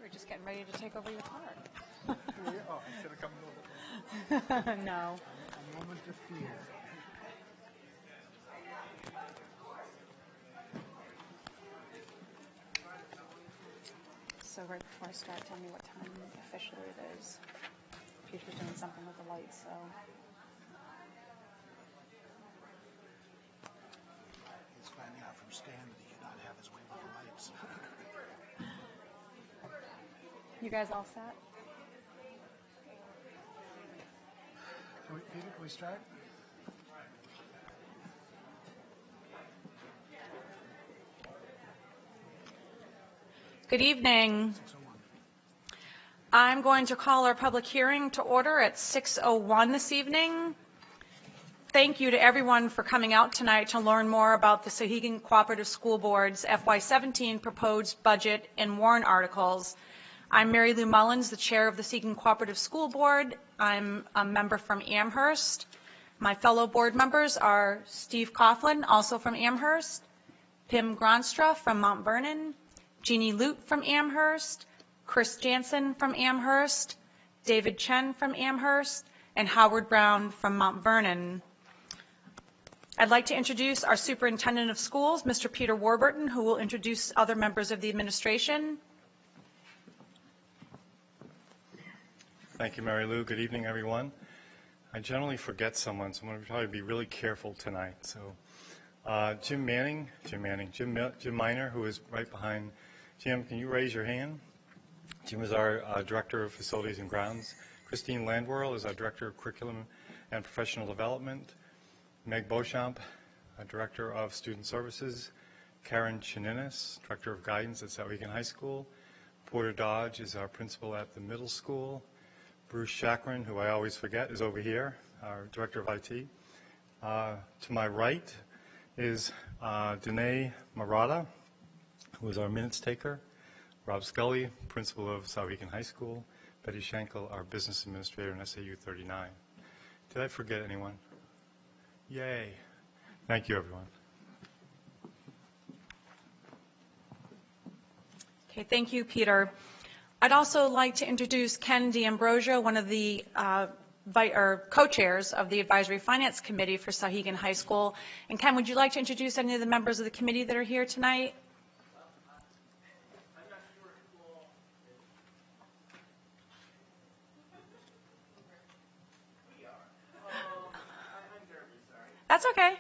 We're just getting ready to take over your part. Oh, I should have come a little bit later. No. A moment of fear. So right before I start, tell me what time officially it is. Peter's doing something with the lights, so. He's finding out from Stan that he cannot have his way with the lights. You guys all set? Peter, can we start? Good evening. 6:01. I'm going to call our public hearing to order at 6:01 this evening. Thank you to everyone for coming out tonight to learn more about the Souhegan Cooperative School Board's FY17 proposed budget and warrant articles. I'm Mary Lou Mullins, the chair of the Souhegan Cooperative School Board. I'm a member from Amherst. My fellow board members are Steve Coughlin, also from Amherst, Pim Gronstra from Mount Vernon, Jeannie Lute from Amherst, Chris Jansen from Amherst, David Chen from Amherst, and Howard Brown from Mount Vernon. I'd like to introduce our superintendent of schools, Mr. Peter Warburton, who will introduce other members of the administration. Thank you, Mary Lou. Good evening, everyone. I generally forget someone, so I'm going to try to be really careful tonight. So Jim Miner, who is right behind Jim, can you raise your hand? Jim is our Director of Facilities and Grounds. Christine Landworld is our Director of Curriculum and Professional Development. Meg Beauchamp, Director of Student Services. Karen Chininis, Director of Guidance at Souhegan High School. Porter Dodge is our principal at the middle school. Bruce Chakrin, who I always forget, is over here, our Director of IT. To my right is Danae Murata, who is our minutes taker. Rob Scully, principal of Souhegan High School. Betty Schenkel, our business administrator in SAU 39. Did I forget anyone? Yay. Thank you, everyone. Okay, thank you, Peter. I'd also like to introduce Ken D'Ambrosio, one of the co-chairs of the Advisory Finance Committee for Souhegan High School. And Ken, would you like to introduce any of the members of the committee that are here tonight? That's okay.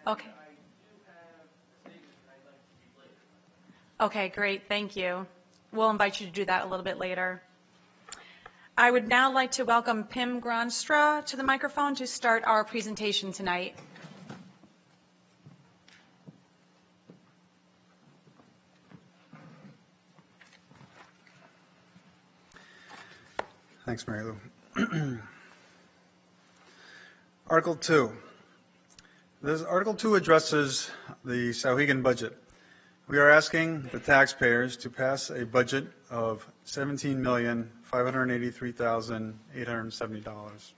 Okay. Okay, great. Thank you. We'll invite you to do that a little bit later. I would now like to welcome Pim Gronstra to the microphone to start our presentation tonight. Thanks, Mary Lou. Article 2. Article 2 addresses the Souhegan budget. We are asking the taxpayers to pass a budget of $17,583,870.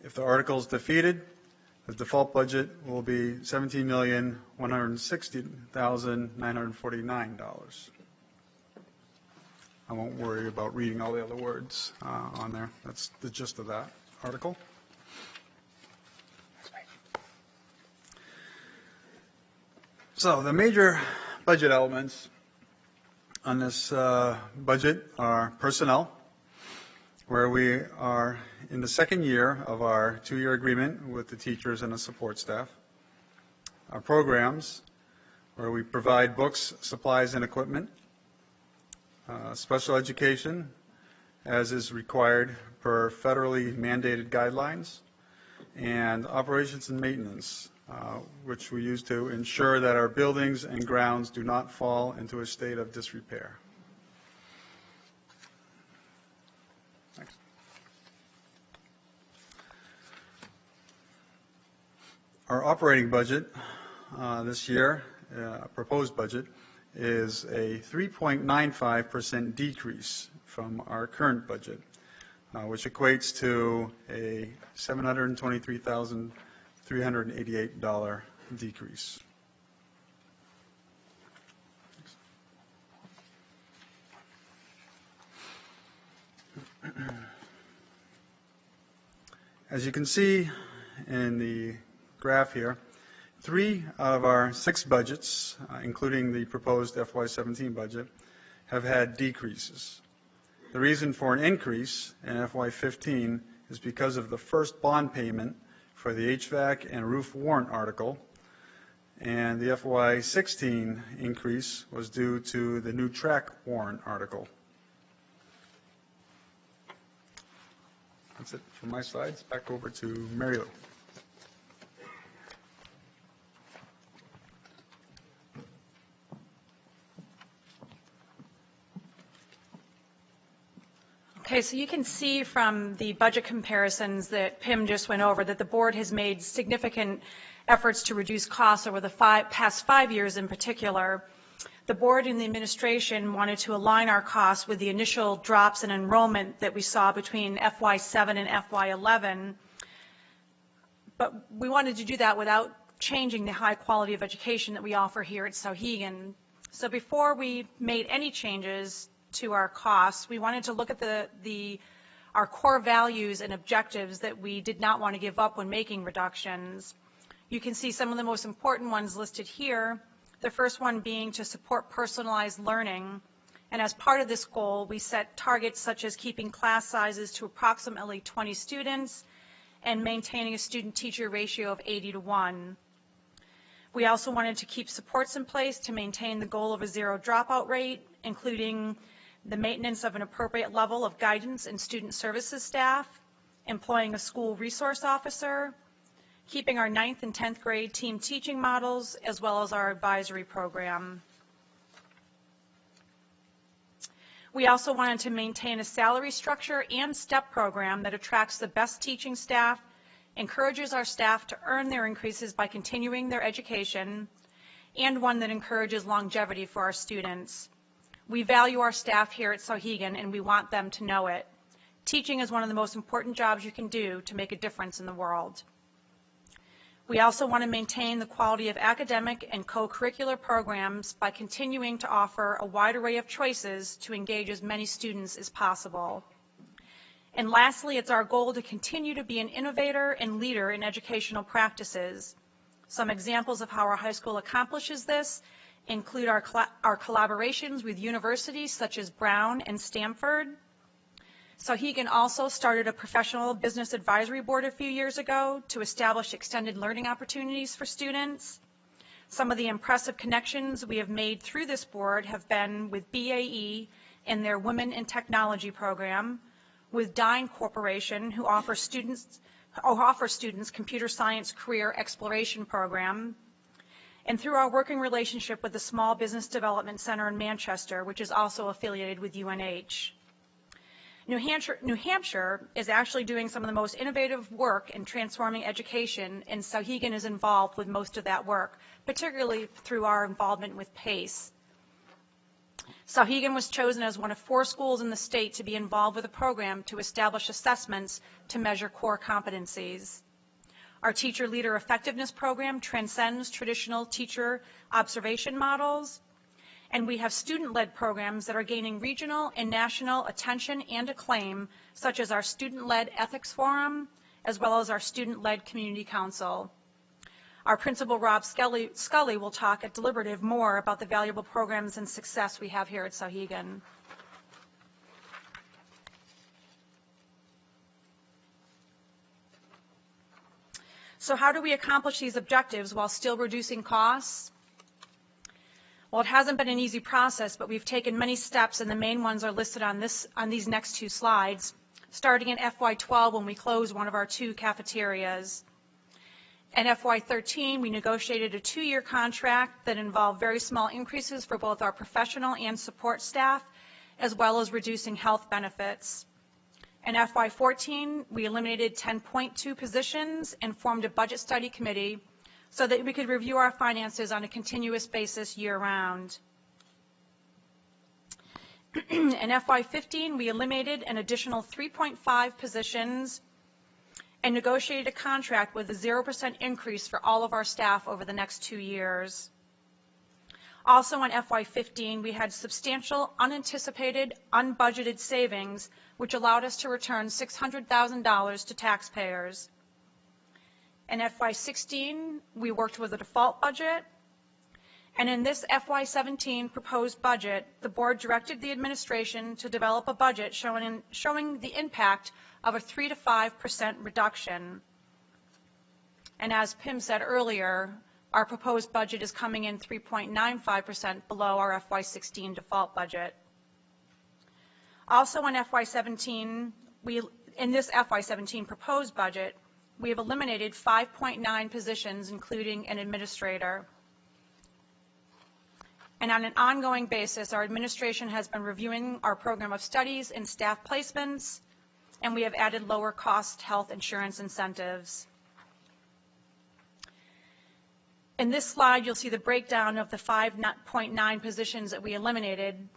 If the article is defeated, the default budget will be $17,160,949. I won't worry about reading all the other words on there. That's the gist of that article. So the major budget elements on this budget are personnel, where we are in the second year of our 2-year agreement with the teachers and the support staff. Our programs, where we provide books, supplies, and equipment. Special education, as is required per federally mandated guidelines, and operations and maintenance, which we use to ensure that our buildings and grounds do not fall into a state of disrepair. Next. Our operating budget this year, proposed budget, is a 3.95% decrease from our current budget. which equates to a $723,388 decrease. As you can see in the graph here, 3 out of our 6 budgets, including the proposed FY17 budget, have had decreases. The reason for an increase in FY15 is because of the first bond payment for the HVAC and roof warrant article, and the FY16 increase was due to the new track warrant article. That's it for my slides. Back over to Mary Lou. Okay, so you can see from the budget comparisons that Pim just went over that the board has made significant efforts to reduce costs over the past 5 years in particular. The board and the administration wanted to align our costs with the initial drops in enrollment that we saw between FY7 and FY11, but we wanted to do that without changing the high quality of education that we offer here at Souhegan. So before we made any changes to our costs, we wanted to look at our core values and objectives that we did not want to give up when making reductions. You can see some of the most important ones listed here. The first one being to support personalized learning. And as part of this goal, we set targets such as keeping class sizes to approximately 20 students and maintaining a student-teacher ratio of 80:1. We also wanted to keep supports in place to maintain the goal of a 0 dropout rate, including the maintenance of an appropriate level of guidance and student services staff, employing a school resource officer, keeping our 9th and 10th grade team teaching models, as well as our advisory program. We also wanted to maintain a salary structure and STEP program that attracts the best teaching staff, encourages our staff to earn their increases by continuing their education, and one that encourages longevity for our students. We value our staff here at Souhegan, and we want them to know it. Teaching is one of the most important jobs you can do to make a difference in the world. We also want to maintain the quality of academic and co-curricular programs by continuing to offer a wide array of choices to engage as many students as possible. And lastly, it's our goal to continue to be an innovator and leader in educational practices. Some examples of how our high school accomplishes this include our collaborations with universities such as Brown and Stanford. Souhegan also started a professional business advisory board a few years ago to establish extended learning opportunities for students. Some of the impressive connections we have made through this board have been with BAE and their Women in Technology program, with Dine Corporation, who offers students computer science career exploration program, and through our working relationship with the Small Business Development Center in Manchester, which is also affiliated with UNH. New Hampshire is actually doing some of the most innovative work in transforming education, and Souhegan is involved with most of that work, particularly through our involvement with PACE. Souhegan was chosen as one of 4 schools in the state to be involved with a program to establish assessments to measure core competencies. Our Teacher Leader Effectiveness Program transcends traditional teacher observation models, and we have student-led programs that are gaining regional and national attention and acclaim, such as our Student-Led Ethics Forum, as well as our Student-Led Community Council. Our principal, Rob Scully, will talk at deliberative more about the valuable programs and success we have here at Souhegan. So how do we accomplish these objectives while still reducing costs? Well, it hasn't been an easy process, but we've taken many steps, and the main ones are listed on these next 2 slides, starting in FY12 when we closed one of our 2 cafeterias. In FY13, we negotiated a 2-year contract that involved very small increases for both our professional and support staff, as well as reducing health benefits. In FY14, we eliminated 10.2 positions and formed a budget study committee so that we could review our finances on a continuous basis year-round. In FY15, we eliminated an additional 3.5 positions and negotiated a contract with a 0% increase for all of our staff over the next 2 years. Also in FY15, we had substantial unanticipated, unbudgeted savings, which allowed us to return $600,000 to taxpayers. In FY16, we worked with a default budget. And in this FY17 proposed budget, the board directed the administration to develop a budget showing the impact of a 3 to 5% reduction. And as Pim said earlier, our proposed budget is coming in 3.95% below our FY16 default budget. Also in FY17, in this FY17 proposed budget, we have eliminated 5.9 positions, including an administrator. And on an ongoing basis, our administration has been reviewing our program of studies and staff placements, and we have added lower cost health insurance incentives. In this slide, you'll see the breakdown of the 5.9 positions that we eliminated.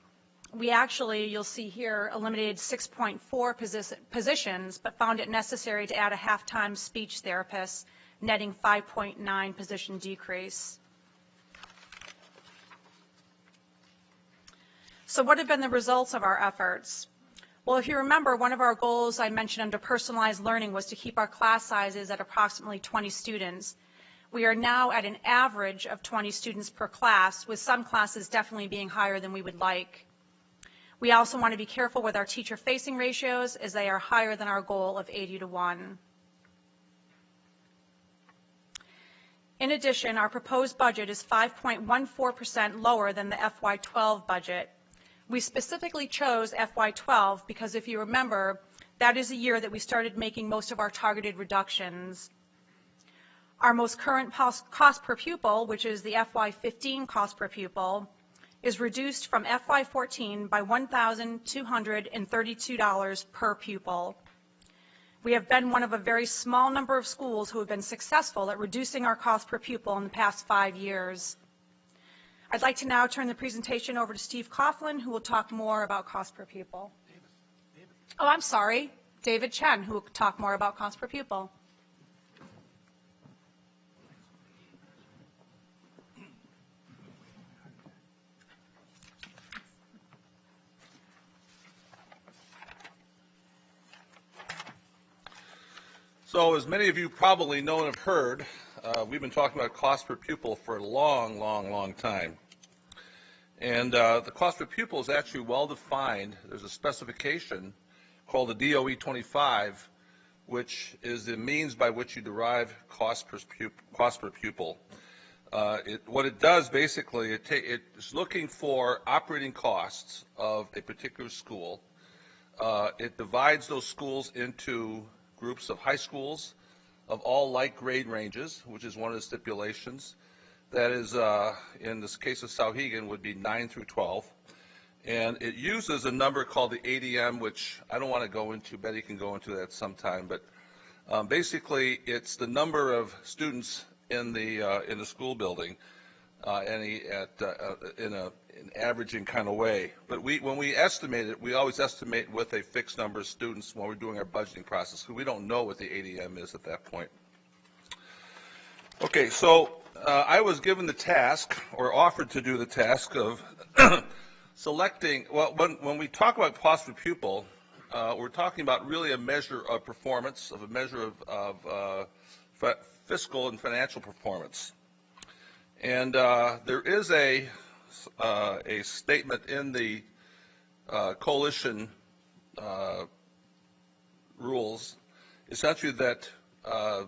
We actually, you'll see here, eliminated 6.4 positions, but found it necessary to add a half-time speech therapist, netting 5.9 position decrease. So what have been the results of our efforts? Well, if you remember, one of our goals I mentioned under personalized learning was to keep our class sizes at approximately 20 students. We are now at an average of 20 students per class, with some classes definitely being higher than we would like. We also want to be careful with our teacher-facing ratios, as they are higher than our goal of 80 to 1. In addition, our proposed budget is 5.14% lower than the FY12 budget. We specifically chose FY12 because, if you remember, that is a year that we started making most of our targeted reductions. Our most current cost per pupil, which is the FY15 cost per pupil, is reduced from FY14 by $1,232 per pupil. We have been one of a very small number of schools who have been successful at reducing our cost per pupil in the past 5 years. I'd like to now turn the presentation over to Steve Coughlin, who will talk more about cost per pupil. Oh, I'm sorry, David Chen, who will talk more about cost per pupil. So as many of you probably know and have heard, we've been talking about cost per pupil for a long time. And the cost per pupil is actually well defined. There's a specification called the DOE 25, which is the means by which you derive cost per pupil. What it does basically, it's looking for operating costs of a particular school. It divides those schools into groups of high schools of all like grade ranges, which is one of the stipulations. That is, in this case of Souhegan, would be 9 through 12. And it uses a number called the ADM, which I don't want to go into. Betty can go into that sometime. But basically, it's the number of students in the school building, in an averaging kind of way. But when we estimate it, we always estimate with a fixed number of students when we're doing our budgeting process, because we don't know what the ADM is at that point. Okay, so I was given the task, or offered to do the task, of selecting, well, when we talk about cost per pupil, we're talking about really a measure of performance, of a measure of fiscal and financial performance. And there is a statement in the coalition rules, essentially that a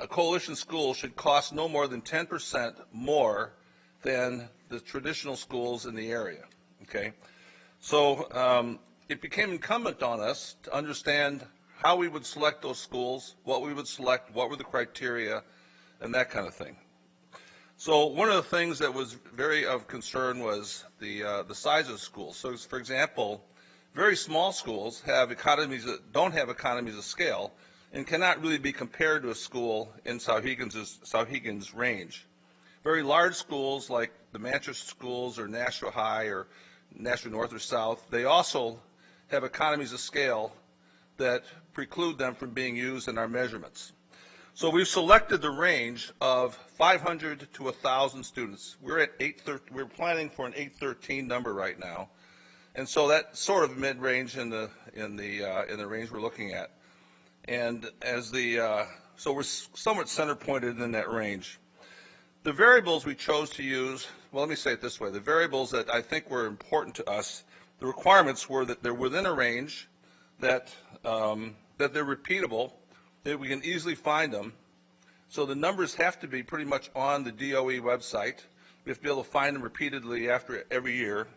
coalition school should cost no more than 10% more than the traditional schools in the area. Okay, so it became incumbent on us to understand how we would select those schools, what we would select, what were the criteria, and that kind of thing. So one of the things that was very of concern was the size of schools. So, for example, very small schools have economies that don't have economies of scale and cannot really be compared to a school in Souhegan's range. Very large schools like the Manchester schools or Nashua High or Nashua North or South, they also have economies of scale that preclude them from being used in our measurements. So we've selected the range of 500 to 1,000 students. We're planning for an 813 number right now, and so that's sort of mid-range in the range we're looking at. And so we're somewhat center pointed in that range. The variables we chose to use, well, let me say it this way: the variables that I think were important to us, the requirements were that they're within a range, that they're repeatable, that we can easily find them. So the numbers have to be pretty much on the DOE website. We have to be able to find them repeatedly after every year,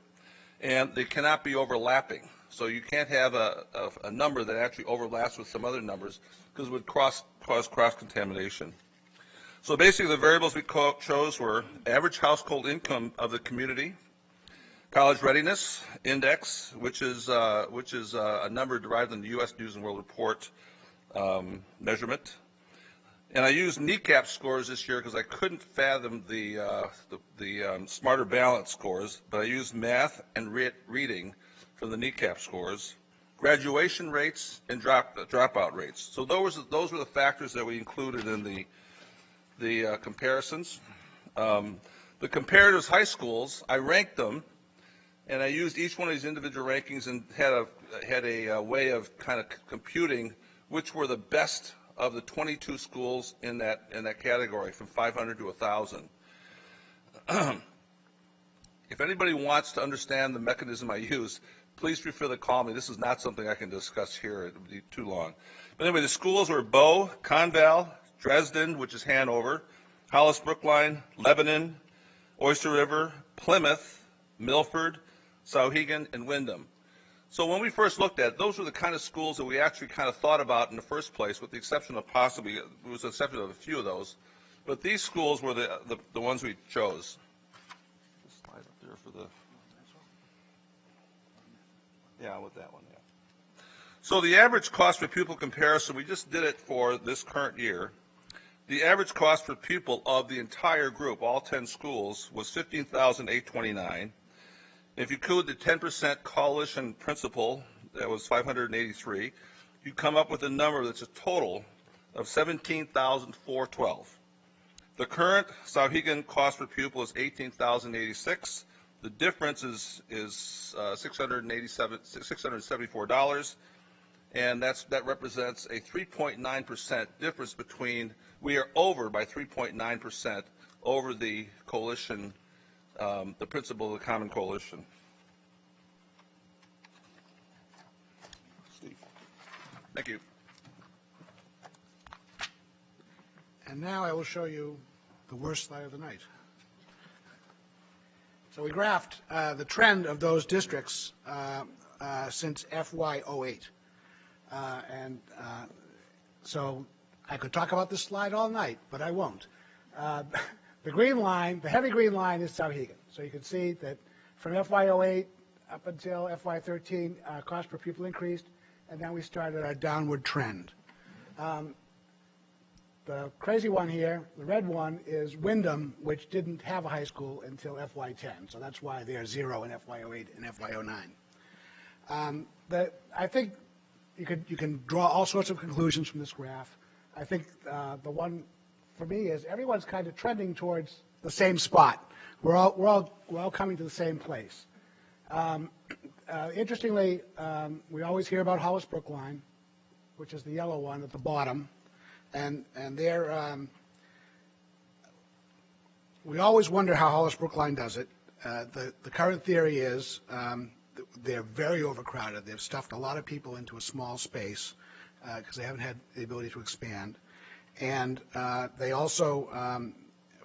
and they cannot be overlapping. So you can't have a number that actually overlaps with some other numbers, because it would cause cross-contamination. So basically the variables we chose were average household income of the community, college readiness index, which is a number derived from the U.S. News and World Report measurement. And I used kneecap scores this year because I couldn't fathom the Smarter Balance scores, but I used math and reading from the kneecap scores, graduation rates, and dropout rates. So those were the factors that we included in the comparisons. The comparatives high schools, I ranked them, and I used each one of these individual rankings and had a way of kind of computing which were the best of the 22 schools in that category, from 500 to 1,000. If anybody wants to understand the mechanism I use, please feel free to call me. This is not something I can discuss here. It would be too long. But anyway, the schools were Bow, Conval, Dresden, which is Hanover, Hollis Brookline, Lebanon, Oyster River, Plymouth, Milford, Souhegan, and Windham. So when we first looked at it, those were the kind of schools that we actually kind of thought about in the first place, with the exception of possibly, there was an exception of a few of those. But these schools were the ones we chose. Just slide up there for the, yeah, with that one, yeah. So the average cost per pupil comparison, we just did it for this current year. The average cost per pupil of the entire group, all 10 schools, was $15,829. If you include the 10% coalition principal, that was $583, you come up with a number that's a total of $17,412. The current Souhegan cost per pupil is $18,086. The difference is $674, and that represents a 3.9% difference between. We are over by 3.9% over the coalition. The principle of the Common Coalition. Steve. Thank you. And now I will show you the worst slide of the night. So we graphed the trend of those districts since FY08. So I could talk about this slide all night, but I won't. The green line, the heavy green line, is Souhegan. So you can see that from FY08 up until FY13, cost per pupil increased, and then we started our downward trend. The crazy one here, the red one, is Windham, which didn't have a high school until FY10. So that's why they're 0 in FY08 and FY09. I think you can draw all sorts of conclusions from this graph. I think the one for me is everyone's kind of trending towards the same spot. We're all coming to the same place. Interestingly, we always hear about Hollis Brookline, which is the yellow one at the bottom, and they're we always wonder how Hollis Brookline does it. The current theory is they're very overcrowded. They've stuffed a lot of people into a small space because they haven't had the ability to expand. And they also,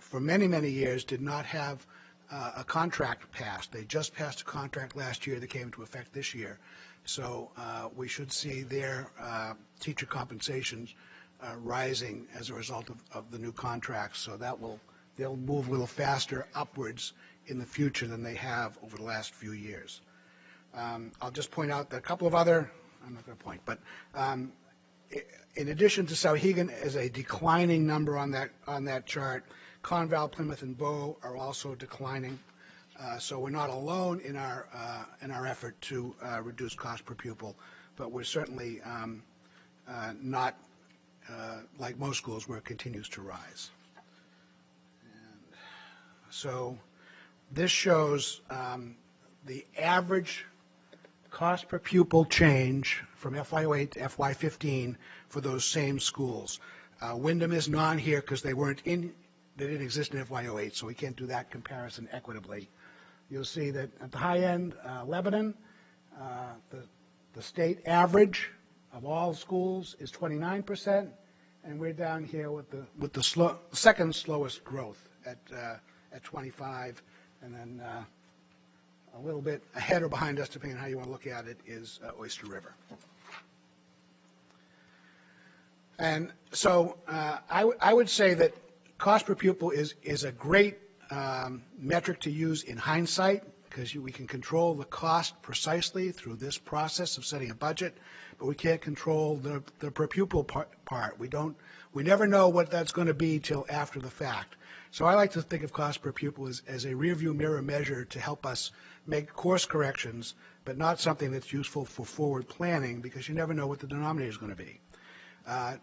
for many, many years, did not have a contract passed. They just passed a contract last year that came into effect this year. So we should see their teacher compensations rising as a result of the new contracts. So they'll move a little faster upwards in the future than they have over the last few years. I'll just point out that a couple of other, I'm not going to point, but in addition to Souhegan as a declining number on that chart, Conval, Plymouth, and Bow are also declining. So we're not alone in our effort to reduce cost per pupil, but we're certainly not like most schools where it continues to rise. And so this shows the average cost per pupil change from FY08 to FY15 for those same schools. Wyndham is non here because they didn't exist in FY08, so we can't do that comparison equitably. You'll see that at the high end, Lebanon, the state average of all schools is 29%, and we're down here with the second slowest growth at 25, and then a little bit ahead or behind us, depending on how you want to look at it, is Oyster River. And so I would say that cost per pupil is a great metric to use in hindsight, because we can control the cost precisely through this process of setting a budget, but we can't control the per pupil part. We never know what that's going to be till after the fact. So I like to think of cost per pupil as a rearview mirror measure to help us make course corrections, but not something that's useful for forward planning, because you never know what the denominator is going to be.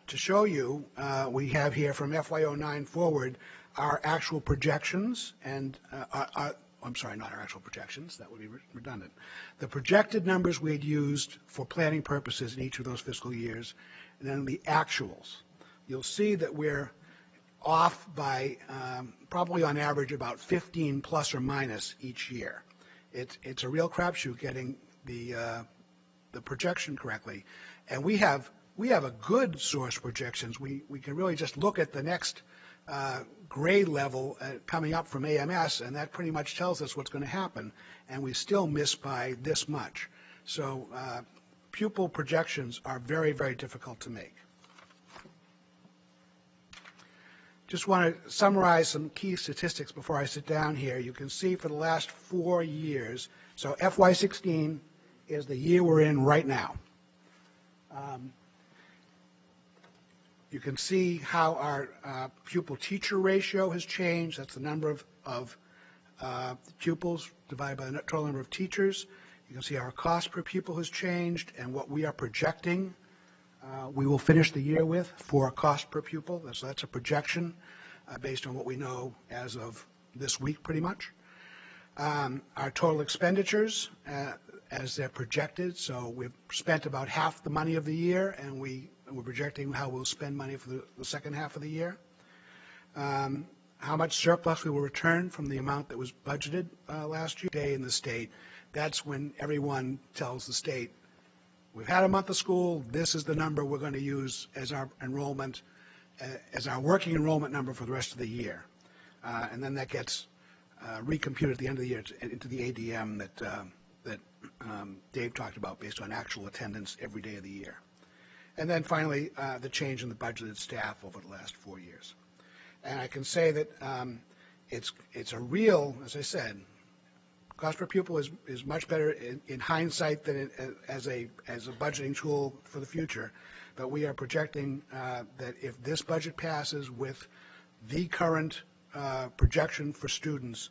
To show you, we have here from FY09 forward our actual projections, and I'm sorry, not our actual projections, that would be redundant. The projected numbers we had used for planning purposes in each of those fiscal years, and then the actuals. You'll see that we're off by probably on average about 15 plus or minus each year. It's a real crapshoot getting the projection correctly, and we have a good source projections. We can really just look at the next grade level coming up from AMS, and that pretty much tells us what's going to happen, and we still miss by this much. So pupil projections are very, very difficult to make. Just want to summarize some key statistics before I sit down here. You can see for the last 4 years, so FY16 is the year we're in right now. You can see how our pupil-teacher ratio has changed. That's the number of pupils divided by the total number of teachers. You can see our cost per pupil has changed and what we are projecting we will finish the year with for cost per pupil. So that's a projection based on what we know as of this week, pretty much. Our total expenditures as they're projected. So we've spent about half the money of the year, and we're projecting how we'll spend money for the second half of the year. How much surplus we will return from the amount that was budgeted last year. Day in the state, that's when everyone tells the state, we've had a month of school, this is the number we're going to use as our enrollment, as our working enrollment number for the rest of the year. And then that gets recomputed at the end of the year into the ADM that Dave talked about based on actual attendance every day of the year. And then finally, the change in the budgeted staff over the last 4 years. And I can say that it's a real, as I said, cost per pupil is much better in hindsight than as a budgeting tool for the future. But we are projecting that if this budget passes with the current projection for students,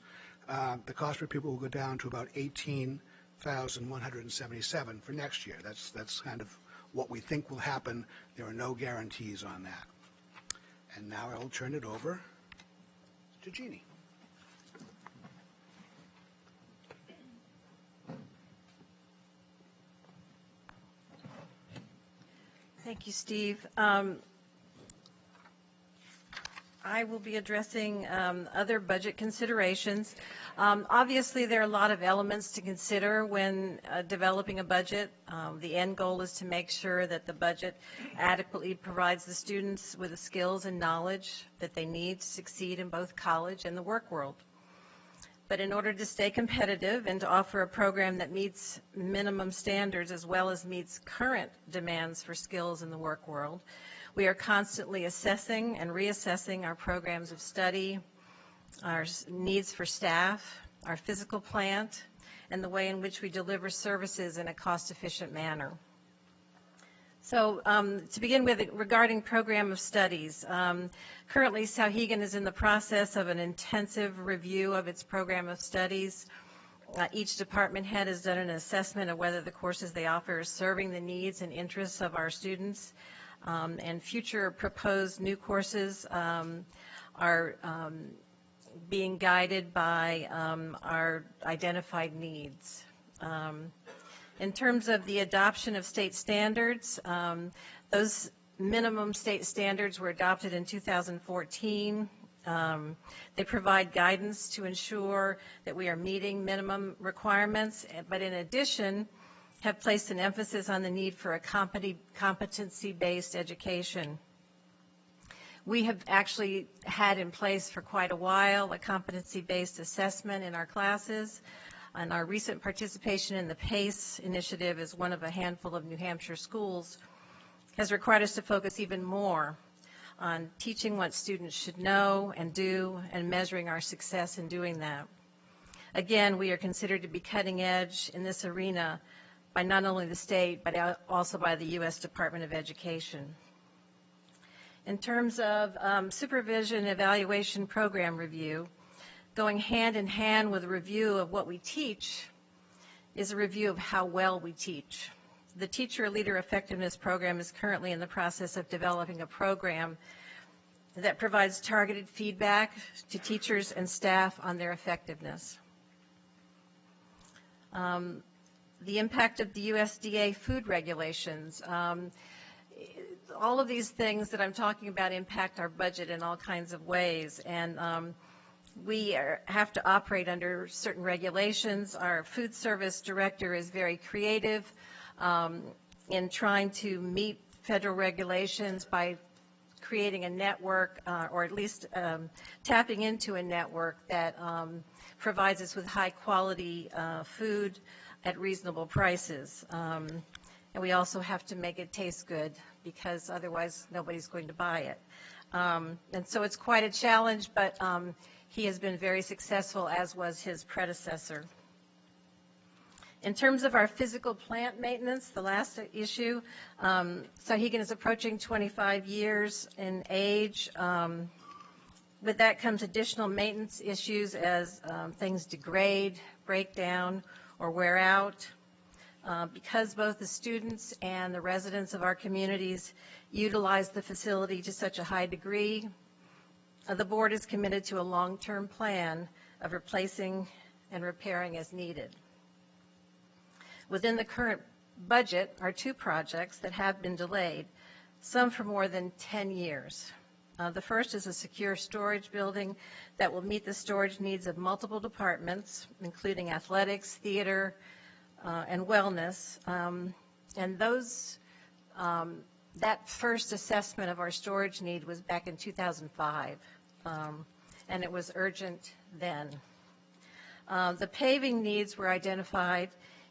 the cost per pupil will go down to about 18,177 for next year. That's kind of what we think will happen. There are no guarantees on that. And now I will turn it over to Jeannie. Thank you, Steve. I will be addressing other budget considerations. Obviously, there are a lot of elements to consider when developing a budget. The end goal is to make sure that the budget adequately provides the students with the skills and knowledge that they need to succeed in both college and the work world. But in order to stay competitive and to offer a program that meets minimum standards as well as meets current demands for skills in the work world, we are constantly assessing and reassessing our programs of study, our needs for staff, our physical plant, and the way in which we deliver services in a cost-efficient manner. So to begin with, regarding program of studies, currently Souhegan is in the process of an intensive review of its program of studies. Each department head has done an assessment of whether the courses they offer are serving the needs and interests of our students, and future proposed new courses are being guided by our identified needs. In terms of the adoption of state standards, those minimum state standards were adopted in 2014. They provide guidance to ensure that we are meeting minimum requirements, but in addition, have placed an emphasis on the need for a competency-based education. We have actually had in place for quite a while a competency-based assessment in our classes, and our recent participation in the PACE initiative as one of a handful of New Hampshire schools has required us to focus even more on teaching what students should know and do and measuring our success in doing that. Again, we are considered to be cutting edge in this arena by not only the state, but also by the U.S. Department of Education. In terms of supervision evaluation program review, going hand in hand with a review of what we teach is a review of how well we teach. The Teacher Leader Effectiveness Program is currently in the process of developing a program that provides targeted feedback to teachers and staff on their effectiveness. The impact of the USDA food regulations. All of these things that I'm talking about impact our budget in all kinds of ways, and we have to operate under certain regulations. Our food service director is very creative in trying to meet federal regulations by creating a network, or at least tapping into a network that provides us with high quality food at reasonable prices. And we also have to make it taste good, because otherwise nobody's going to buy it. And so it's quite a challenge, but he has been very successful, as was his predecessor. In terms of our physical plant maintenance, the last issue, Souhegan is approaching 25 years in age. With that comes additional maintenance issues as things degrade, break down, or wear out. Because both the students and the residents of our communities utilize the facility to such a high degree, the board is committed to a long-term plan of replacing and repairing as needed. Within the current budget are two projects that have been delayed, some for more than 10 years. The first is a secure storage building that will meet the storage needs of multiple departments, including athletics, theater, and wellness. And those, that first assessment of our storage need was back in 2005, and it was urgent then. The paving needs were identified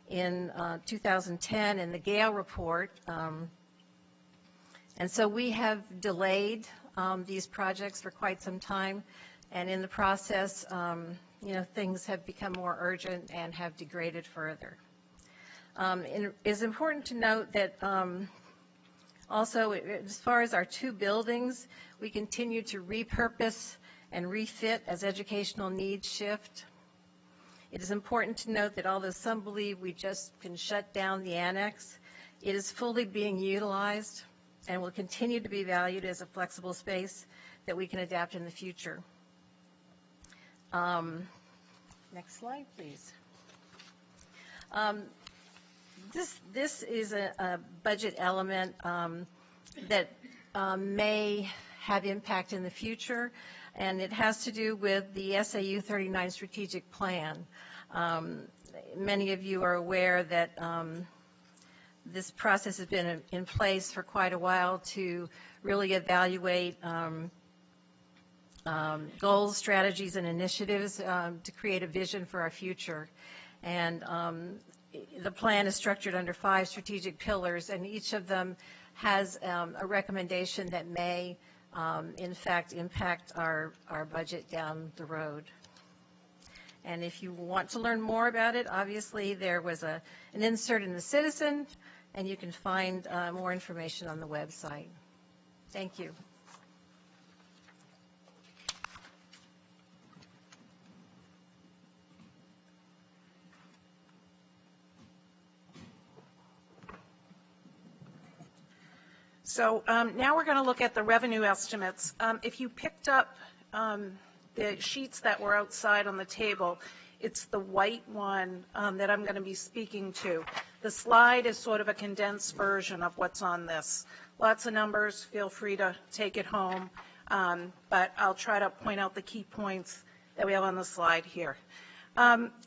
in 2010 in the Gale report, and so we have delayed these projects for quite some time, and in the process, things have become more urgent and have degraded further. It is important to note that also, as far as our two buildings, we continue to repurpose and refit as educational needs shift. It is important to note that although some believe we just can shut down the annex, it is fully being utilized and will continue to be valued as a flexible space that we can adapt in the future. Next slide, please. This is a budget element that may have impact in the future, and it has to do with the SAU 39 strategic plan. Many of you are aware that this process has been in place for quite a while to really evaluate goals, strategies, and initiatives to create a vision for our future. And the plan is structured under 5 strategic pillars, and each of them has a recommendation that may, in fact, impact our budget down the road. And if you want to learn more about it, obviously there was an insert in the Citizen, and you can find more information on the website. Thank you. So now we're going to look at the revenue estimates. If you picked up the sheets that were outside on the table, it's the white one that I'm going to be speaking to. The slide is sort of a condensed version of what's on this. Lots of numbers. Feel free to take it home, but I'll try to point out the key points that we have on the slide here.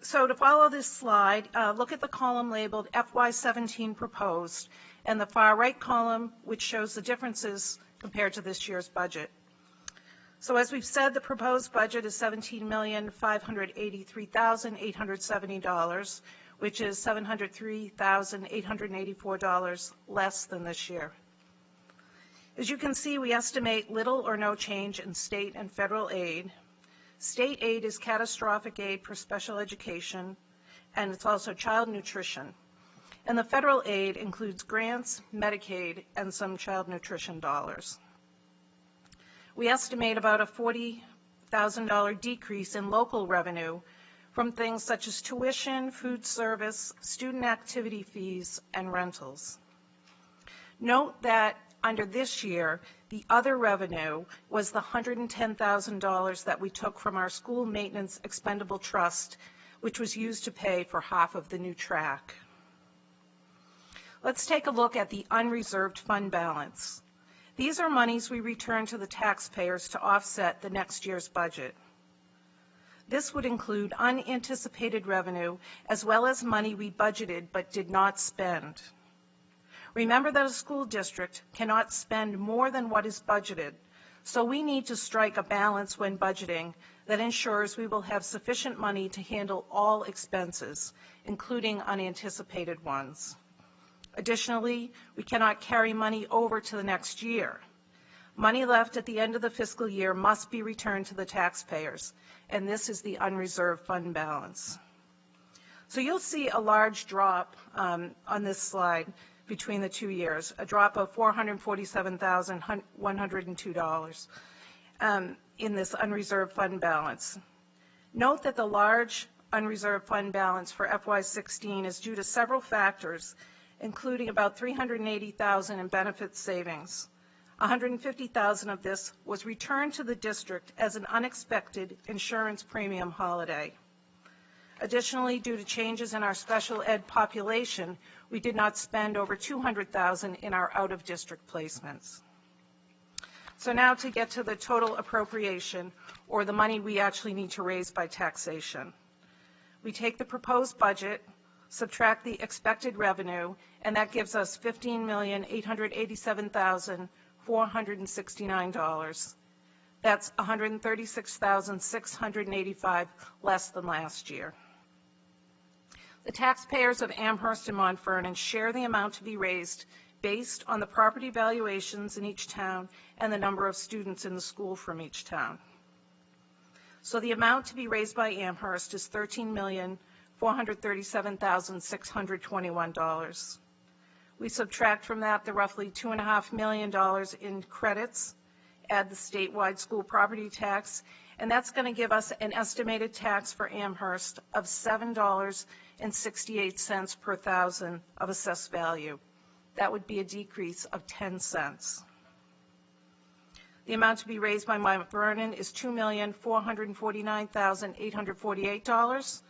So to follow this slide, look at the column labeled FY17 proposed, and the far right column, which shows the differences compared to this year's budget. So as we've said, the proposed budget is $17,583,870, which is $703,884 less than this year. As you can see, we estimate little or no change in state and federal aid. State aid is catastrophic aid for special education, and it's also child nutrition. And the federal aid includes grants, Medicaid, and some child nutrition dollars. We estimate about a $40,000 decrease in local revenue from things such as tuition, food service, student activity fees, and rentals. Note that under this year, the other revenue was the $110,000 that we took from our school maintenance expendable trust, which was used to pay for half of the new track. Let's take a look at the unreserved fund balance. These are monies we return to the taxpayers to offset the next year's budget. This would include unanticipated revenue as well as money we budgeted but did not spend. Remember that a school district cannot spend more than what is budgeted, so we need to strike a balance when budgeting that ensures we will have sufficient money to handle all expenses, including unanticipated ones. Additionally, we cannot carry money over to the next year. Money left at the end of the fiscal year must be returned to the taxpayers, and this is the unreserved fund balance. So you'll see a large drop on this slide between the 2 years, a drop of $447,102 in this unreserved fund balance. Note that the large unreserved fund balance for FY16 is due to several factors, including about $380,000 in benefit savings. $150,000 of this was returned to the district as an unexpected insurance premium holiday. Additionally, due to changes in our special ed population, we did not spend over $200,000 in our out-of-district placements. So now to get to the total appropriation, or the money we actually need to raise by taxation. We take the proposed budget, subtract the expected revenue, and that gives us $15,887,469. That's $136,685 less than last year. The taxpayers of Amherst and Mount Vernon share the amount to be raised based on the property valuations in each town and the number of students in the school from each town. So the amount to be raised by Amherst is $13,437,621. We subtract from that the roughly $2.5 million in credits, add the statewide school property tax, and that's going to give us an estimated tax for Amherst of $7.68 per thousand of assessed value. That would be a decrease of 10 cents. The amount to be raised by Mount Vernon is $2,449,848.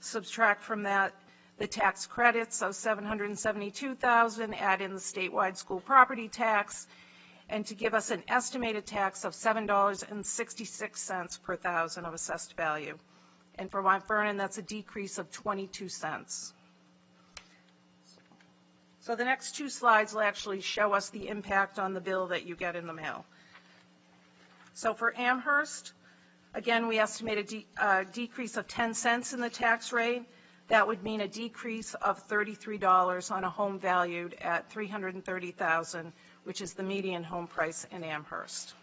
Subtract from that the tax credits of $772,000, add in the statewide school property tax, and to give us an estimated tax of $7.66 per thousand of assessed value. And for Mount Vernon, that's a decrease of 22 cents. So the next two slides will actually show us the impact on the bill that you get in the mail. So for Amherst, again, we estimate a decrease of 10 cents in the tax rate. That would mean a decrease of $33 on a home valued at $330,000, which is the median home price in Amherst.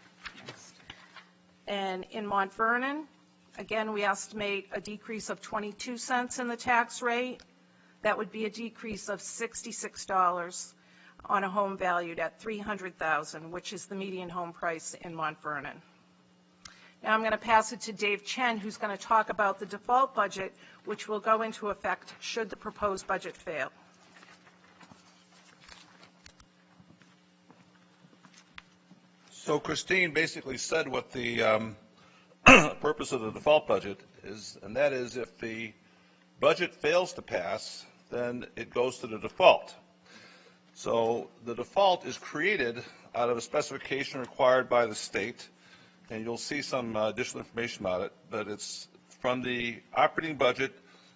And in Mount Vernon, again, we estimate a decrease of 22 cents in the tax rate. That would be a decrease of $66 on a home valued at $300,000, which is the median home price in Mount Vernon. Now I'm going to pass it to Dave Chen, who's going to talk about the default budget, which will go into effect should the proposed budget fail. So Christine basically said what the purpose of the default budget is, and that is if the budget fails to pass, then it goes to the default. So the default is created out of a specification required by the state, and you'll see some additional information about it, but it's from the operating budget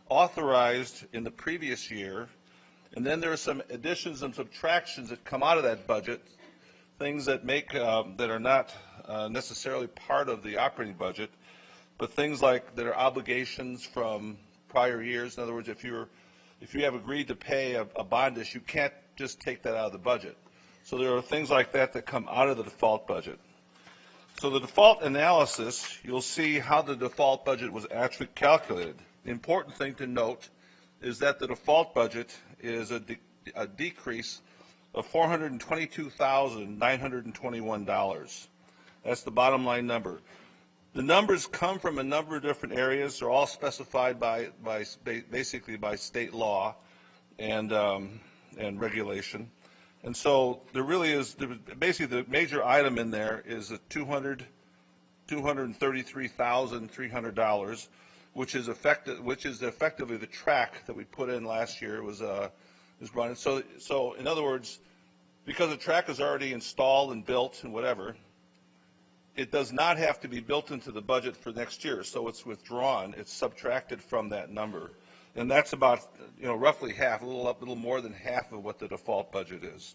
authorized in the previous year, and then there are some additions and subtractions that come out of that budget, things that make that are not necessarily part of the operating budget, but things like that are obligations from prior years. In other words, if you have agreed to pay a bond issue, you can't just take that out of the budget. So there are things like that that come out of the default budget. So the default analysis, you'll see how the default budget was actually calculated. The important thing to note is that the default budget is a decrease of $422,921. That's the bottom line number. The numbers come from a number of different areas. They're all specified basically by state law and regulation. And so there really is, basically the major item in there is a $233,300, which is effectively the track that we put in last year was running. So in other words, because the track is already installed and built and whatever, it does not have to be built into the budget for next year. So it's withdrawn. It's subtracted from that number. And that's about, roughly half, a little more than half of what the default budget is.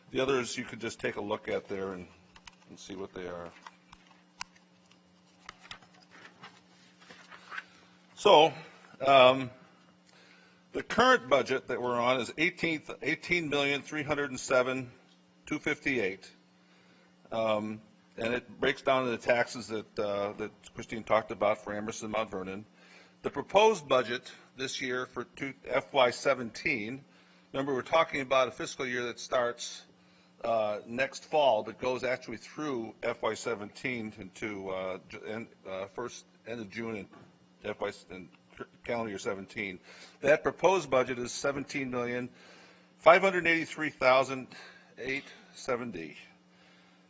The others you could just take a look at there and see what they are. So the current budget that we're on is $18,307,258, and it breaks down to the taxes that Christine talked about for Amherst and Mount Vernon. The proposed budget this year for FY17, remember we're talking about a fiscal year that starts next fall, but goes actually through FY17 into end of June in calendar year 17. That proposed budget is $17,583,870,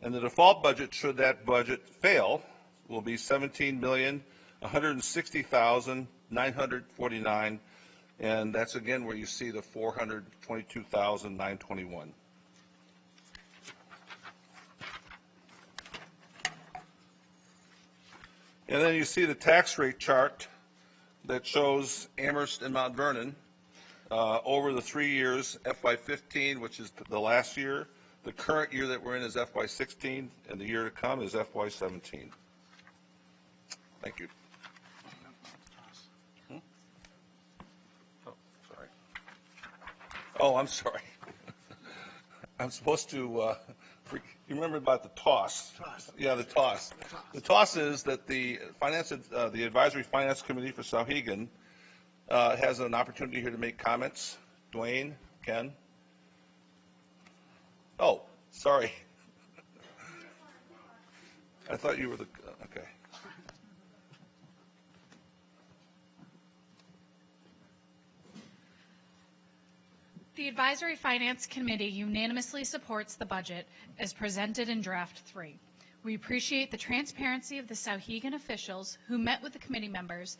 and the default budget, should that budget fail, will be $17,160,949, and that's again where you see the $422,921. And then you see the tax rate chart that shows Amherst and Mount Vernon over the 3 years, FY15, which is the last year, the current year that we're in is FY16, and the year to come is FY17. Thank you. Oh, sorry. Oh, I'm sorry. I'm supposed to, you remember about the toss? Yeah, the toss. The toss is that the Advisory Finance Committee for Souhegan has an opportunity here to make comments. Dwayne, Ken? Oh, sorry. I thought you were the, okay. The Advisory Finance Committee unanimously supports the budget as presented in Draft 3. We appreciate the transparency of the Souhegan officials who met with the committee members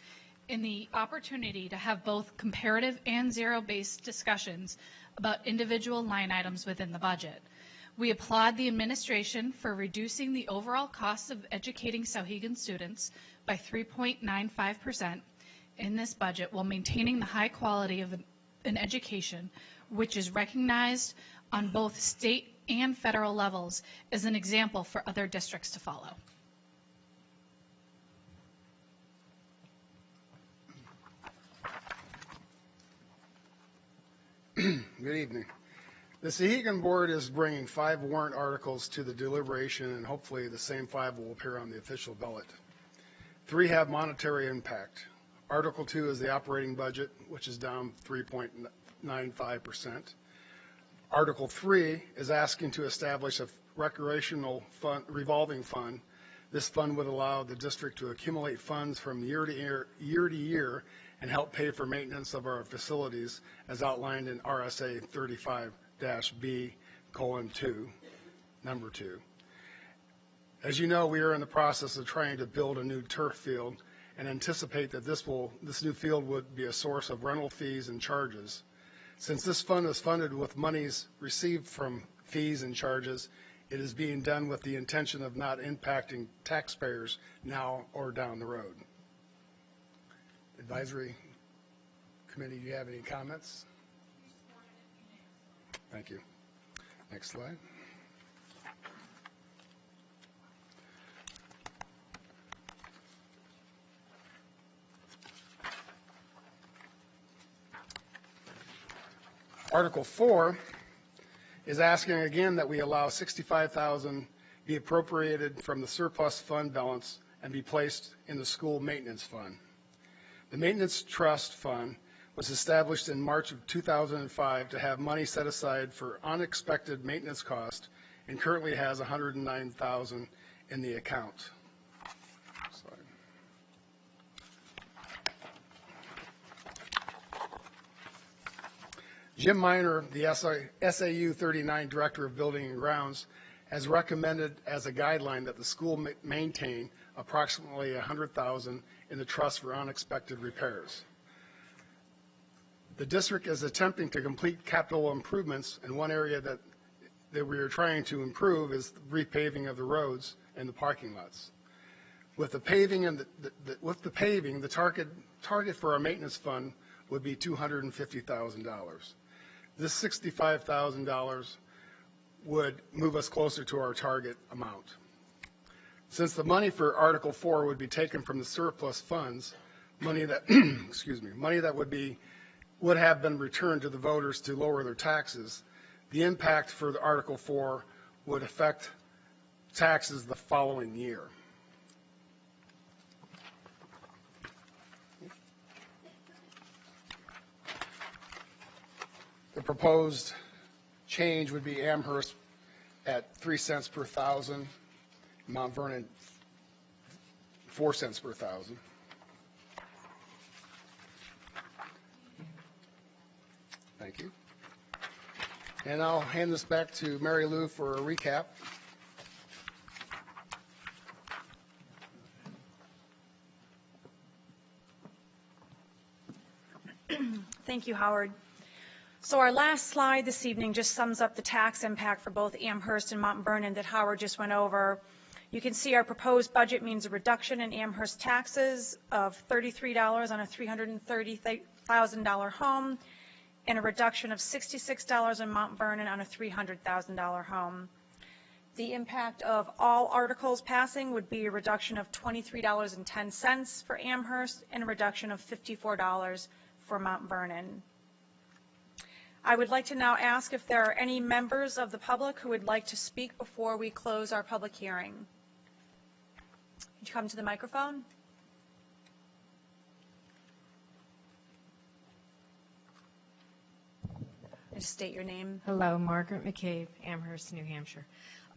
in the opportunity to have both comparative and zero-based discussions about individual line items within the budget. We applaud the administration for reducing the overall cost of educating Souhegan students by 3.95% in this budget while maintaining the high quality of an education which is recognized on both state and federal levels as an example for other districts to follow. Good evening. The Souhegan Board is bringing 5 warrant articles to the deliberation, and hopefully the same 5 will appear on the official ballot. 3 have monetary impact. Article 2 is the operating budget, which is down 3.95%. Article 3 is asking to establish a recreational fund, revolving fund. This fund would allow the district to accumulate funds from year to year and help pay for maintenance of our facilities as outlined in RSA 35-B:2, number 2. As you know, we are in the process of trying to build a new turf field and anticipate that this new field would be a source of rental fees and charges. Since this fund is funded with monies received from fees and charges, it is being done with the intention of not impacting taxpayers now or down the road. Advisory Committee, do you have any comments? Thank you. Next slide. Article 4 is asking again that we allow $65,000 be appropriated from the surplus fund balance and be placed in the school maintenance fund. The Maintenance Trust Fund was established in March of 2005 to have money set aside for unexpected maintenance costs and currently has $109,000 in the account. Jim Miner, the SAU 39 Director of Building and Grounds, has recommended as a guideline that the school maintain approximately $100,000 in the trust for unexpected repairs. The district is attempting to complete capital improvements, and one area that we are trying to improve is the repaving of the roads and the parking lots. With the paving and the target for our maintenance fund would be $250,000. This $65,000 would move us closer to our target amount. Since the money for Article 4 would be taken from the surplus funds, money that money that would have been returned to the voters to lower their taxes, the impact for the Article 4 would affect taxes the following year. The proposed change would be Amherst at 3 cents per thousand, Mount Vernon 4 cents per thousand. Thank you. And I'll hand this back to Mary Lou for a recap. Thank you, Howard. So our last slide this evening just sums up the tax impact for both Amherst and Mount Vernon that Howard just went over. You can see our proposed budget means a reduction in Amherst taxes of $33 on a $330,000 home and a reduction of $66 in Mount Vernon on a $300,000 home. The impact of all articles passing would be a reduction of $23.10 for Amherst and a reduction of $54 for Mount Vernon. I would like to now ask if there are any members of the public who would like to speak before we close our public hearing. Would you come to the microphone? Just state your name. Hello, Margaret McCabe, Amherst, New Hampshire.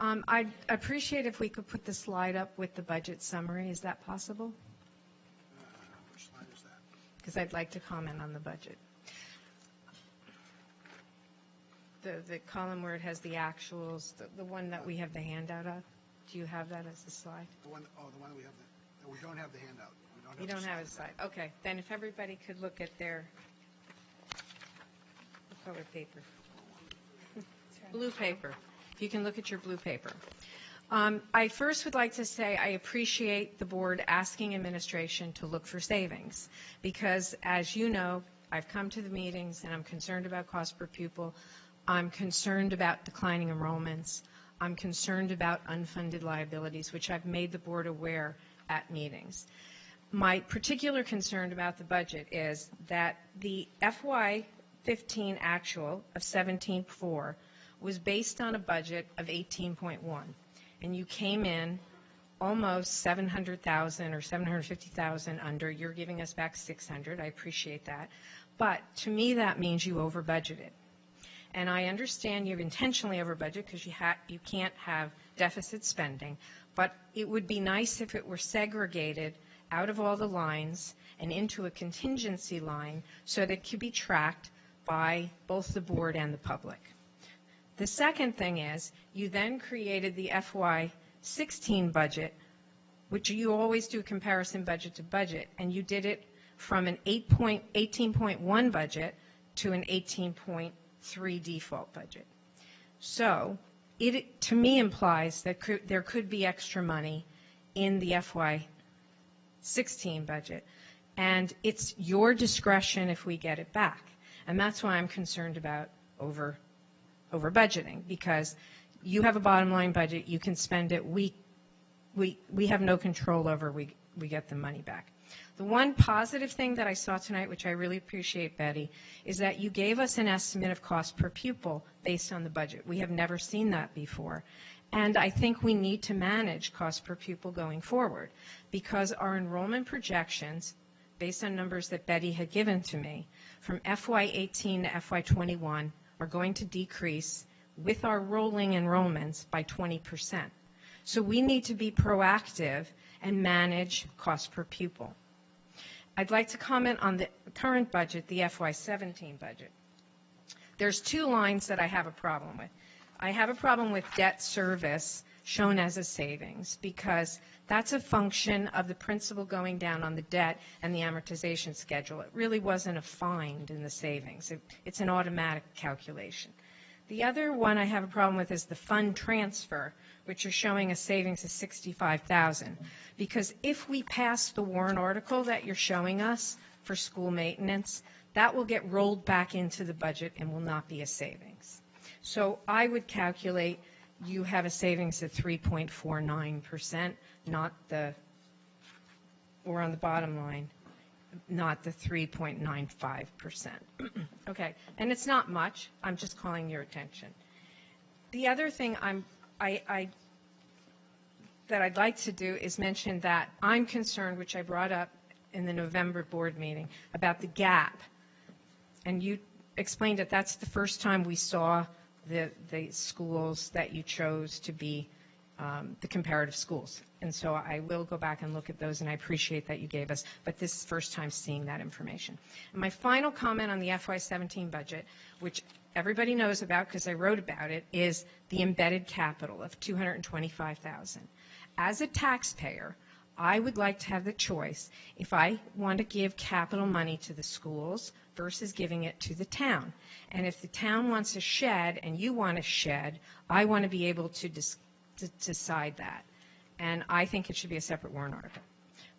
I'd appreciate if we could put the slide up with the budget summary. Is that possible? Which slide is that? Because I'd like to comment on the budget. The column where it has the actuals, the one that we have the handout of. Do you have that as the slide? The one we have. We don't have the handout. You don't have a slide. Okay. Then if everybody could look at their color paper. Blue paper. If you can look at your blue paper. I first would like to say I appreciate the board asking administration to look for savings because, as you know, I've come to the meetings and I'm concerned about cost per pupil. I'm concerned about declining enrollments. I'm concerned about unfunded liabilities, which I've made the board aware at meetings. My particular concern about the budget is that the FY15 actual of 17.4 was based on a budget of 18.1, and you came in almost 700,000 or 750,000 under. You're giving us back 600. I appreciate that. But to me, that means you over budgeted. And I understand you've intentionally over budgeted because you can't have deficit spending. But it would be nice if it were segregated out of all the lines and into a contingency line so that it could be tracked by both the board and the public. The second thing is you then created the FY16 budget, which you always do comparison budget to budget, and you did it from an 18.1 budget to an 18.3 default budget. So it, to me, implies that there could be extra money in the FY16 budget, and it's your discretion if we get it back. And that's why I'm concerned about over budgeting, because you have a bottom line budget, you can spend it, we have no control over, we get the money back. The one positive thing that I saw tonight, which I really appreciate, Betty, is that you gave us an estimate of cost per pupil based on the budget. We have never seen that before. And I think we need to manage cost per pupil going forward, because our enrollment projections, based on numbers that Betty had given to me, from FY18 to FY21 are going to decrease with our rolling enrollments by 20%. So we need to be proactive and manage cost per pupil. I'd like to comment on the current budget, the FY17 budget. There's two lines that I have a problem with. I have a problem with debt service shown as a savings, because that's a function of the principal going down on the debt and the amortization schedule. It really wasn't a find in the savings. It's an automatic calculation. The other one I have a problem with is the fund transfer, which are showing a savings of $65,000. Because if we pass the warrant article that you're showing us for school maintenance, that will get rolled back into the budget and will not be a savings. So I would calculate you have a savings of 3.49%, not the, or on the bottom line, not the 3.95%. Okay, and it's not much. I'm just calling your attention. The other thing that I'd like to do is mention that I'm concerned, which I brought up in the November board meeting, about the gap. And you explained that that's the first time we saw the schools that you chose to be the comparative schools. And so I will go back and look at those, and I appreciate that you gave us, but this is the first time seeing that information. And my final comment on the FY17 budget, which everybody knows about because I wrote about it, is the embedded capital of $225,000. As a taxpayer, I would like to have the choice if I want to give capital money to the schools versus giving it to the town. And if the town wants a shed and you want a shed, I want to be able to decide that. And I think it should be a separate warrant article.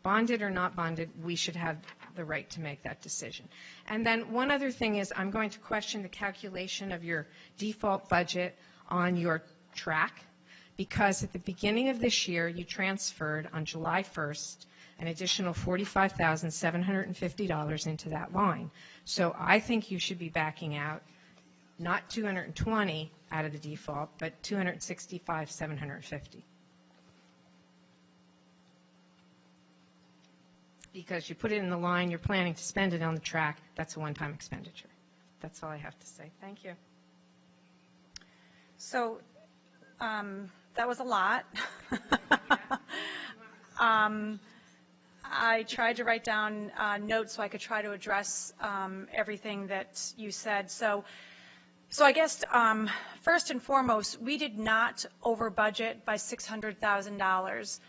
Bonded or not bonded, we should have the right to make that decision. And then one other thing is I'm going to question the calculation of your default budget on your track, because at the beginning of this year you transferred on July 1st an additional $45,750 into that line. So I think you should be backing out not 220 out of the default, but 265,750. Because you put it in the line, you're planning to spend it on the track, that's a one-time expenditure. That's all I have to say. Thank you. So that was a lot. I tried to write down notes so I could try to address everything that you said. So I guess first and foremost, we did not over budget by $600,000.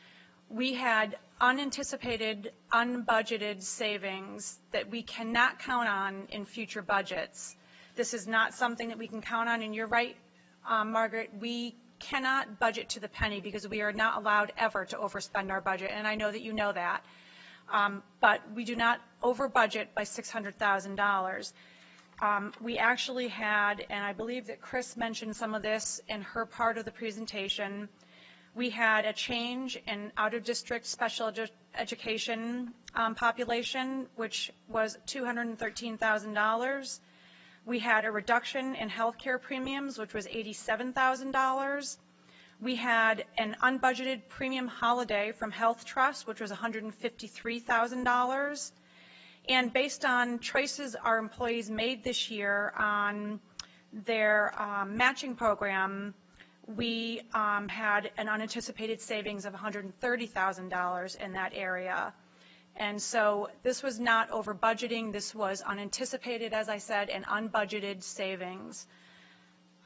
We had unanticipated, unbudgeted savings that we cannot count on in future budgets. This is not something that we can count on, and you're right, Margaret, we cannot budget to the penny because we are not allowed ever to overspend our budget, and I know that you know that. But we do not over budget by $600,000. We actually had, and I believe that Chris mentioned some of this in her part of the presentation, we had a change in out-of-district special education population, which was $213,000. We had a reduction in health care premiums, which was $87,000. We had an unbudgeted premium holiday from Health Trust, which was $153,000. And based on choices our employees made this year on their matching program, we had an unanticipated savings of $130,000 in that area. And so this was not over budgeting. This was unanticipated, as I said, and unbudgeted savings.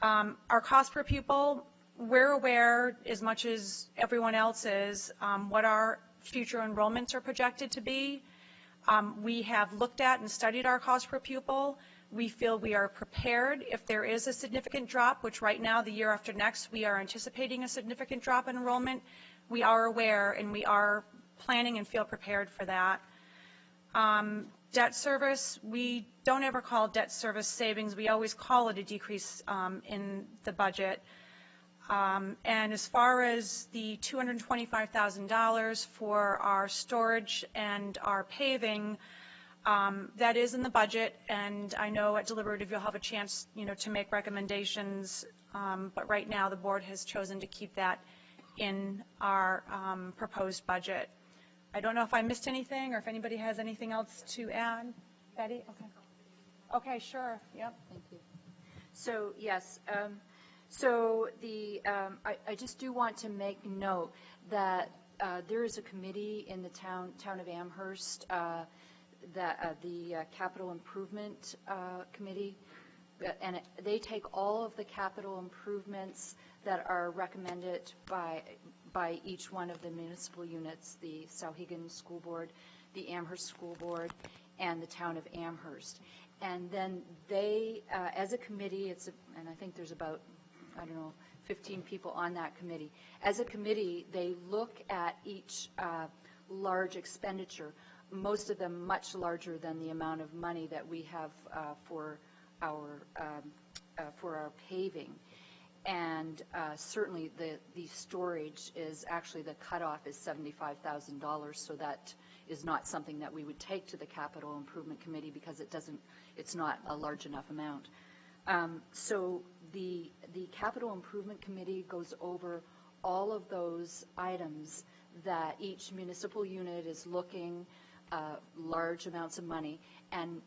Our cost per pupil, we're aware, as much as everyone else is, what our future enrollments are projected to be. We have looked at and studied our cost per pupil. We feel we are prepared if there is a significant drop, which right now, the year after next, we are anticipating a significant drop in enrollment. We are aware and we are planning and feel prepared for that. Debt service, we don't ever call debt service savings. We always call it a decrease in the budget. And as far as the $225,000 for our storage and our paving, that is in the budget, and I know at deliberative you'll have a chance, to make recommendations, but right now the board has chosen to keep that in our proposed budget. I don't know if I missed anything or if anybody has anything else to add. Betty? Okay. Okay, sure. Yep. Thank you. So, yes. I just do want to make note that there is a committee in the town of Amherst, the Capital Improvement Committee, and they take all of the capital improvements that are recommended by each one of the municipal units, the Souhegan School Board, the Amherst School Board, and the town of Amherst. And then they, as a committee, and I think there's about, 15 people on that committee. As a committee, they look at each large expenditure, most of them much larger than the amount of money that we have for our paving. And certainly the storage is actually, the cutoff is $75,000, so that is not something that we would take to the Capital Improvement Committee because it's not a large enough amount. So the Capital Improvement Committee goes over all of those items that each municipal unit is looking, large amounts of money, and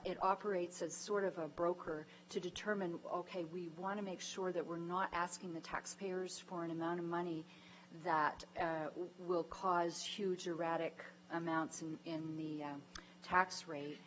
it operates as sort of a broker to determine, okay, we want to make sure that we're not asking the taxpayers for an amount of money that will cause huge erratic amounts in the tax rate.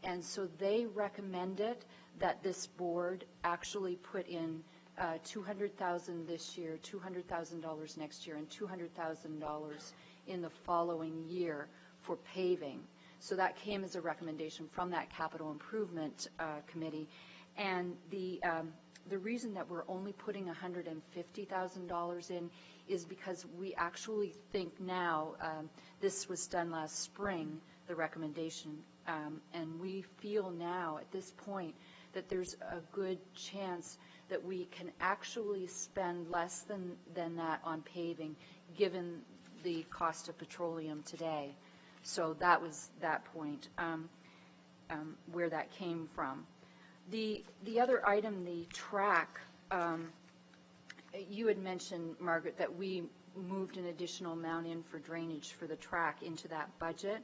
And so they recommended that this board actually put in $200,000 this year, $200,000 next year, and $200,000 in the following year for paving. So that came as a recommendation from that Capital Improvement Committee. And the reason that we're only putting $150,000 in is because we actually think now, this was done last spring, the recommendation, and we feel now at this point that there's a good chance that we can actually spend less than that on paving, given the cost of petroleum today. So that was that point, where that came from. The other item, the track, you had mentioned, Margaret, that we moved an additional amount in for drainage for the track into that budget.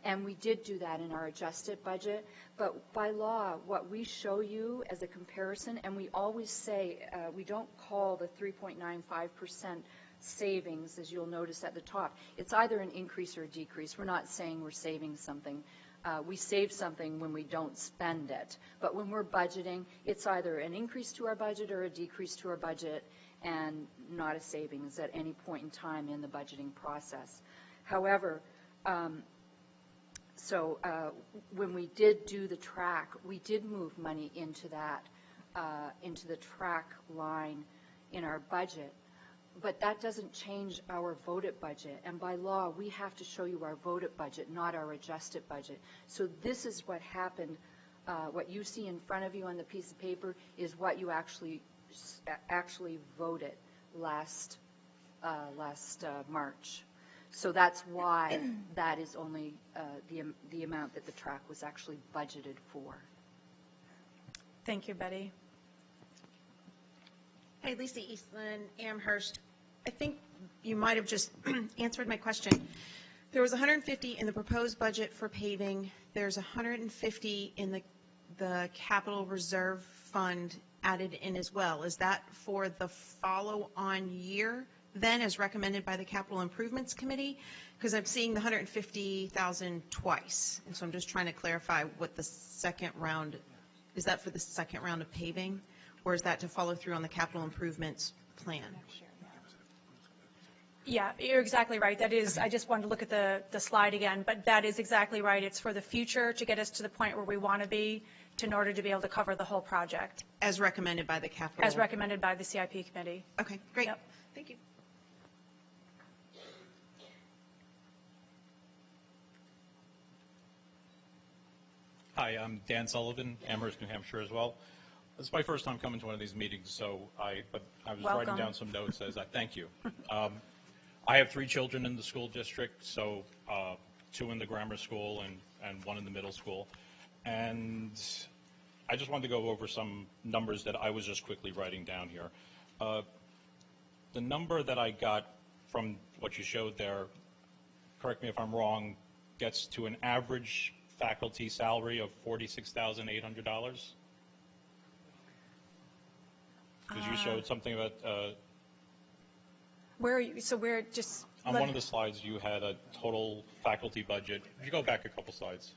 And we did do that in our adjusted budget. But by law, what we show you as a comparison, and we always say, we don't call the 3.95% savings, as you'll notice at the top. It's either an increase or a decrease. We're not saying we're saving something. We save something when we don't spend it. But when we're budgeting, it's either an increase to our budget or a decrease to our budget, and not a savings at any point in time in the budgeting process. However, when we did do the track, we did move money into that, into the track line in our budget. But that doesn't change our voted budget. And by law, we have to show you our voted budget, not our adjusted budget. So this is what happened. What you see in front of you on the piece of paper is what you actually voted last March. So that's why that is only the amount that the track was actually budgeted for. Thank you, Betty. Hi, Lisa Eastland, Amherst. I think you might have just answered my question. There was 150 in the proposed budget for paving. There's 150 in the capital reserve fund added in as well. Is that for the follow-on year then, as recommended by the Capital Improvements Committee? Because I'm seeing the 150,000 twice, and so I'm just trying to clarify what the second round, is that for the second round of paving, or is that to follow through on the capital improvements plan? Yeah, you're exactly right. That is, I just wanted to look at the slide again, but that is exactly right. It's for the future to get us to the point where we want to be in order to be able to cover the whole project. As recommended by the capital? As recommended by the CIP committee. Okay, great. Yep. Thank you. Hi, I'm Dan Sullivan, Amherst, New Hampshire as well. This is my first time coming to one of these meetings, so I was Welcome. writing down some notes as I thank you. I have 3 children in the school district, so 2 in the grammar school and 1 in the middle school. And I just wanted to go over some numbers that I was just quickly writing down here. The number that I got from what you showed there, correct me if I'm wrong, gets to an average faculty salary of $46,800? Because you showed something about Where are you? So we're just. on one of the slides you had a total faculty budget. If you go back a couple slides.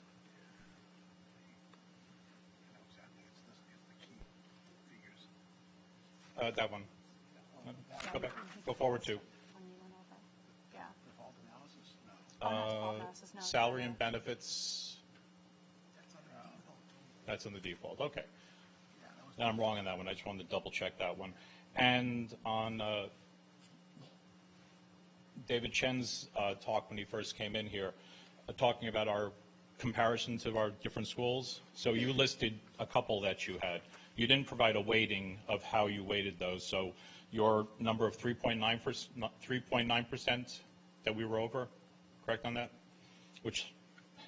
That one. Go back. Go forward 2. Salary and benefits. That's in the default. Okay. And I'm wrong on that one. I just wanted to double check that one. And on David Chen's talk when he first came in here, talking about our comparisons of our different schools. So you listed a couple that you had. You didn't provide a weighting of how you weighted those. So your number of 3.9% that we were over, correct on that? Which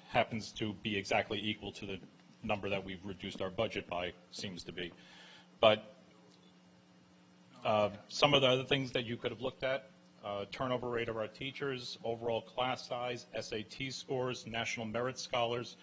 happens to be exactly equal to the number that we've reduced our budget by, seems to be. But some of the other things that you could have looked at, turnover rate of our teachers, overall class size, SAT scores, national merit scholars,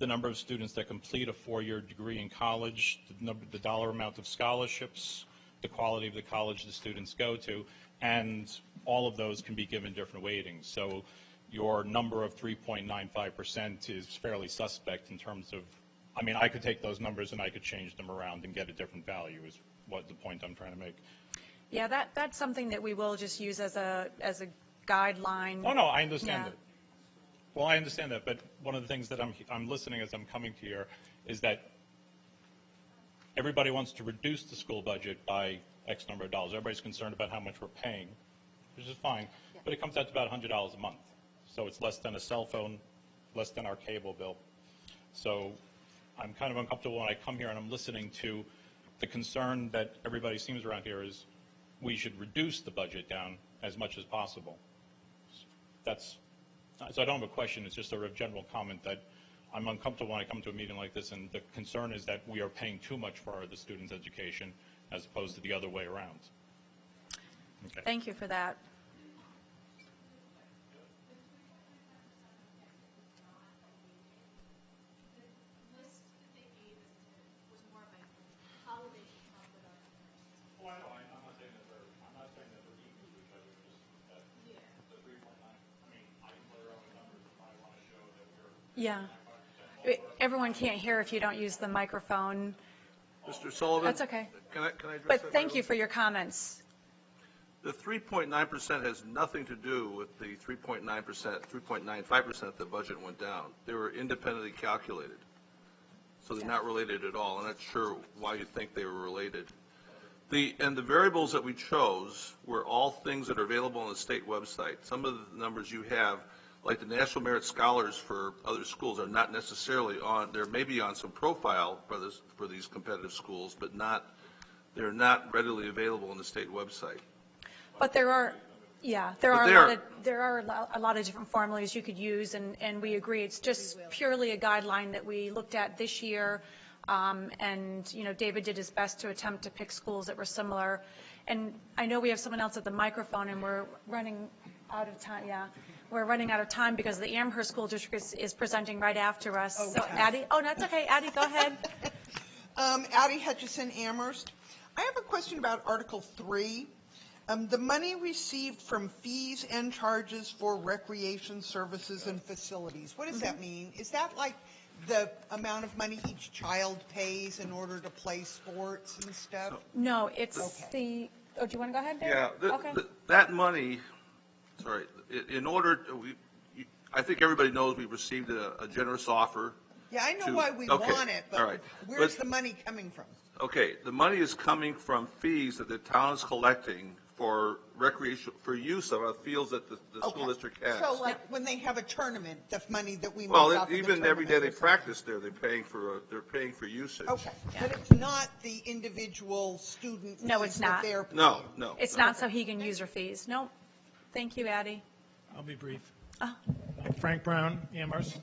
the number of students that complete a 4-year degree in college, the dollar amount of scholarships, the quality of the college the students go to, and all of those can be given different weightings. So your number of 3.95% is fairly suspect in terms of, I mean, I could take those numbers and I could change them around and get a different value is what the point I'm trying to make. Yeah, that's something that we will just use as a guideline. Oh, no, I understand that. Well, I understand that, but one of the things that I'm listening as I'm coming to here is that everybody wants to reduce the school budget by X number of dollars. Everybody's concerned about how much we're paying, which is fine, but it comes out to about $100 a month. So it's less than a cell phone, less than our cable bill. So I'm kind of uncomfortable when I come here and I'm listening to the concern that everybody seems around here is we should reduce the budget down as much as possible. So I don't have a question, it's just a general comment that I'm uncomfortable when I come to a meeting like this, and the concern is that we are paying too much for the students' education as opposed to the other way around. Okay. Thank you for that. Yeah. Everyone can't hear if you don't use the microphone. Mr. Sullivan? That's okay. Can I address that? But thank you for your comments. The 3.9% has nothing to do with the 3.95% that the budget went down. They were independently calculated. So they're not related at all. I'm not sure why you think they were related. And the variables that we chose were all things that are available on the state website. Some of the numbers you have, like the National Merit Scholars for other schools, are not necessarily on, they're maybe on some profile for these competitive schools, but they're not readily available on the state website. But there are a lot of different formulas you could use, and we agree. It's just purely a guideline that we looked at this year And, David did his best to attempt to pick schools that were similar. And I know we have someone else at the microphone, and we're running out of time. Yeah, we're running out of time because the Amherst School District is presenting right after us. Okay. So, Addie, that's okay. Addie, go ahead. Addie Hutchison, Amherst. I have a question about Article 3. The money received from fees and charges for recreation services and facilities. What does that mean? Is that like the amount of money each child pays in order to play sports and stuff? No, it's do you want to go ahead, Dave? Yeah, that money, sorry, in order, I think everybody knows we received a generous offer. Yeah, I know why we want it, but where's the money coming from? Okay, the money is coming from fees that the town is collecting for recreation, for use of our fields that the school district has. So like when they have a tournament, the money that we make Well, off of the even every day they tournament practice there, they're paying for usage. Okay, but it's not the individual student fees No, it's that not. they're paying. No. It's not Souhegan user fees. No. Thank you, Addie. I'll be brief. Frank Brown, Amherst.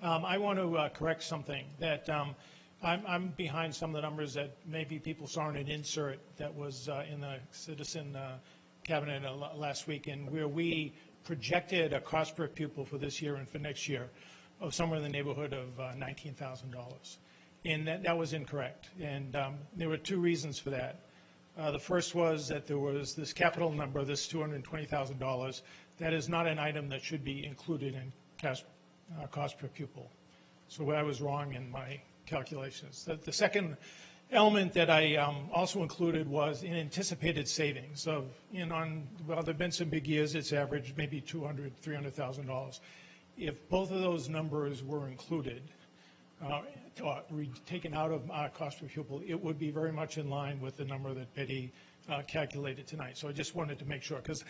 I want to correct something that I'm behind some of the numbers that maybe people saw in an insert that was in the citizen cabinet last week, and where we projected a cost per pupil for this year and for next year of somewhere in the neighborhood of $19,000. And that was incorrect. And there were two reasons for that. The first was that there was this capital number, this $220,000. That is not an item that should be included in cost per pupil. So I was wrong in my calculations. The second element that I also included was in anticipated savings of, well, there have been some big years, it's averaged maybe $200,000, $300,000. If both of those numbers were included, taken out of our cost per pupil, it would be very much in line with the number that Betty calculated tonight. So I just wanted to make sure, because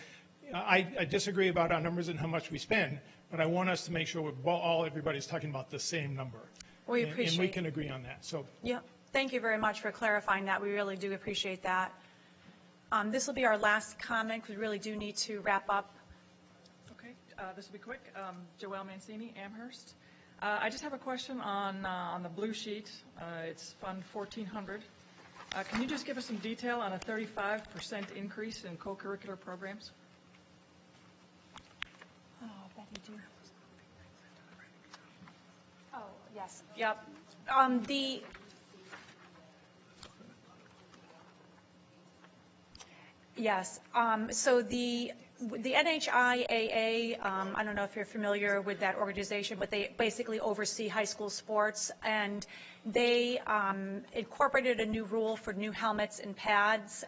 I disagree about our numbers and how much we spend, but I want us to make sure everybody's talking about the same number. We appreciate and we can agree on that. So yeah, thank you very much for clarifying that. We really do appreciate that. This will be our last comment because we really do need to wrap up. Okay, this will be quick. Joelle Mancini, Amherst. I just have a question on the blue sheet. It's Fund 1400. Can you just give us some detail on a 35% increase in co-curricular programs? Oh, Betty, do. Oh, yes. Yep. Yes. So the NHIAA, I don't know if you're familiar with that organization, but they basically oversee high school sports, and they incorporated a new rule for new helmets and pads.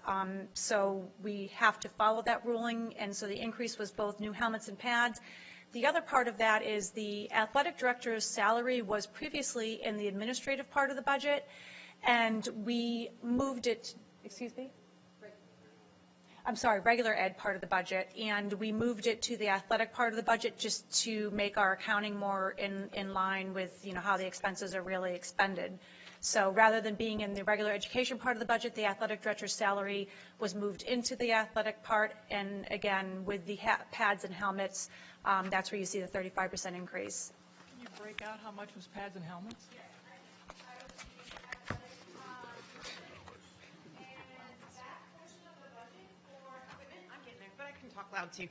So we have to follow that ruling, and so the increase was both new helmets and pads. The other part of that is the athletic director's salary was previously in the administrative part of the budget, and we moved it, regular ed part of the budget, and we moved it to the athletic part of the budget just to make our accounting more in line with, how the expenses are really expended. So rather than being in the regular education part of the budget, the athletic director's salary was moved into the athletic part, and again, with the pads and helmets, that's where you see the 35% increase. Can you break out how much was pads and helmets? Talk loud too.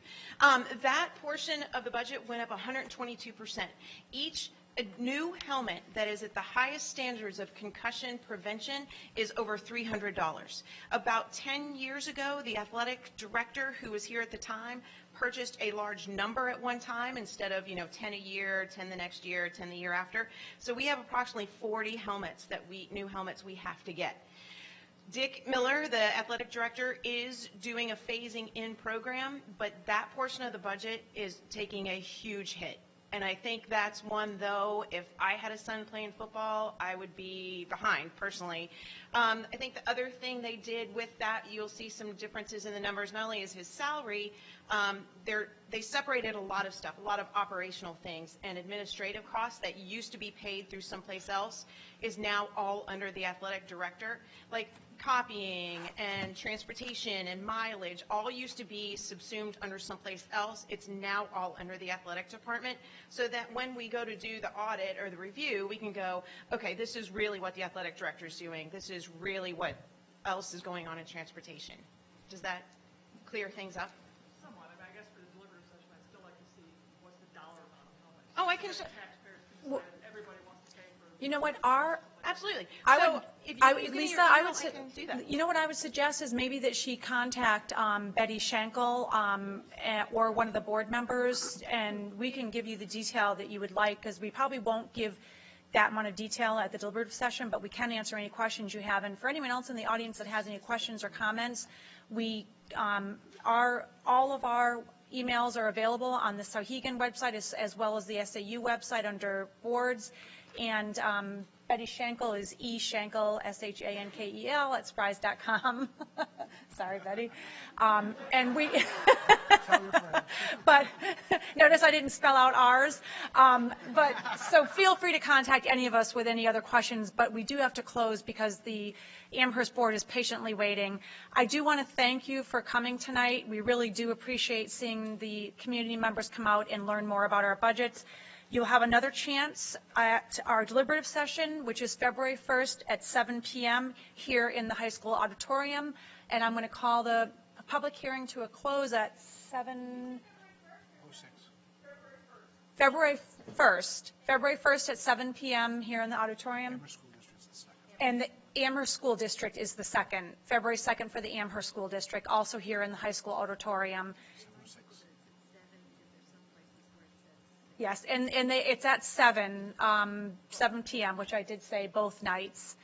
That portion of the budget went up 122%. Each new helmet that is at the highest standards of concussion prevention is over $300. About 10 years ago, the athletic director who was here at the time purchased a large number at one time instead of 10 a year, 10 the next year, 10 the year after. So we have approximately 40 helmets new helmets we have to get. Dick Miller, the athletic director, is doing a phasing in program, but that portion of the budget is taking a huge hit. And I think that's one, though, if I had a son playing football, I would be behind, personally. I think the other thing they did with that, you'll see some differences in the numbers. Not only is his salary, they separated a lot of stuff, a lot of operational things, and administrative costs that used to be paid through someplace else is now all under the athletic director. Like copying and transportation and mileage all used to be subsumed under someplace else. It's now all under the athletic department, so that when we go to do the audit or the review, we can go, okay, this is really what the athletic director is doing. This is really what else is going on in transportation. Does that clear things up? Somewhat. I mean, I guess for the deliberative session, I'd still like to see what's the dollar amount of how much. Oh, I can. Taxpayers can decide everybody wants to pay for. You know what, Absolutely. Lisa, I would, can do that. you know what I would suggest is maybe that she contact Betty Schenkel or one of the board members, and we can give you the detail that you would like, because we probably won't give that amount of detail at the deliberative session, but we can answer any questions you have. And for anyone else in the audience that has any questions or comments, all of our emails are available on the Souhegan website as well as the SAU website under boards. And Betty Schenkel is eSchenkel, SHANKEL, at spries.com. Sorry, Betty. And we, but notice I didn't spell out ours. But so feel free to contact any of us with any other questions, but we do have to close because the Amherst board is patiently waiting. I do want to thank you for coming tonight. We really do appreciate seeing the community members come out and learn more about our budgets. You'll have another chance at our deliberative session, which is February 1st at 7 p.m. here in the high school auditorium. And I'm going to call the public hearing to a close at 7. February 1st at 7 p.m. here in the auditorium. And the Amherst School District is the second. February 2nd for the Amherst School District, also here in the high school auditorium. Yes, and it's at 7 p.m., which I did say both nights.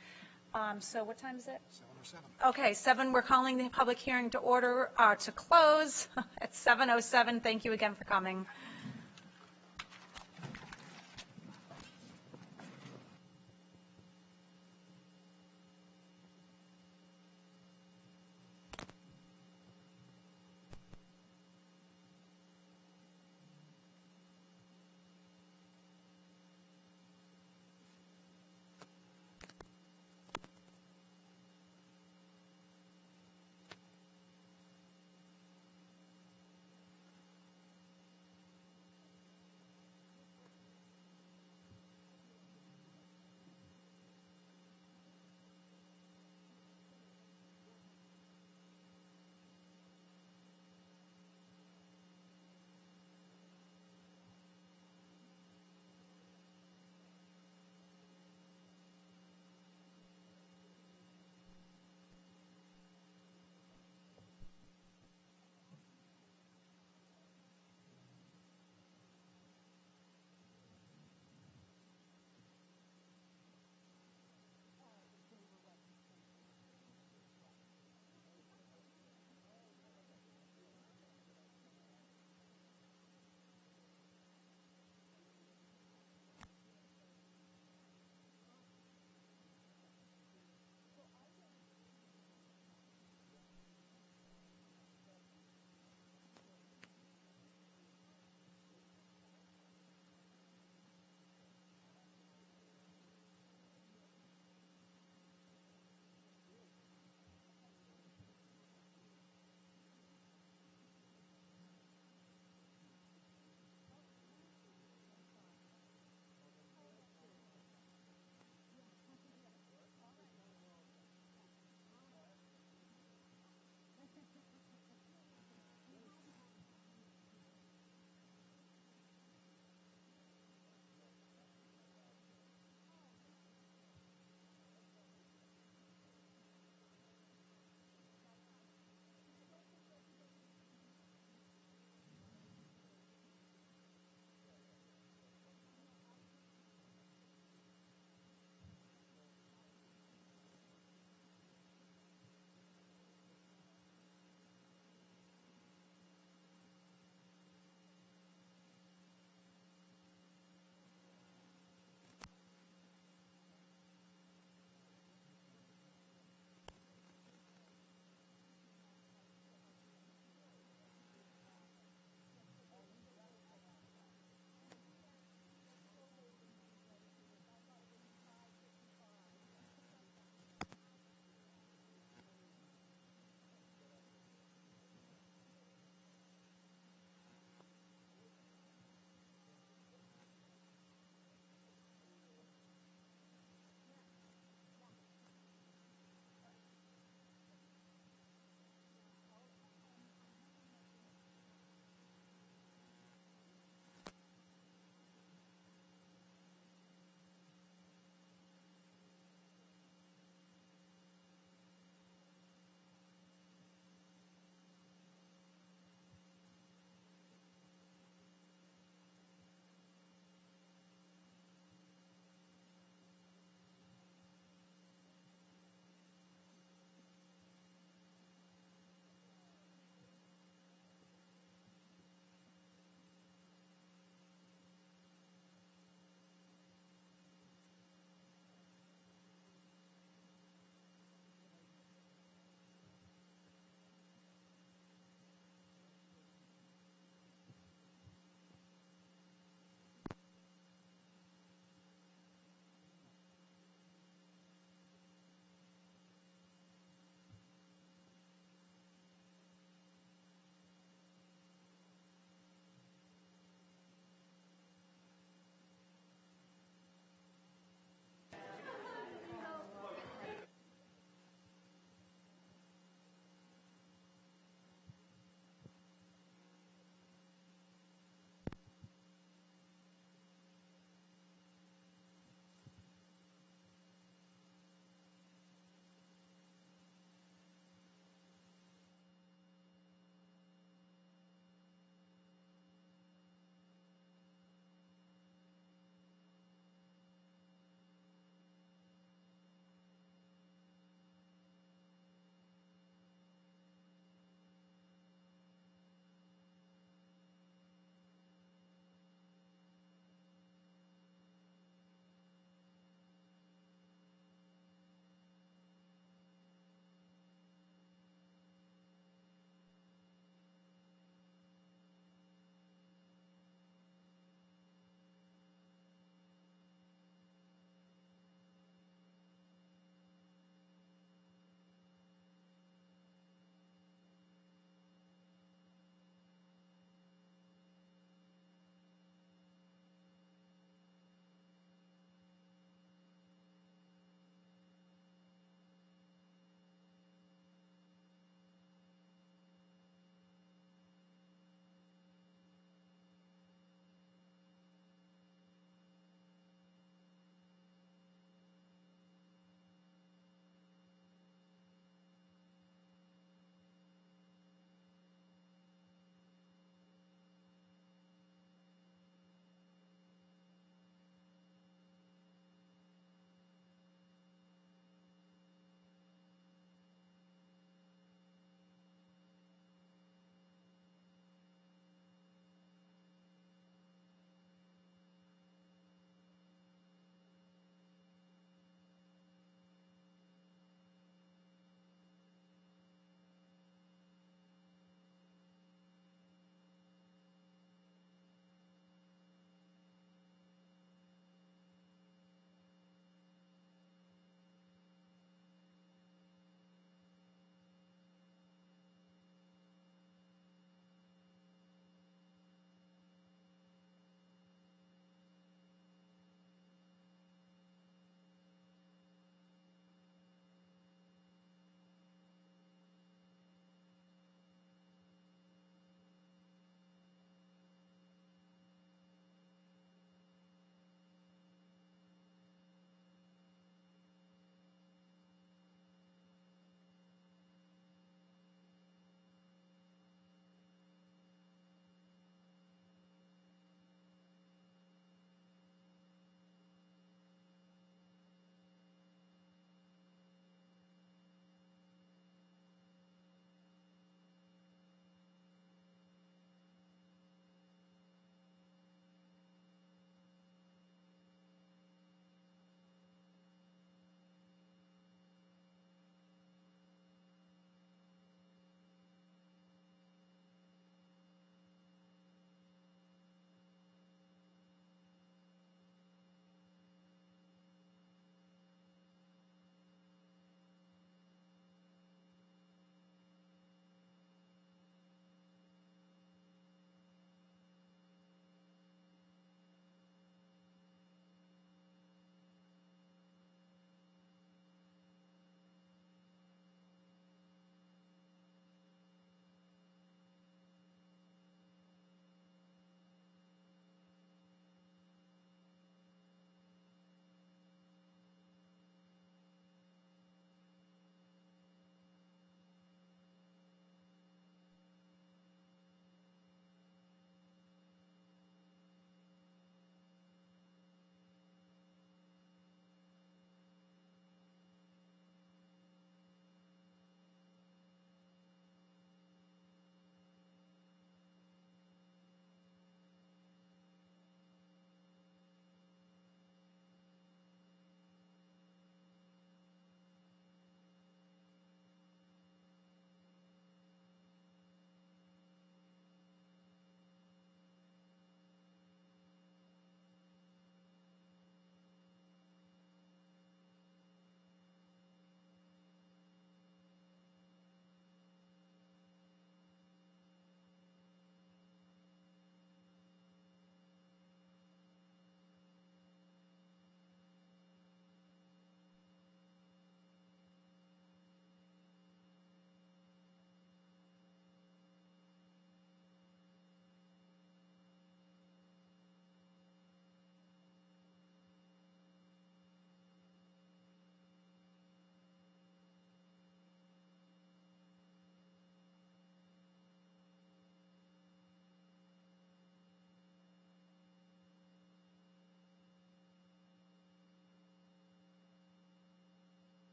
So what time is it? 7:07. Okay, 7. We're calling the public hearing to order, to close at 7:07. Thank you again for coming.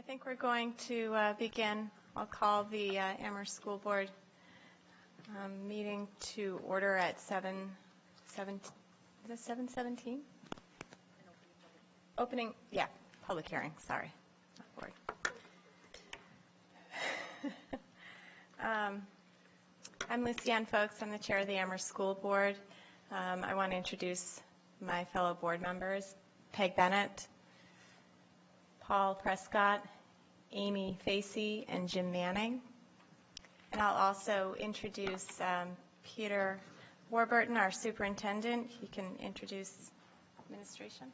think we're going to begin. I'll call the Amherst School Board meeting to order at 7:17? Opening, yeah, public hearing, sorry. Not board. I'm Lucianne Folks. I'm the chair of the Amherst School Board. I want to introduce my fellow board members, Peg Bennett, Paul Prescott, Amy Facey, and Jim Manning. And I'll also introduce Peter Warburton, our superintendent. He can introduce administration.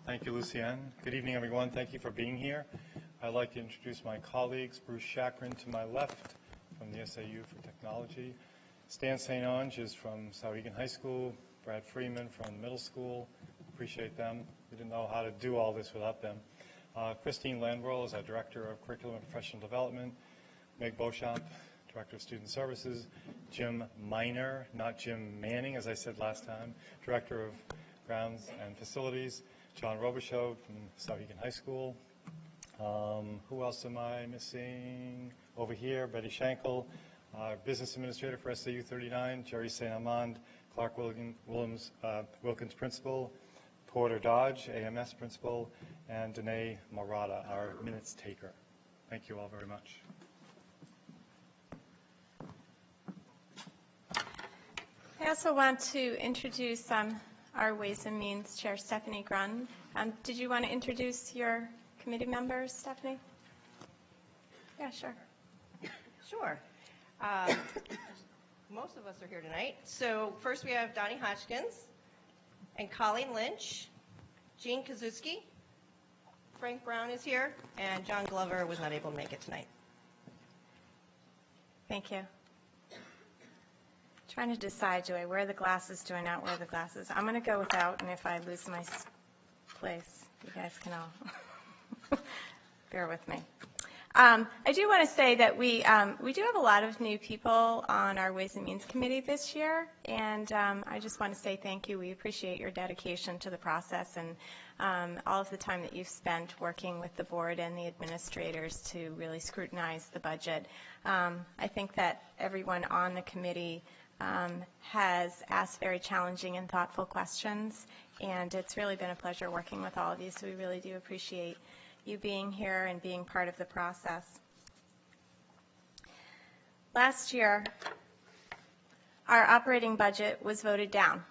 Thank you, Lucianne. Good evening, everyone. Thank you for being here. I'd like to introduce my colleagues, Bruce Chakrin to my left from the SAU for Technology, Stan St. Onge is from Souhegan High School, Brad Freeman from the middle school. Appreciate them. We didn't know how to do all this without them. Christine Landwell is our Director of Curriculum and Professional Development. Meg Beauchamp, Director of Student Services. Jim Miner, not Jim Manning, as I said last time, Director of Grounds and Facilities. John Robichaud from Souhegan High School. Who else am I missing? Over here, Betty Schenkel, Business Administrator for SAU 39. Jerry St. Amand, Clark Wilkins Principal. Porter Dodge, AMS Principal, and Danae Marata, our minutes taker. Thank you all very much. I also want to introduce our Ways and Means Chair, Stephanie Grun. Did you want to introduce your committee members, Stephanie? Yeah, sure. Sure. Most of us are here tonight. So first we have Donnie Hodgkins and Colleen Lynch, Jean Kazuski, Frank Brown is here, and John Glover was not able to make it tonight. Thank you. Trying to decide, do I wear the glasses, do I not wear the glasses? I'm going to go without, and if I lose my place, you guys can all bear with me. I do want to say that we do have a lot of new people on our Ways and Means Committee this year, and I just want to say thank you. We appreciate your dedication to the process and all of the time that you've spent working with the board and the administrators to really scrutinize the budget. I think that everyone on the committee has asked very challenging and thoughtful questions, and it's really been a pleasure working with all of you, so we really do appreciate you being here and being part of the process. Last year, our operating budget was voted down,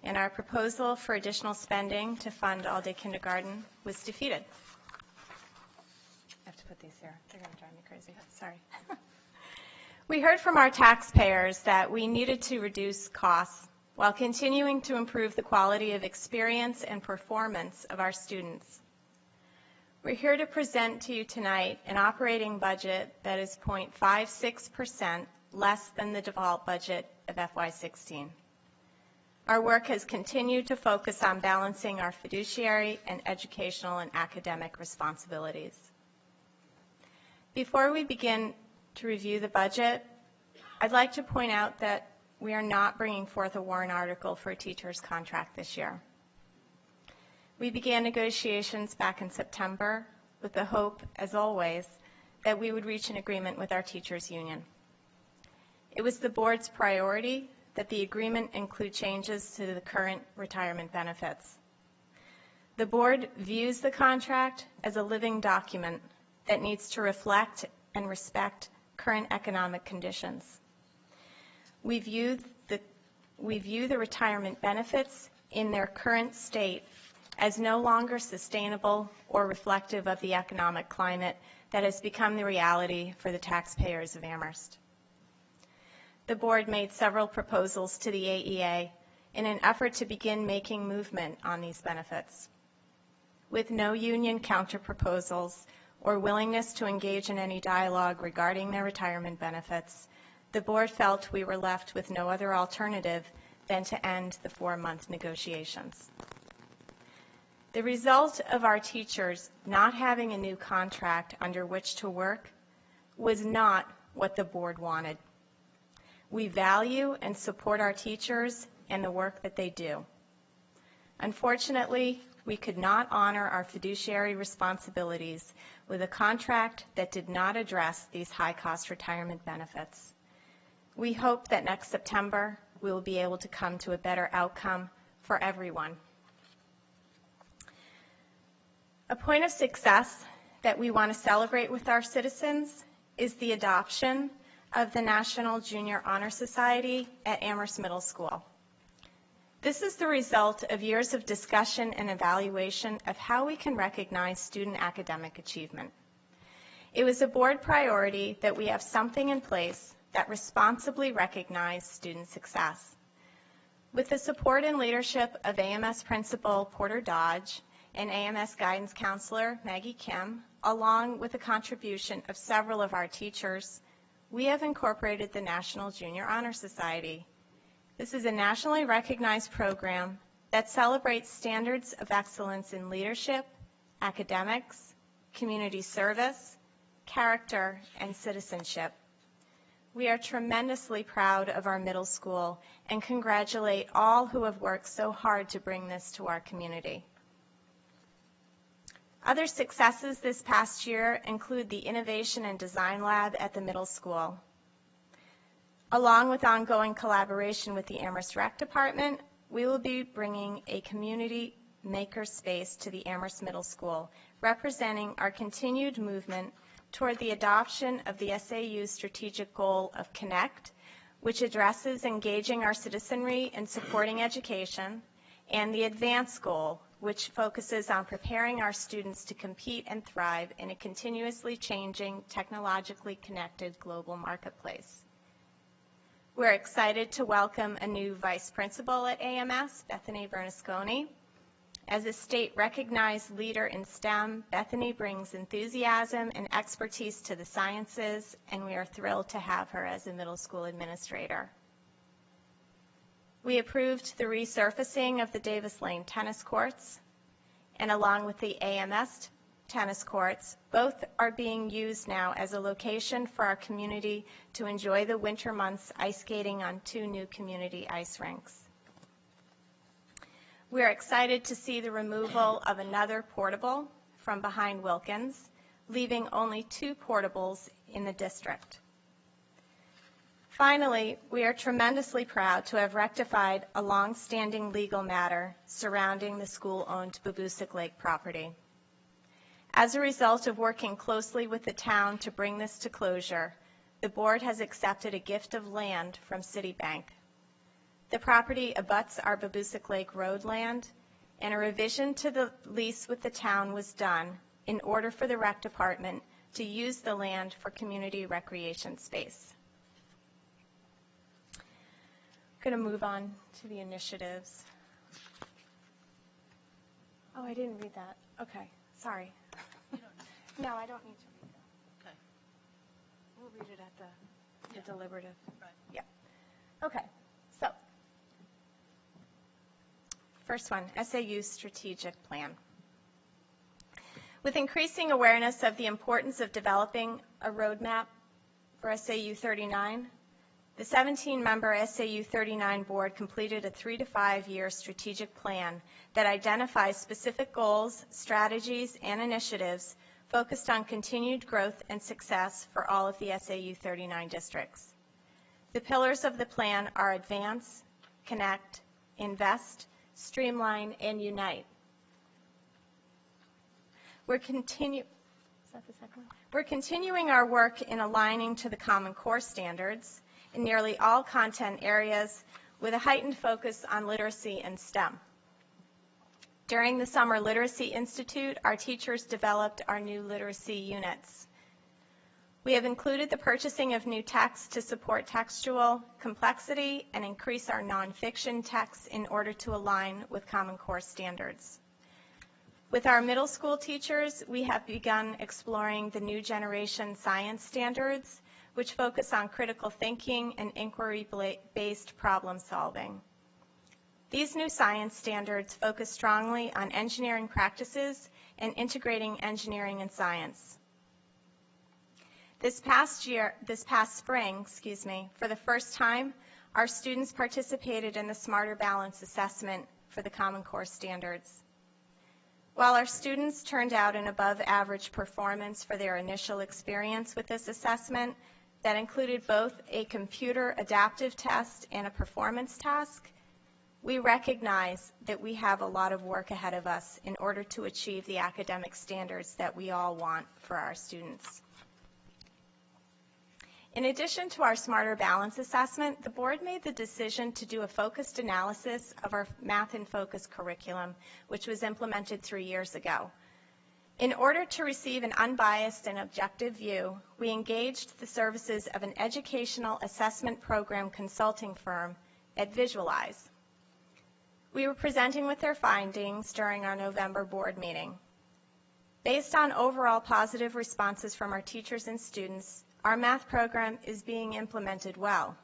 and our proposal for additional spending to fund all-day kindergarten was defeated. I have to put these here. They're going to drive me crazy. Sorry. We heard from our taxpayers that we needed to reduce costs while continuing to improve the quality of experience and performance of our students. We're here to present to you tonight an operating budget that is 0.56% less than the default budget of FY16. Our work has continued to focus on balancing our fiduciary and educational and academic responsibilities. Before we begin to review the budget, I'd like to point out that we are not bringing forth a warrant article for a teacher's contract this year. We began negotiations back in September with the hope, as always, that we would reach an agreement with our teachers' union. It was the board's priority that the agreement include changes to the current retirement benefits. The board views the contract as a living document that needs to reflect and respect current economic conditions. We view the retirement benefits in their current state as no longer sustainable or reflective of the economic climate that has become the reality for the taxpayers of Amherst. The board made several proposals to the AEA in an effort to begin making movement on these benefits. With no union counter-proposals or willingness to engage in any dialogue regarding their retirement benefits, the board felt we were left with no other alternative than to end the 4-month negotiations. The result of our teachers not having a new contract under which to work was not what the board wanted. We value and support our teachers and the work that they do. Unfortunately, we could not honor our fiduciary responsibilities with a contract that did not address these high-cost retirement benefits. We hope that next September we will be able to come to a better outcome for everyone. A point of success that we want to celebrate with our citizens is the adoption of the National Junior Honor Society at Amherst Middle School. This is the result of years of discussion and evaluation of how we can recognize student academic achievement. It was a board priority that we have something in place that responsibly recognizes student success. With the support and leadership of AMS Principal Porter Dodge and AMS Guidance Counselor Maggie Kim, along with the contribution of several of our teachers, we have incorporated the National Junior Honor Society. This is a nationally recognized program that celebrates standards of excellence in leadership, academics, community service, character, and citizenship. We are tremendously proud of our middle school and congratulate all who have worked so hard to bring this to our community. Other successes this past year include the Innovation and Design Lab at the middle school. Along with ongoing collaboration with the Amherst Rec Department, we will be bringing a community maker space to the Amherst Middle School, representing our continued movement toward the adoption of the SAU strategic goal of Connect, which addresses engaging our citizenry in supporting education, and the Advance goal, which focuses on preparing our students to compete and thrive in a continuously changing, technologically connected global marketplace. We're excited to welcome a new vice principal at AMS, Bethany Bernasconi. As a state-recognized leader in STEM, Bethany brings enthusiasm and expertise to the sciences, and we are thrilled to have her as a middle school administrator. We approved the resurfacing of the Davis Lane tennis courts, and along with the AMS tennis courts, both are being used now as a location for our community to enjoy the winter months ice skating on 2 new community ice rinks. We are excited to see the removal of another portable from behind Wilkins, leaving only 2 portables in the district. Finally, we are tremendously proud to have rectified a long-standing legal matter surrounding the school-owned Babusick Lake property. As a result of working closely with the town to bring this to closure, the board has accepted a gift of land from Citibank. The property abuts our Babusick Lake Road land, and a revision to the lease with the town was done in order for the rec department to use the land for community recreation space. I'm going to move on to the initiatives. Oh, I didn't read that. Okay, sorry. No, I don't need to read that. Okay. We'll read it at the deliberative. Right. Yeah. Okay, so first one, SAU strategic plan. With increasing awareness of the importance of developing a roadmap for SAU 39, the 17-member SAU 39 board completed a 3 to 5 year strategic plan that identifies specific goals, strategies, and initiatives focused on continued growth and success for all of the SAU 39 districts. The pillars of the plan are Advance, Connect, Invest, Streamline, and Unite. We're continuing our work in aligning to the Common Core standards in nearly all content areas with a heightened focus on literacy and STEM. During the Summer Literacy Institute, our teachers developed our new literacy units. We have included the purchasing of new text to support textual complexity and increase our nonfiction text in order to align with Common Core standards. With our middle school teachers, we have begun exploring the new generation science standards, which focus on critical thinking and inquiry-based problem solving. These new science standards focus strongly on engineering practices and integrating engineering and science. This past spring, for the first time, our students participated in the Smarter Balance assessment for the Common Core standards. While our students turned out an above-average performance for their initial experience with this assessment, that included both a computer adaptive test and a performance task, we recognize that we have a lot of work ahead of us in order to achieve the academic standards that we all want for our students. In addition to our Smarter Balance assessment, the board made the decision to do a focused analysis of our Math in Focus curriculum, which was implemented 3 years ago. In order to receive an unbiased and objective view, we engaged the services of an educational assessment program consulting firm at Visualize. We were presenting with their findings during our November board meeting. Based on overall positive responses from our teachers and students, our math program is being implemented well.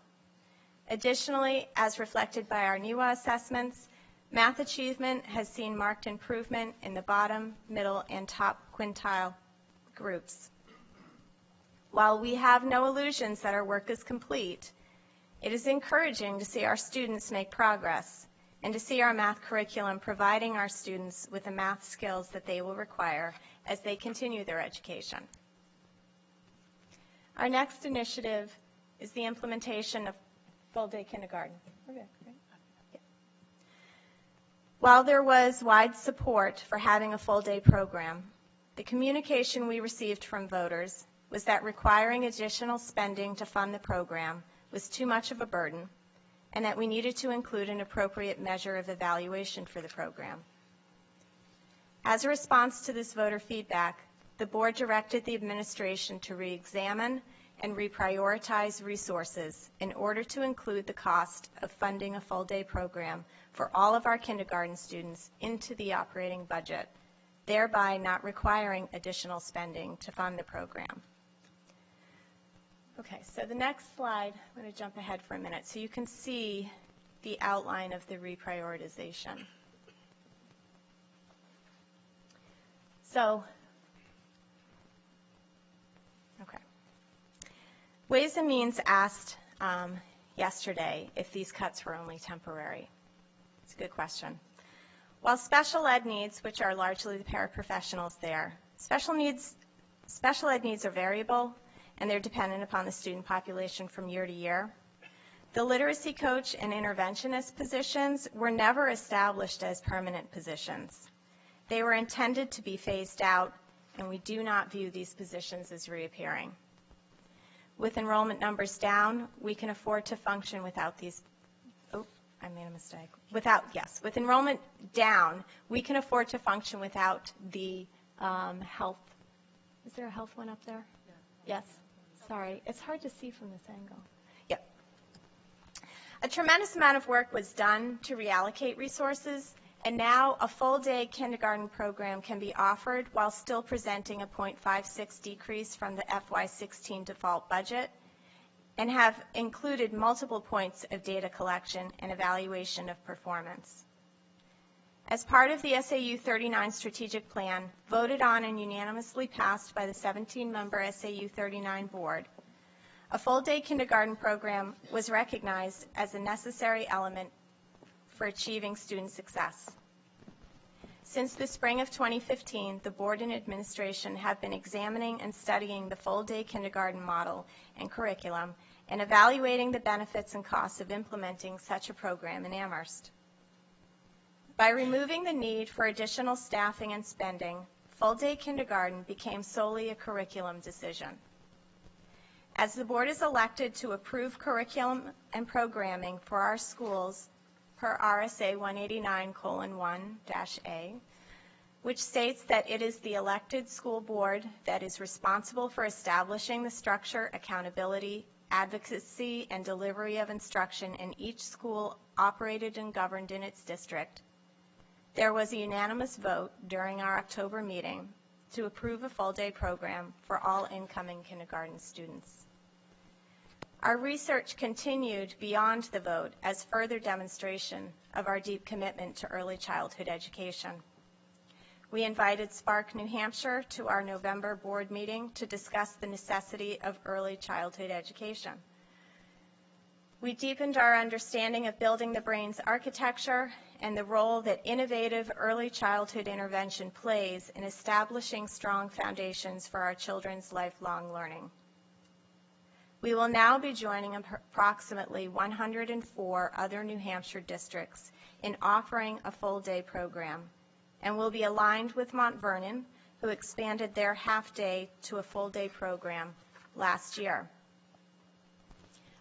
Additionally, as reflected by our NEWA assessments, math achievement has seen marked improvement in the bottom, middle, and top quintile groups. While we have no illusions that our work is complete, it is encouraging to see our students make progress and to see our math curriculum providing our students with the math skills that they will require as they continue their education. Our next initiative is the implementation of full-day kindergarten. Okay, great. Yeah. While there was wide support for having a full-day program, the communication we received from voters was that requiring additional spending to fund the program was too much of a burden, and that we needed to include an appropriate measure of evaluation for the program. As a response to this voter feedback, the board directed the administration to re-examine and reprioritize resources in order to include the cost of funding a full-day program for all of our kindergarten students into the operating budget, thereby not requiring additional spending to fund the program. Okay, so the next slide, I'm going to jump ahead for a minute so you can see the outline of the reprioritization. So, okay. Ways and Means asked yesterday if these cuts were only temporary. It's a good question. While special ed needs, which are largely the paraprofessionals there, special ed needs are variable and they're dependent upon the student population from year to year. The literacy coach and interventionist positions were never established as permanent positions. They were intended to be phased out, and we do not view these positions as reappearing. With enrollment numbers down, we can afford to function without these. Oh, I made a mistake. With enrollment down, we can afford to function without the health. Is there a health one up there? Yes. Sorry, it's hard to see from this angle. Yep. A tremendous amount of work was done to reallocate resources, and now a full-day kindergarten program can be offered while still presenting a 0.56 decrease from the FY16 default budget and have included multiple points of data collection and evaluation of performance. As part of the SAU 39 strategic plan, voted on and unanimously passed by the 17-member SAU 39 board, a full-day kindergarten program was recognized as a necessary element for achieving student success. Since the spring of 2015, the board and administration have been examining and studying the full-day kindergarten model and curriculum and evaluating the benefits and costs of implementing such a program in Amherst. By removing the need for additional staffing and spending, full-day kindergarten became solely a curriculum decision. As the board is elected to approve curriculum and programming for our schools per RSA 189:1-A, which states that it is the elected school board that is responsible for establishing the structure, accountability, advocacy, and delivery of instruction in each school operated and governed in its district. There was a unanimous vote during our October meeting to approve a full-day program for all incoming kindergarten students. Our research continued beyond the vote as further demonstration of our deep commitment to early childhood education. We invited Spark New Hampshire to our November board meeting to discuss the necessity of early childhood education. We deepened our understanding of building the brain's architecture and the role that innovative early childhood intervention plays in establishing strong foundations for our children's lifelong learning. We will now be joining approximately 104 other New Hampshire districts in offering a full-day program, and will be aligned with Vernon, who expanded their half-day to a full-day program last year.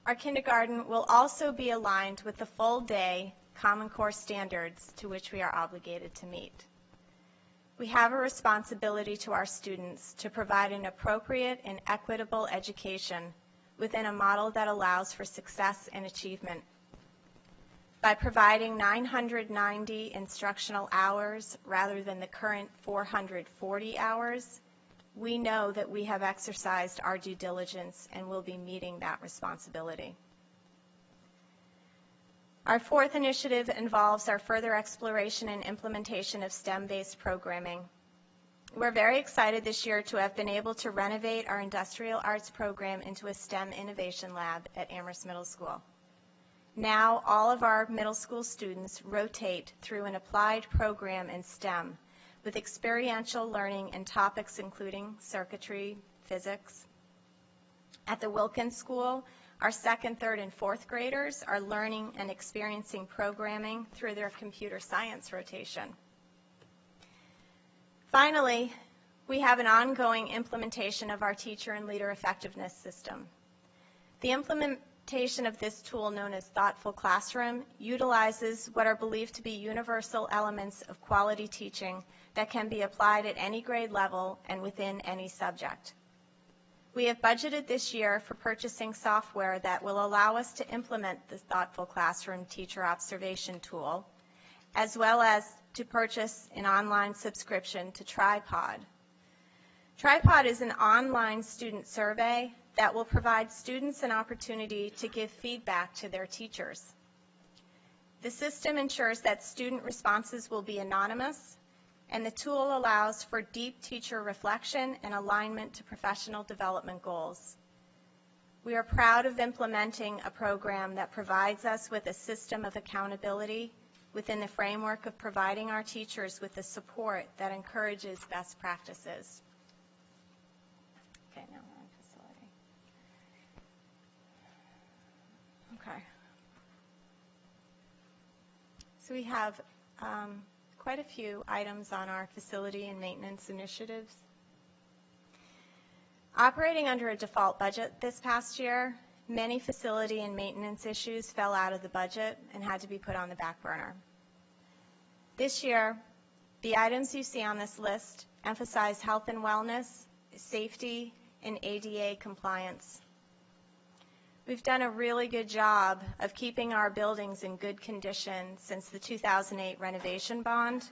Our kindergarten will also be aligned with the full-day Common Core standards to which we are obligated to meet. We have a responsibility to our students to provide an appropriate and equitable education within a model that allows for success and achievement. By providing 990 instructional hours rather than the current 440 hours, we know that we have exercised our due diligence and will be meeting that responsibility. Our fourth initiative involves our further exploration and implementation of STEM-based programming. We're very excited this year to have been able to renovate our industrial arts program into a STEM innovation lab at Amherst Middle School. Now, all of our middle school students rotate through an applied program in STEM with experiential learning in topics including circuitry, physics. At the Wilkins School, our second, third, and fourth graders are learning and experiencing programming through their computer science rotation. Finally, we have an ongoing implementation of our teacher and leader effectiveness system. The implementation of this tool, known as Thoughtful Classroom, utilizes what are believed to be universal elements of quality teaching that can be applied at any grade level and within any subject. We have budgeted this year for purchasing software that will allow us to implement the Thoughtful Classroom teacher observation tool, as well as to purchase an online subscription to Tripod. Tripod is an online student survey that will provide students an opportunity to give feedback to their teachers. The system ensures that student responses will be anonymous, and the tool allows for deep teacher reflection and alignment to professional development goals. We are proud of implementing a program that provides us with a system of accountability within the framework of providing our teachers with the support that encourages best practices. Okay, now we're on facility. Okay. So we have quite a few items on our facility and maintenance initiatives. Operating under a default budget this past year, many facility and maintenance issues fell out of the budget and had to be put on the back burner. This year, the items you see on this list emphasize health and wellness, safety, and ADA compliance. We've done a really good job of keeping our buildings in good condition since the 2008 renovation bond,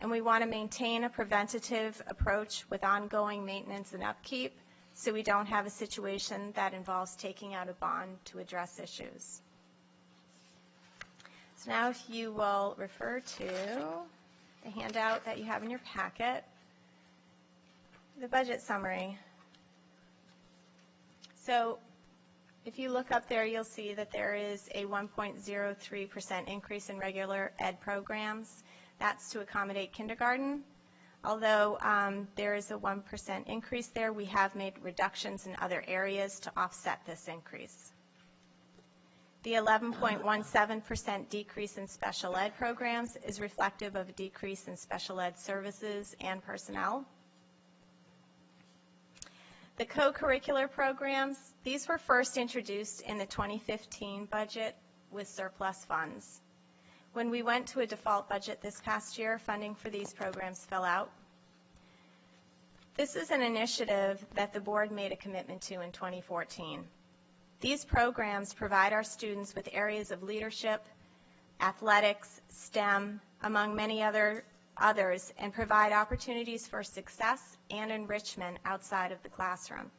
and we want to maintain a preventative approach with ongoing maintenance and upkeep so we don't have a situation that involves taking out a bond to address issues. So now if you will refer to the handout that you have in your packet, the budget summary. So if you look up there, you'll see that there is a 1.03% increase in regular ed programs. That's to accommodate kindergarten. Although there is a 1% increase there, we have made reductions in other areas to offset this increase. The 11.17% decrease in special ed programs is reflective of a decrease in special ed services and personnel. The co-curricular programs, these were first introduced in the 2015 budget with surplus funds. When we went to a default budget this past year, funding for these programs fell out. This is an initiative that the board made a commitment to in 2014. These programs provide our students with areas of leadership, athletics, STEM, among many others, and provide opportunities for success and enrichment outside of the classroom.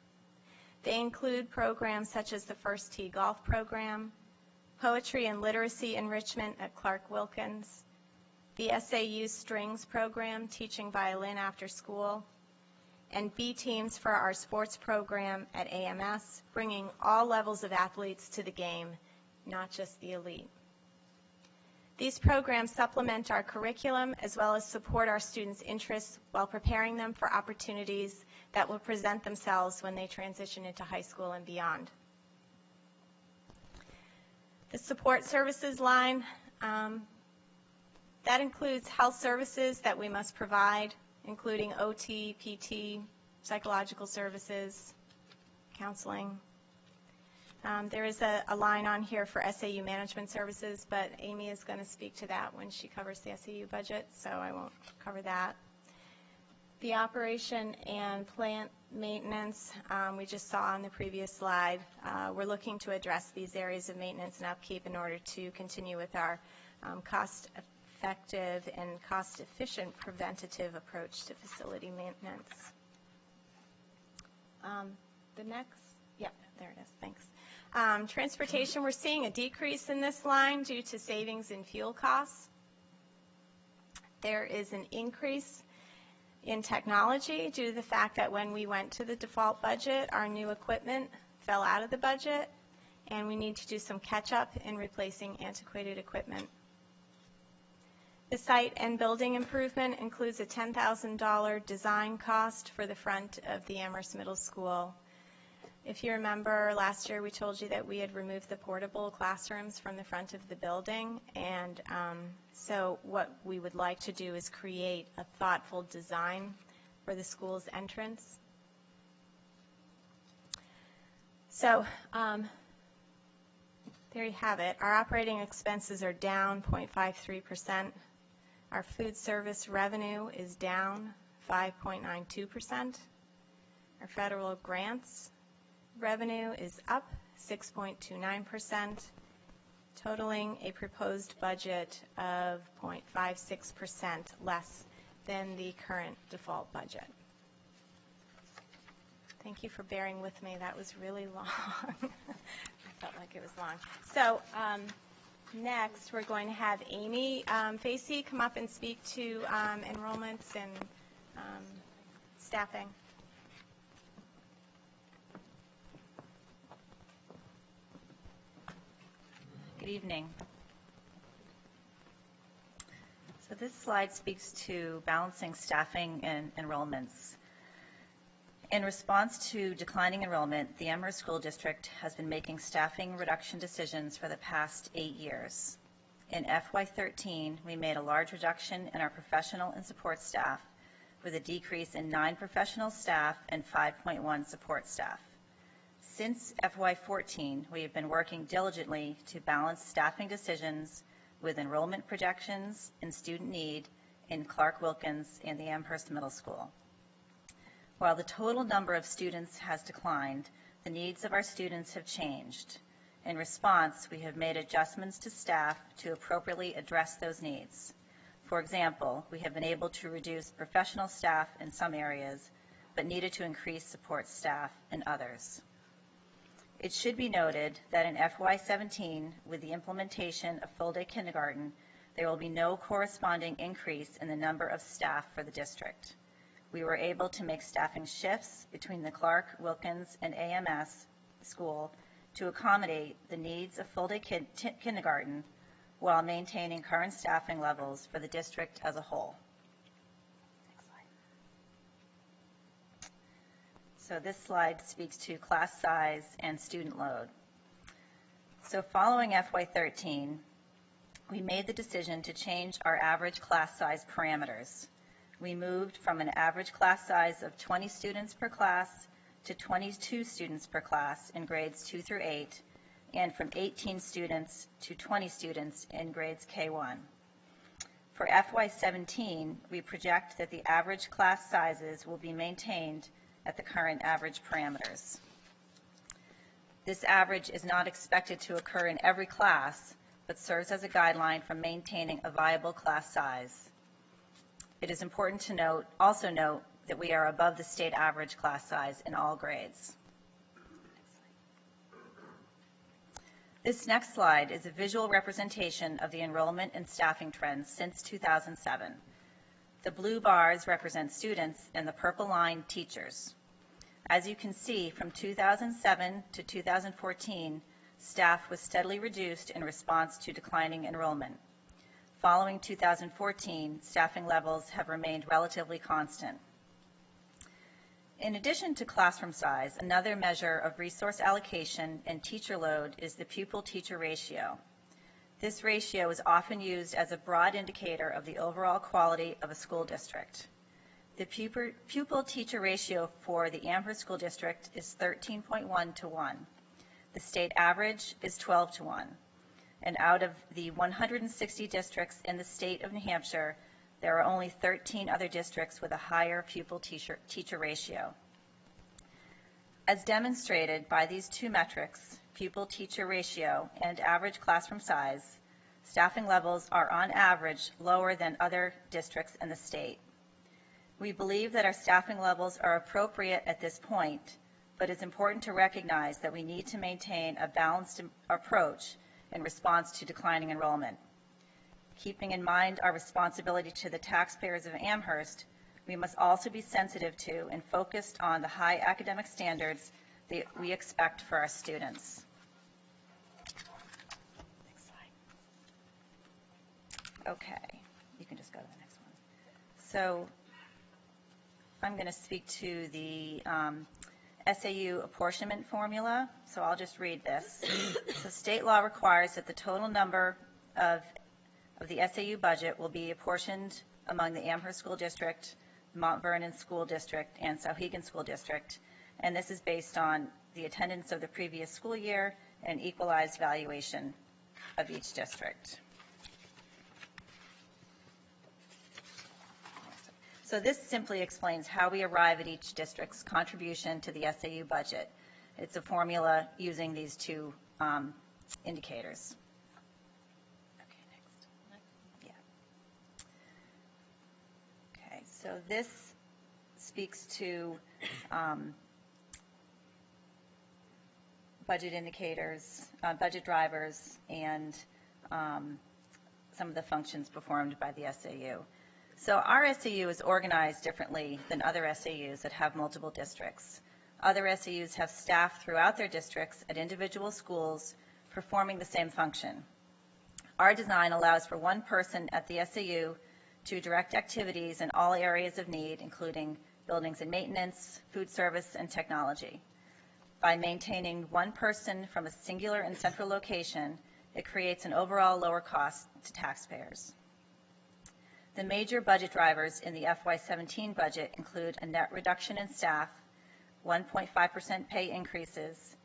They include programs such as the First Tee Golf Program, Poetry and Literacy Enrichment at Clark Wilkins, the SAU Strings Program, teaching violin after school, and B teams for our sports program at AMS, bringing all levels of athletes to the game not just the elite. These programs supplement our curriculum as well as support our students' interests while preparing them for opportunities that will present themselves when they transition into high school and beyond. The support services line, that includes health services that we must provide, including OT, PT, psychological services, counseling. There is a line on here for SAU management services, but Amy is going to speak to that when she covers the SAU budget, so I won't cover that. The operation and plant maintenance, we just saw on the previous slide. We're looking to address these areas of maintenance and upkeep in order to continue with our cost-effective and cost-efficient preventative approach to facility maintenance. The next, yeah, there it is, thanks. Transportation, we're seeing a decrease in this line due to savings in fuel costs. There is an increase in technology due to the fact that when we went to the default budget, our new equipment fell out of the budget, and we need to do some catch-up in replacing antiquated equipment. The site and building improvement includes a $10,000 design cost for the front of the Amherst Middle School. If you remember, last year we told you that we had removed the portable classrooms from the front of the building, and so what we would like to do is create a thoughtful design for the school's entrance. So there you have it. Our operating expenses are down 0.53%. Our food service revenue is down 5.92%. Our federal grants revenue is up 6.29%, totaling a proposed budget of 0.56% less than the current default budget. Thank you for bearing with me. That was really long. I felt like it was long. So next, we're going to have Amy Facey come up and speak to enrollments and staffing. Good evening. So this slide speaks to balancing staffing and enrollments. In response to declining enrollment, the Amherst School District has been making staffing reduction decisions for the past 8 years. In FY13, we made a large reduction in our professional and support staff with a decrease in 9 professional staff and 5.1 support staff. Since FY14, we have been working diligently to balance staffing decisions with enrollment projections and student need in Clark Wilkins and the Amherst Middle School. While the total number of students has declined, the needs of our students have changed. In response, we have made adjustments to staff to appropriately address those needs. For example, we have been able to reduce professional staff in some areas, but needed to increase support staff in others. It should be noted that in FY17, with the implementation of full-day kindergarten, there will be no corresponding increase in the number of staff for the district. We were able to make staffing shifts between the Clark, Wilkins, and AMS school to accommodate the needs of full-day kindergarten while maintaining current staffing levels for the district as a whole. So this slide speaks to class size and student load. So following FY13, we made the decision to change our average class size parameters. We moved from an average class size of 20 students per class to 22 students per class in grades 2 through 8, and from 18 students to 20 students in grades K1. For FY17, we project that the average class sizes will be maintained at the current average parameters. This average is not expected to occur in every class, but serves as a guideline for maintaining a viable class size. It is important to also note that we are above the state average class size in all grades. This next slide is a visual representation of the enrollment and staffing trends since 2007. The blue bars represent students and the purple line teachers. As you can see, from 2007 to 2014, staff was steadily reduced in response to declining enrollment. Following 2014, staffing levels have remained relatively constant. In addition to classroom size, another measure of resource allocation and teacher load is the pupil-teacher ratio. This ratio is often used as a broad indicator of the overall quality of a school district. The pupil-teacher ratio for the Amherst School District is 13.1 to 1. The state average is 12 to 1. And out of the 160 districts in the state of New Hampshire, there are only 13 other districts with a higher pupil-teacher ratio. As demonstrated by these two metrics, pupil-teacher ratio and average classroom size, staffing levels are on average lower than other districts in the state. We believe that our staffing levels are appropriate at this point, but it's important to recognize that we need to maintain a balanced approach in response to declining enrollment. Keeping in mind our responsibility to the taxpayers of Amherst, we must also be sensitive to and focused on the high academic standards that we expect for our students. Next slide. Okay, you can just go to the next one. So I'm going to speak to the SAU apportionment formula, so I'll just read this. So state law requires that the total number of the SAU budget will be apportioned among the Amherst School District, Mount Vernon School District, and Souhegan School District, and this is based on the attendance of the previous school year and equalized valuation of each district. So this simply explains how we arrive at each district's contribution to the SAU budget. It's a formula using these two indicators. Okay, next. Yeah. Okay, so this speaks to budget indicators, budget drivers, and some of the functions performed by the SAU. So our SAU is organized differently than other SAUs that have multiple districts. Other SAUs have staff throughout their districts at individual schools performing the same function. Our design allows for one person at the SAU to direct activities in all areas of need, including buildings and maintenance, food service, and technology. By maintaining one person from a singular and central location, it creates an overall lower cost to taxpayers. The major budget drivers in the FY17 budget include a net reduction in staff, 1.5% pay increases,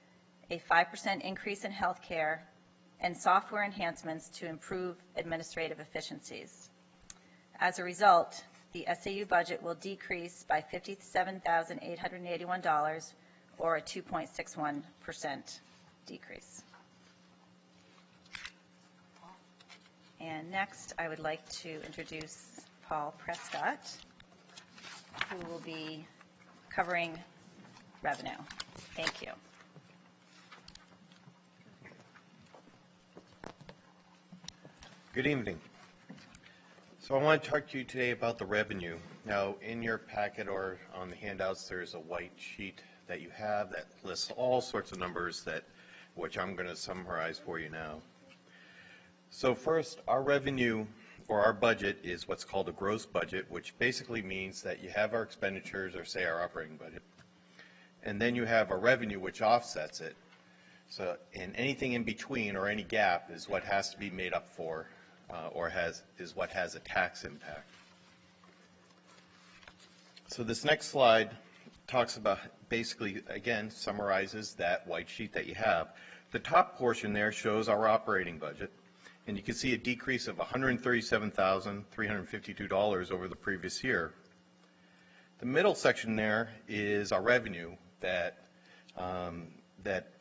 a 5% increase in health care, and software enhancements to improve administrative efficiencies. As a result, the SAU budget will decrease by $57,881, or a 2.61% decrease. And next, I would like to introduce Paul Prescott, who will be covering revenue. Thank you. Good evening. So I want to talk to you today about the revenue. Now, in your packet or on the handouts, there's a white sheet that you have that lists all sorts of numbers which I'm going to summarize for you now. So first, our revenue or our budget is what's called a gross budget, which basically means that you have our expenditures, or say our operating budget, and then you have a revenue which offsets it. So, and anything in between or any gap is what has to be made up for, is what has a tax impact. So this next slide talks about, basically, again, summarizes that white sheet that you have. The top portion there shows our operating budget. And you can see a decrease of $137,352 over the previous year. The middle section there is our revenue that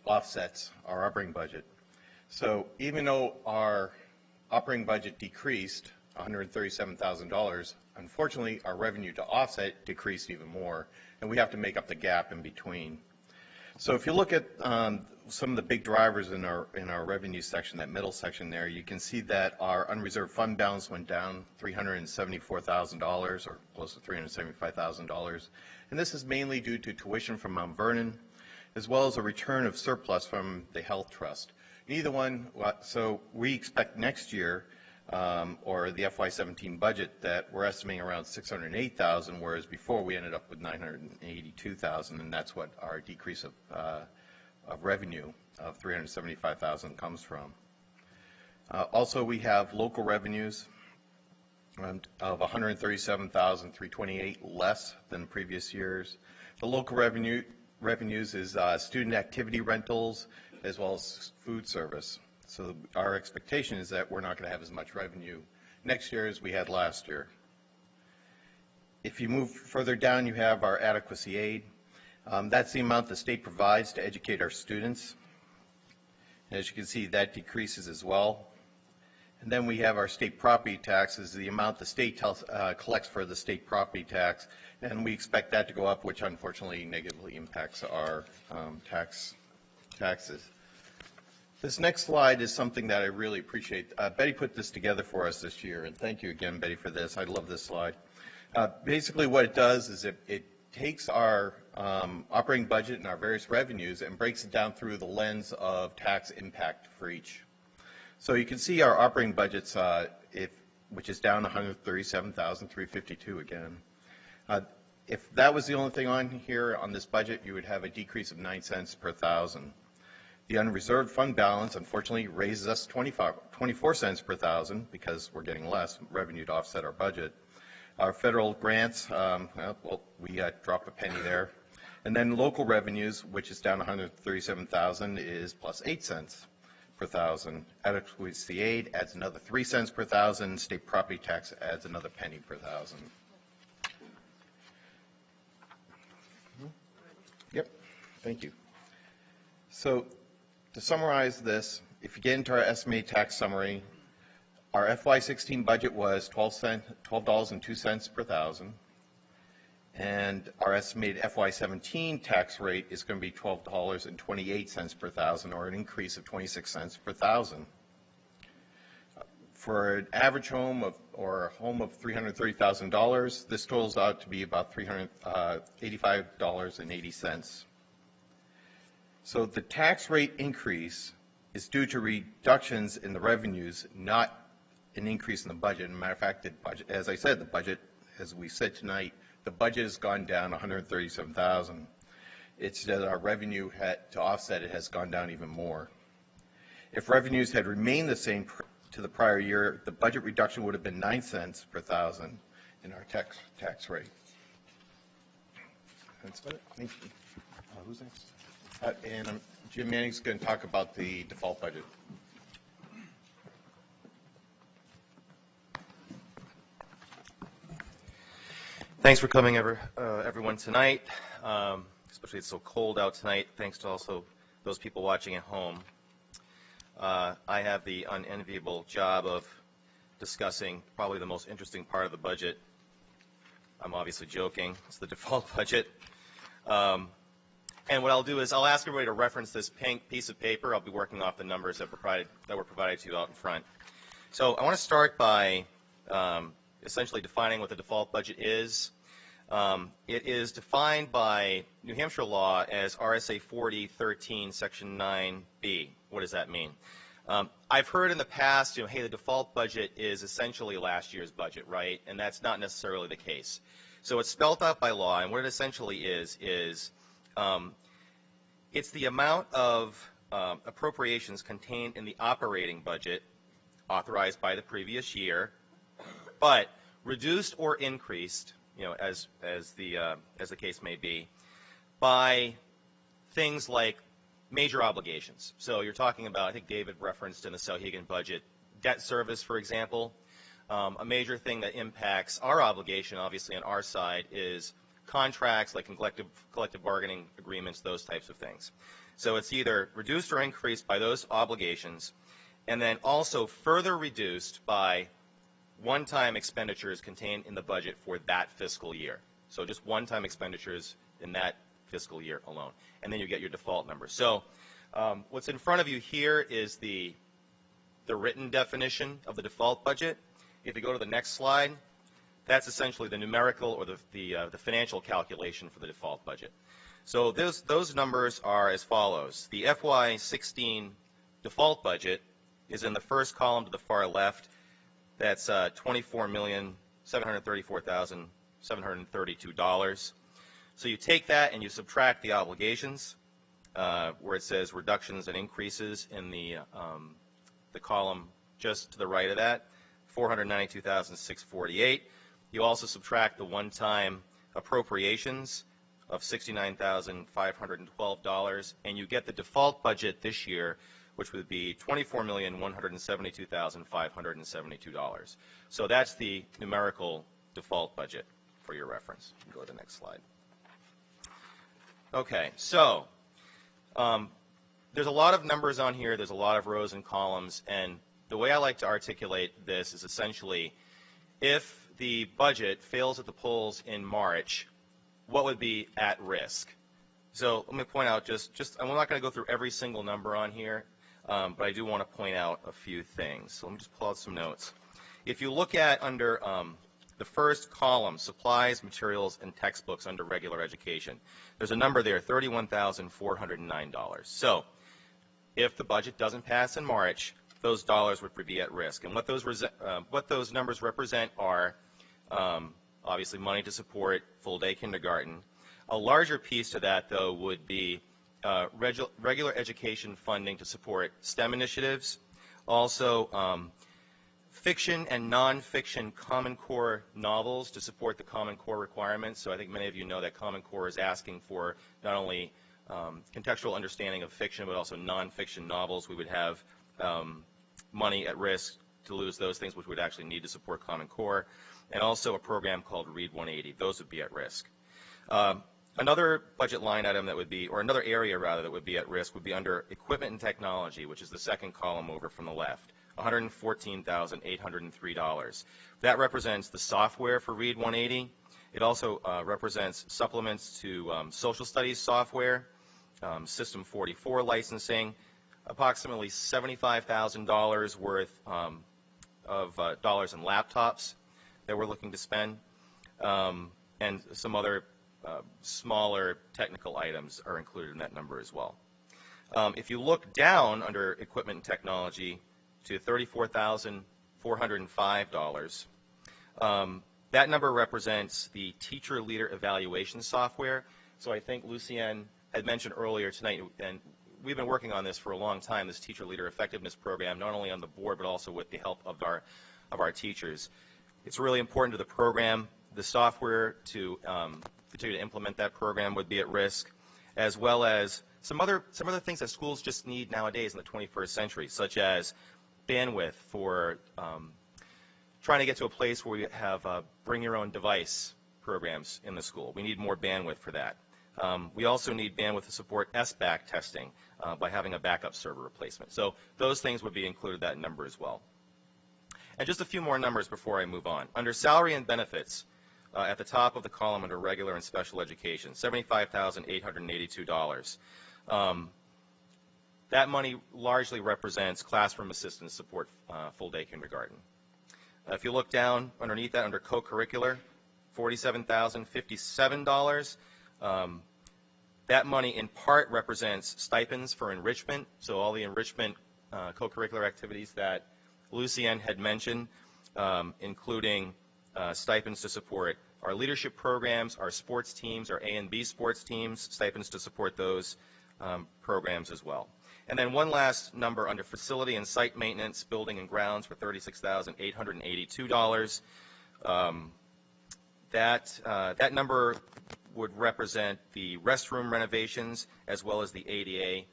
offsets our operating budget. So even though our operating budget decreased $137,000, unfortunately our revenue to offset decreased even more, and we have to make up the gap in between. So if you look at some of the big drivers in our revenue section, that middle section there, you can see that our unreserved fund balance went down $374,000, or close to $375,000. And this is mainly due to tuition from Mount Vernon, as well as a return of surplus from the health trust. Neither one, so we expect next year, or the FY17 budget, that we're estimating around 608,000, whereas before we ended up with 982,000, and that's what our decrease of revenue of 375,000 comes from. Also, we have local revenues of 137,328 less than previous years. The local revenues is student activity rentals as well as food service. So our expectation is that we're not going to have as much revenue next year as we had last year. If you move further down, you have our adequacy aid. That's the amount the state provides to educate our students. As you can see, that decreases as well. And then we have our state property taxes, the amount the state collects for the state property tax, and we expect that to go up, which unfortunately negatively impacts our taxes. This next slide is something that I really appreciate. Betty put this together for us this year, and thank you again, Betty, for this. I love this slide. Basically what it does is it takes our operating budget and our various revenues and breaks it down through the lens of tax impact for each. So you can see our operating budgets, which is down 137,352 again. If that was the only thing on here on this budget, you would have a decrease of 9 cents per thousand. The unreserved fund balance, unfortunately, raises us 24 cents per thousand because we're getting less revenue to offset our budget. Our federal grants, we dropped a penny there. And then local revenues, which is down 137,000, is plus 8 cents per thousand. Adequacy aid adds another 3 cents per thousand. State property tax adds another penny per thousand. Yep, thank you. So to summarize this, if you get into our estimated tax summary, our FY16 budget was $12.02 per thousand, and our estimated FY17 tax rate is going to be $12.28 per thousand, or an increase of 26 cents per thousand. For an average home or a home of $330,000, this totals out to be about $385.80. So the tax rate increase is due to reductions in the revenues, not an increase in the budget. As a matter of fact, the budget, as I said, the budget, as we said tonight, the budget has gone down 137,000. It's that our revenue to offset it has gone down even more. If revenues had remained the same to the prior year, the budget reduction would have been 9 cents per thousand in our tax rate. That's it. Thank you. Who's next? And Jim Manning's going to talk about the default budget. Thanks for coming, everyone, tonight. Especially it's so cold out tonight. Thanks to also those people watching at home. I have the unenviable job of discussing probably the most interesting part of the budget. I'm obviously joking. It's the default budget. And what I'll do is I'll ask everybody to reference this pink piece of paper. I'll be working off the numbers that were provided to you out in front. So I want to start by essentially defining what the default budget is. It is defined by New Hampshire law as RSA 4013 Section 9B. What does that mean? I've heard in the past, hey, the default budget is essentially last year's budget, right? And that's not necessarily the case. So it's spelled out by law, and what it essentially is it's the amount of appropriations contained in the operating budget authorized by the previous year, but reduced or increased, as the case may be, by things like major obligations. So you're talking about, I think David referenced in the Souhegan budget, debt service, for example. A major thing that impacts our obligation, obviously, on our side is contracts like collective bargaining agreements, those types of things. So it's either reduced or increased by those obligations, and then also further reduced by one-time expenditures contained in the budget for that fiscal year. So just one-time expenditures in that fiscal year alone. And then you get your default number. So what's in front of you here is the written definition of the default budget. If you go to the next slide, that's essentially the numerical or the financial calculation for the default budget. So those numbers are as follows. The FY16 default budget is in the first column to the far left. That's $24,734,732. So you take that and you subtract the obligations, where it says reductions and increases in the column just to the right of that, $492,648. You also subtract the one-time appropriations of $69,512, and you get the default budget this year, which would be $24,172,572. So that's the numerical default budget for your reference. Go to the next slide. Okay, so there's a lot of numbers on here. There's a lot of rows and columns, and the way I like to articulate this is essentially if the budget fails at the polls in March, what would be at risk? So let me point out I'm not going to go through every single number on here, but I do want to point out a few things. So let me just pull out some notes. If you look at under the first column, supplies, materials, and textbooks under regular education, there's a number there, $31,409. So if the budget doesn't pass in March, those dollars would be at risk. And what those numbers represent are obviously money to support full-day kindergarten. A larger piece to that, though, would be regular education funding to support STEM initiatives, also fiction and nonfiction Common Core novels to support the Common Core requirements. So I think many of you know that Common Core is asking for not only contextual understanding of fiction, but also nonfiction novels. We would have money at risk to lose those things, which would actually need to support Common Core, and also a program called Read 180. Those would be at risk. Another budget line item that would be, or another area rather, that would be at risk would be under equipment and technology, which is the second column over from the left, $114,803. That represents the software for Read 180. It also represents supplements to social studies software, System 44 licensing, approximately $75,000 worth of dollars in laptops that we're looking to spend, and some other smaller technical items are included in that number as well. If you look down under equipment and technology to $34,405, that number represents the teacher leader evaluation software. So I think Lucienne had mentioned earlier tonight, and we've been working on this for a long time, this teacher leader effectiveness program, not only on the board but also with the help of our teachers. It's really important to the program. The software to continue to implement that program would be at risk, as well as some other things that schools just need nowadays in the 21st century, such as bandwidth for trying to get to a place where we have bring your own device programs in the school. We need more bandwidth for that. We also need bandwidth to support SBAC testing by having a backup server replacement. So those things would be included in that number as well. And just a few more numbers before I move on. Under salary and benefits, at the top of the column under regular and special education, $75,882. That money largely represents classroom assistance support full-day kindergarten. If you look down underneath that under co-curricular, $47,057. That money in part represents stipends for enrichment, so all the enrichment co-curricular activities that Lucienne had mentioned, including stipends to support our leadership programs, our sports teams, our A and B sports teams, stipends to support those programs as well. And then one last number under facility and site maintenance, building and grounds for $36,882. That number would represent the restroom renovations as well as the ADA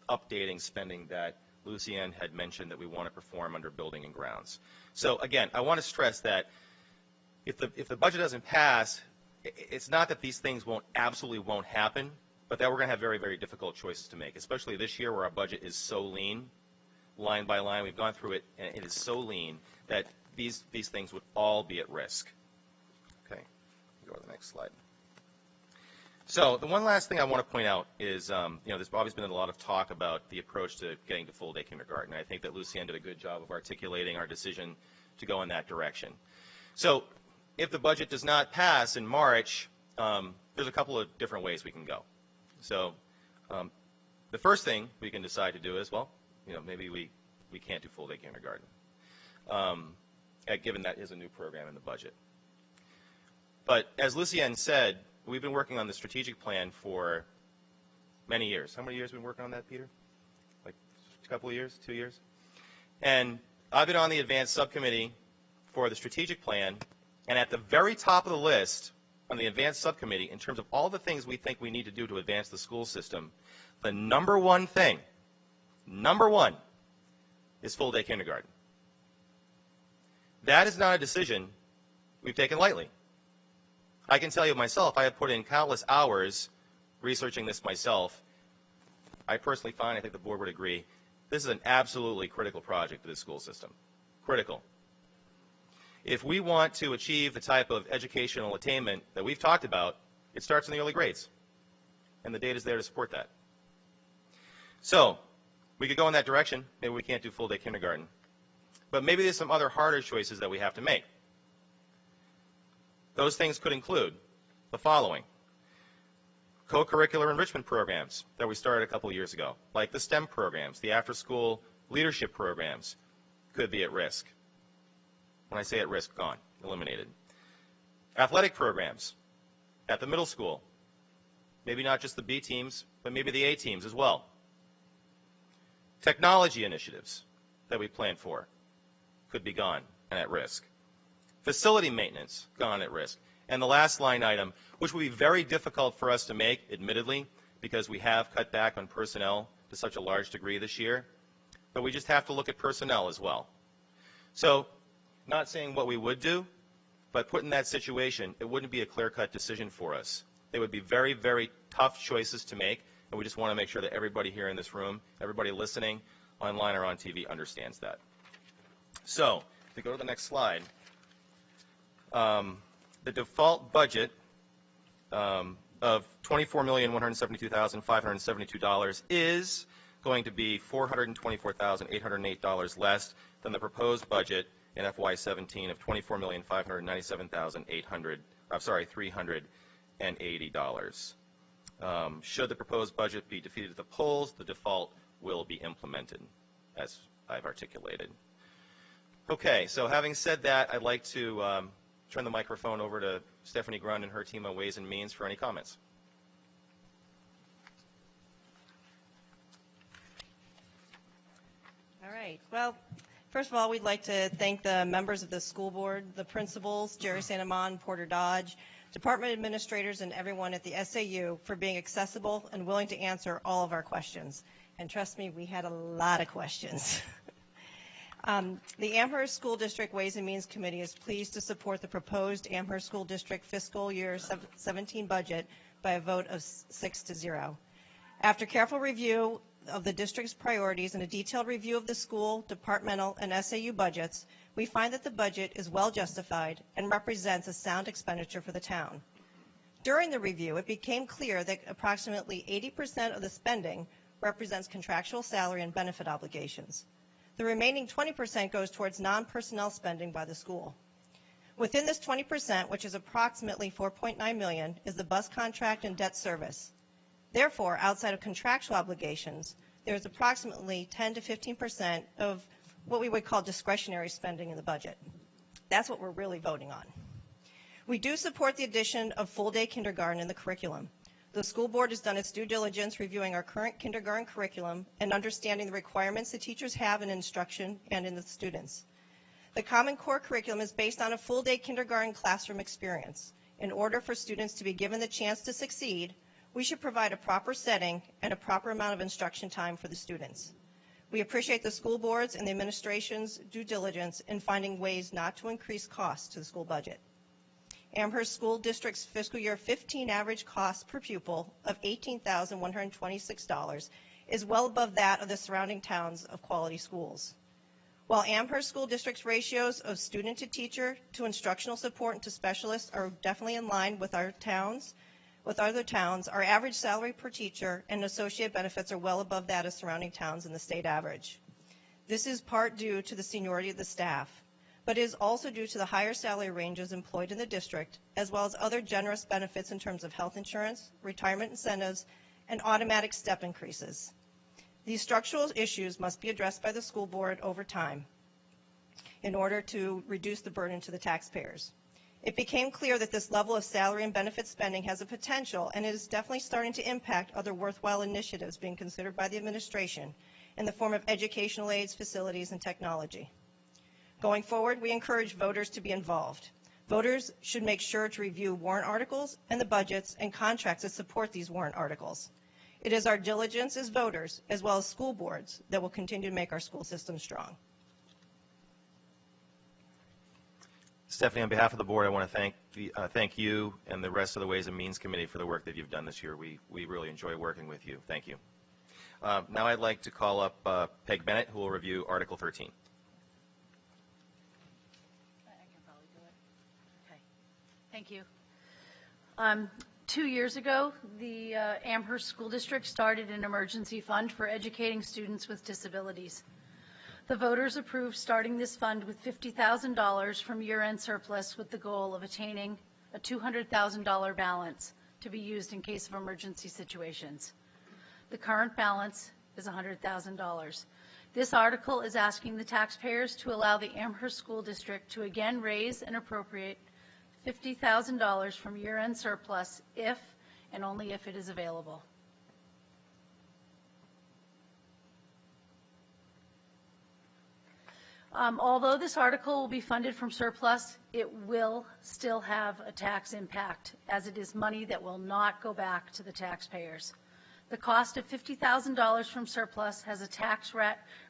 updating spending that Lucienne had mentioned that we want to perform under building and grounds. So again, I want to stress that if the budget doesn't pass, it's not that these things absolutely won't happen, but that we're going to have very, very difficult choices to make, especially this year where our budget is so lean, line by line. We've gone through it, and it is so lean that these things would all be at risk. Okay, go to the next slide. So the one last thing I want to point out is, there's always been a lot of talk about the approach to getting to full-day kindergarten. I think that Lucienne did a good job of articulating our decision to go in that direction. So if the budget does not pass in March, there's a couple of different ways we can go. So the first thing we can decide to do is, well, maybe we can't do full day kindergarten, given that is a new program in the budget. But as Lucienne said, we've been working on the strategic plan for many years. How many years have we been working on that, Peter? Like a couple of years, 2 years? And I've been on the advanced subcommittee for the strategic plan, and at the very top of the list on the advanced subcommittee, in terms of all the things we think we need to do to advance the school system, the number one thing, is full day kindergarten. That is not a decision we've taken lightly. I can tell you myself, I have put in countless hours researching this myself. I personally find, I think the board would agree, this is an absolutely critical project to the school system. Critical. If we want to achieve the type of educational attainment that we've talked about, it starts in the early grades. And the data is there to support that. So, we could go in that direction. Maybe we can't do full day kindergarten. But maybe there's some other harder choices that we have to make. Those things could include the following. Co-curricular enrichment programs that we started a couple years ago, like the STEM programs, the after-school leadership programs, could be at risk. When I say at risk, gone, eliminated. Athletic programs at the middle school, maybe not just the B teams, but maybe the A teams as well. Technology initiatives that we planned for could be gone and at risk. Facility maintenance, gone at risk. And the last line item, which will be very difficult for us to make, admittedly, because we have cut back on personnel to such a large degree this year, but we just have to look at personnel as well. So, not saying what we would do, but put in that situation, it wouldn't be a clear-cut decision for us. They would be very, very tough choices to make, and we just want to make sure that everybody here in this room, everybody listening online or on TV understands that. So, if we go to the next slide, the default budget of $24,172,572 is going to be $424,808 less than the proposed budget in FY17 of $24,597,380. Should the proposed budget be defeated at the polls, the default will be implemented, as I've articulated. Okay, so having said that, I'd like to turn the microphone over to Stephanie Grund and her team on Ways and Means for any comments. All right. Well, first of all, we'd like to thank the members of the school board, the principals, Jerry Santamon, Porter Dodge, department administrators, and everyone at the SAU for being accessible and willing to answer all of our questions. And trust me, we had a lot of questions. The Amherst School District Ways and Means Committee is pleased to support the proposed Amherst School District fiscal year 17 budget by a vote of 6-0. After careful review of the district's priorities and a detailed review of the school, departmental, and SAU budgets, we find that the budget is well justified and represents a sound expenditure for the town. During the review, it became clear that approximately 80% of the spending represents contractual salary and benefit obligations. The remaining 20% goes towards non-personnel spending by the school. Within this 20%, which is approximately $4.9 million, is the bus contract and debt service. Therefore, outside of contractual obligations, there is approximately 10 to 15% of what we would call discretionary spending in the budget. That's what we're really voting on. We do support the addition of full-day kindergarten in the curriculum. The school board has done its due diligence reviewing our current kindergarten curriculum and understanding the requirements the teachers have in instruction and in the students. The Common Core curriculum is based on a full-day kindergarten classroom experience. In order for students to be given the chance to succeed, we should provide a proper setting and a proper amount of instruction time for the students. We appreciate the school board's and the administration's due diligence in finding ways not to increase costs to the school budget. Amherst School District's fiscal year 15 average cost per pupil of $18,126 is well above that of the surrounding towns of quality schools. While Amherst School District's ratios of student to teacher to instructional support and to specialists are definitely in line with other towns, our average salary per teacher and associate benefits are well above that of surrounding towns in the state average. This is part due to the seniority of the staff, but is also due to the higher salary ranges employed in the district, as well as other generous benefits in terms of health insurance, retirement incentives, and automatic step increases. These structural issues must be addressed by the school board over time in order to reduce the burden to the taxpayers. It became clear that this level of salary and benefit spending has a potential, and it is definitely starting to impact other worthwhile initiatives being considered by the administration in the form of educational aids, facilities, and technology. Going forward, we encourage voters to be involved. Voters should make sure to review warrant articles and the budgets and contracts that support these warrant articles. It is our diligence as voters, as well as school boards, that will continue to make our school system strong. Stephanie, on behalf of the board, I want to thank you and the rest of the Ways and Means Committee for the work that you've done this year. We really enjoy working with you. Thank you. Now I'd like to call up Peg Bennett, who will review Article 13. Thank you. 2 years ago, the Amherst School District started an emergency fund for educating students with disabilities. The voters approved starting this fund with $50,000 from year-end surplus with the goal of attaining a $200,000 balance to be used in case of emergency situations. The current balance is $100,000. This article is asking the taxpayers to allow the Amherst School District to again raise and appropriate $50,000 from year-end surplus if and only if it is available. Although this article will be funded from surplus, it will still have a tax impact, as it is money that will not go back to the taxpayers. The cost of $50,000 from surplus has a tax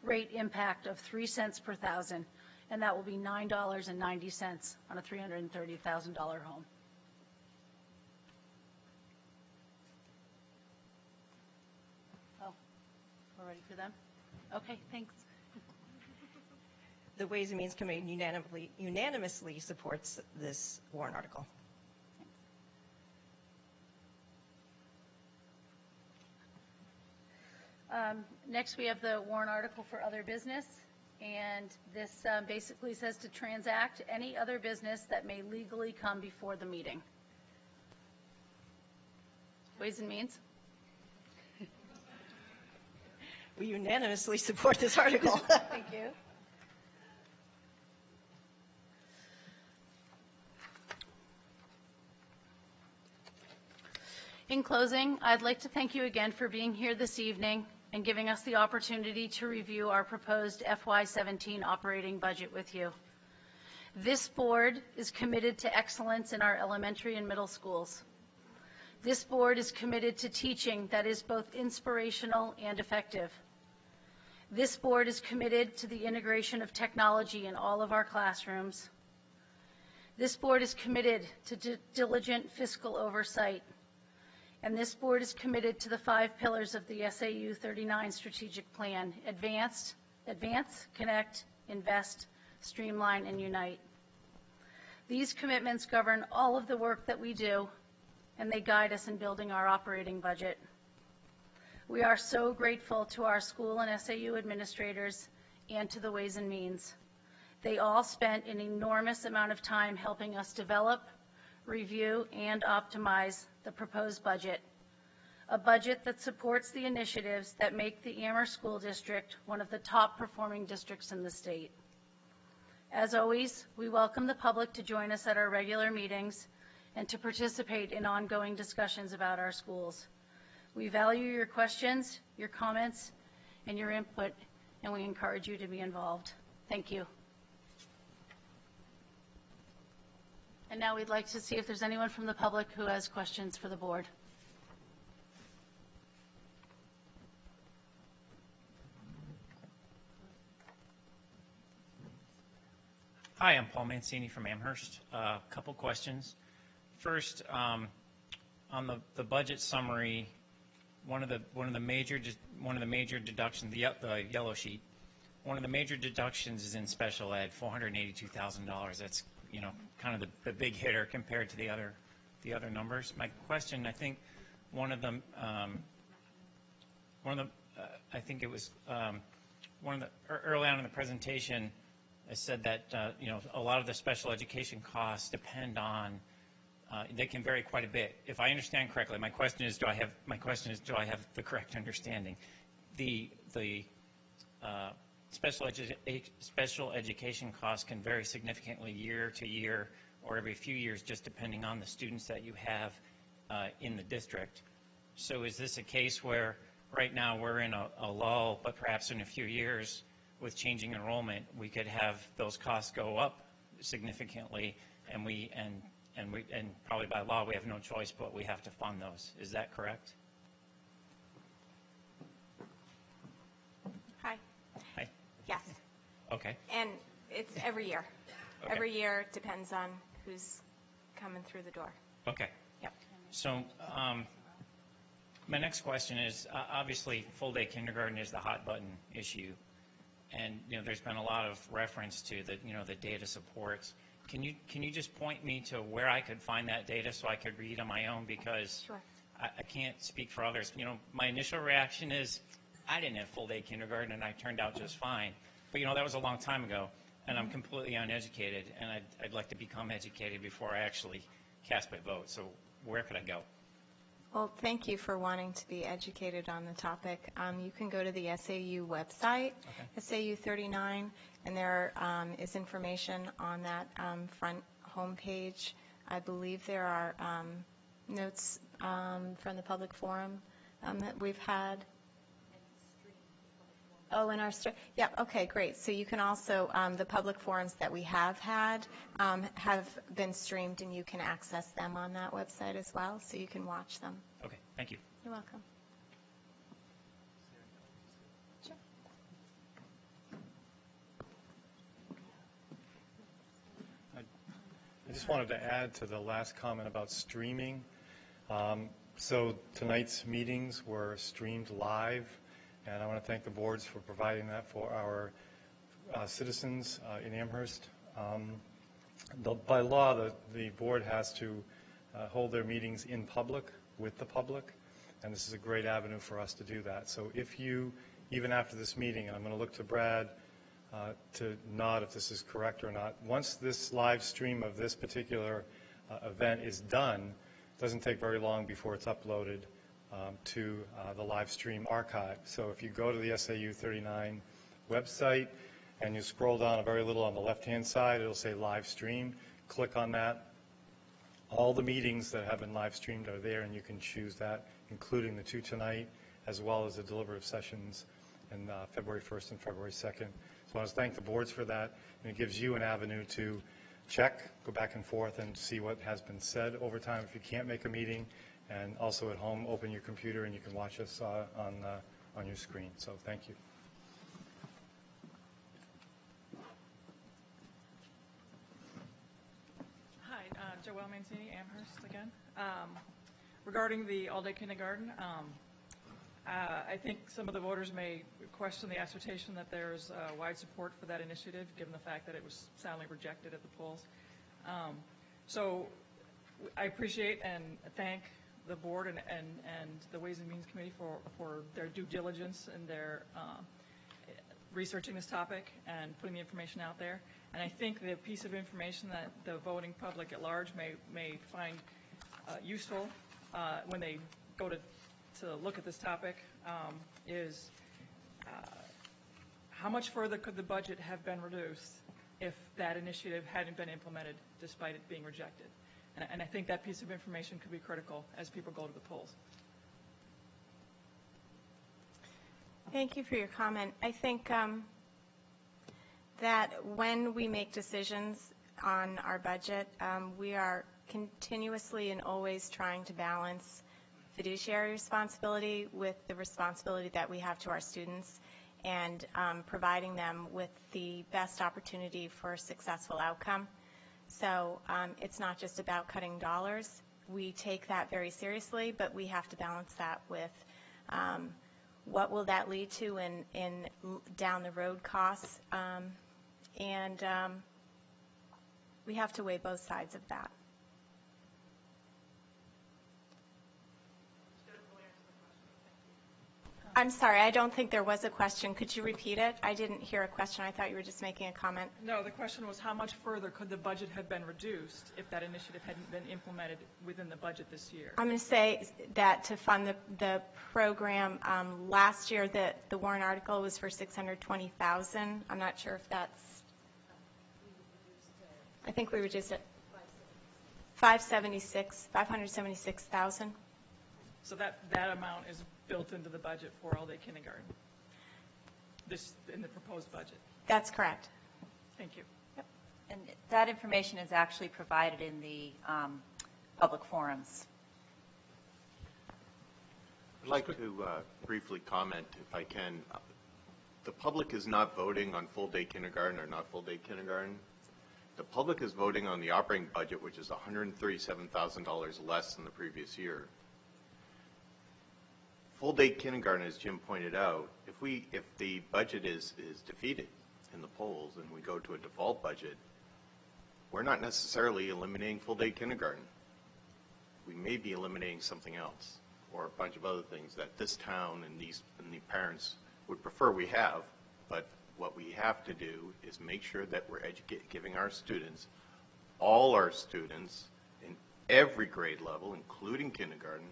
rate impact of 3 cents per thousand, and that will be $9.90 on a $330,000 home. Oh, we're ready for them? Okay, thanks. The Ways and Means Committee unanimously supports this warrant article. Next, we have the warrant article for other business, and this basically says to transact any other business that may legally come before the meeting. Ways and Means? We unanimously support this article. Thank you. In closing, I'd like to thank you again for being here this evening and giving us the opportunity to review our proposed FY17 operating budget with you. This board is committed to excellence in our elementary and middle schools. This board is committed to teaching that is both inspirational and effective. This board is committed to the integration of technology in all of our classrooms. This board is committed to diligent fiscal oversight. And this board is committed to the 5 pillars of the SAU 39 strategic plan: advance, connect, invest, streamline, and unite. These commitments govern all of the work that we do, and they guide us in building our operating budget. We are so grateful to our school and SAU administrators and to the Ways and Means. They all spent an enormous amount of time helping us develop, review, and optimize the proposed budget, a budget that supports the initiatives that make the Amherst School District one of the top performing districts in the state. As always, we welcome the public to join us at our regular meetings and to participate in ongoing discussions about our schools. We value your questions, your comments, and your input, and we encourage you to be involved. Thank you. And now we'd like to see if there's anyone from the public who has questions for the board. Hi, I'm Paul Mancini from Amherst. A couple questions. First, on the budget summary, one of the major deductions, the yellow sheet, one of the major deductions is in special ed, $482,000. That's kind of the big hitter compared to the other numbers. My question, I think one of the early on in the presentation, I said that a lot of the special education costs depend on they can vary quite a bit. If I understand correctly, my question is do I have the correct understanding? the special education costs can vary significantly year to year or every few years, just depending on the students that you have in the district. So is this a case where right now we're in a lull, but perhaps in a few years with changing enrollment, we could have those costs go up significantly, and probably by law we have no choice, but we have to fund those. Is that correct? Hi. Hi. Yes. Okay. And it's every year. Okay. Every year it depends on who's coming through the door. Okay. Yep. So my next question is, obviously full-day kindergarten is the hot button issue, and there's been a lot of reference to the data supports. Can you just point me to where I could find that data so I could read on my own, because Sure. I can't speak for others. My initial reaction is I didn't have full-day kindergarten and I turned out just fine, but that was a long time ago, and I'm completely uneducated, and I'd like to become educated before I actually cast my vote. So where could I go? Well, thank you for wanting to be educated on the topic. You can go to the SAU website, SAU 39, and there is information on that front homepage. I believe there are notes from the public forum that we've had. Oh, in our yeah, okay, great. So you can also, the public forums that we have had have been streamed, and you can access them on that website as well, so you can watch them. Okay, thank you. You're welcome. Sure. I just wanted to add to the last comment about streaming. So tonight's meetings were streamed live, and I want to thank the boards for providing that for our citizens in Amherst. By law, the board has to hold their meetings in public with the public, and this is a great avenue for us to do that. So if you, even after this meeting, and I'm going to look to Brad to nod if this is correct or not, once this live stream of this particular event is done, it doesn't take very long before it's uploaded to the live stream archive. So if you go to the SAU 39 website and you scroll down a very little on the left-hand side, it'll say live stream. Click on that. All the meetings that have been live streamed are there, and you can choose that, including the two tonight, as well as the deliberative sessions in February 1st and February 2nd. So I want to thank the boards for that, and it gives you an avenue to check, go back and forth, and see what has been said over time if you can't make a meeting. And also at home, open your computer and you can watch us on your screen. So thank you. Hi, Joelle Mancini, Amherst again. Regarding the all-day kindergarten, I think some of the voters may question the assertion that there's wide support for that initiative, given the fact that it was soundly rejected at the polls. So I appreciate and thank the board and the Ways and Means Committee for their due diligence in their researching this topic and putting the information out there. And I think the piece of information that the voting public at large may find useful when they go to look at this topic is how much further could the budget have been reduced if that initiative hadn't been implemented despite it being rejected? And I think that piece of information could be critical as people go to the polls. Thank you for your comment. I think that when we make decisions on our budget, we are continuously and always trying to balance fiduciary responsibility with the responsibility that we have to our students, and providing them with the best opportunity for a successful outcome. So it's not just about cutting dollars. We take that very seriously, but we have to balance that with what will that lead to in down the road costs, and we have to weigh both sides of that. I'm sorry, I don't think there was a question. Could you repeat it? I didn't hear a question. I thought you were just making a comment. No, the question was how much further could the budget have been reduced if that initiative hadn't been implemented within the budget this year? I'm going to say that to fund the program, last year the warrant article was for $620,000. I'm not sure if that's, I think we reduced it $576,000. So that amount is built into the budget for all-day kindergarten, in the proposed budget? That's correct. Thank you. Yep. And that information is actually provided in the public forums. I'd like to briefly comment, if I can. The public is not voting on full-day kindergarten or not full-day kindergarten. The public is voting on the operating budget, which is $137,000 less than the previous year. Full-day kindergarten, as Jim pointed out, if the budget is defeated in the polls and we go to a default budget, we're not necessarily eliminating full-day kindergarten. We may be eliminating something else or a bunch of other things that this town and the parents would prefer we have, but what we have to do is make sure that we're giving our students, all our students in every grade level, including kindergarten,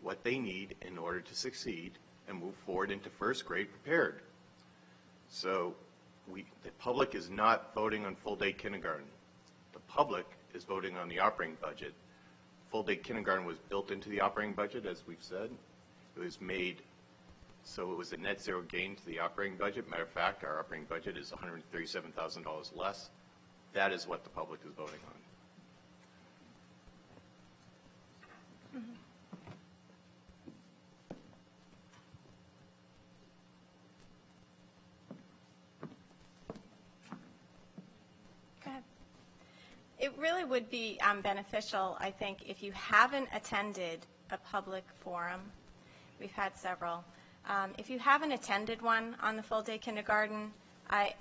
what they need in order to succeed and move forward into first grade prepared. So the public is not voting on full-day kindergarten. The public is voting on the operating budget. Full-day kindergarten was built into the operating budget, as we've said. It was made so it was a net zero gain to the operating budget. Matter of fact, our operating budget is $137,000 less. That is what the public is voting on. It really would be beneficial, I think, if you haven't attended a public forum. We've had several. If you haven't attended one on the full-day kindergarten, I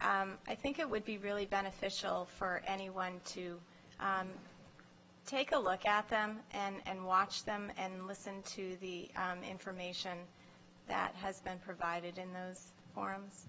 think it would be really beneficial for anyone to take a look at them and watch them and listen to the information that has been provided in those forums.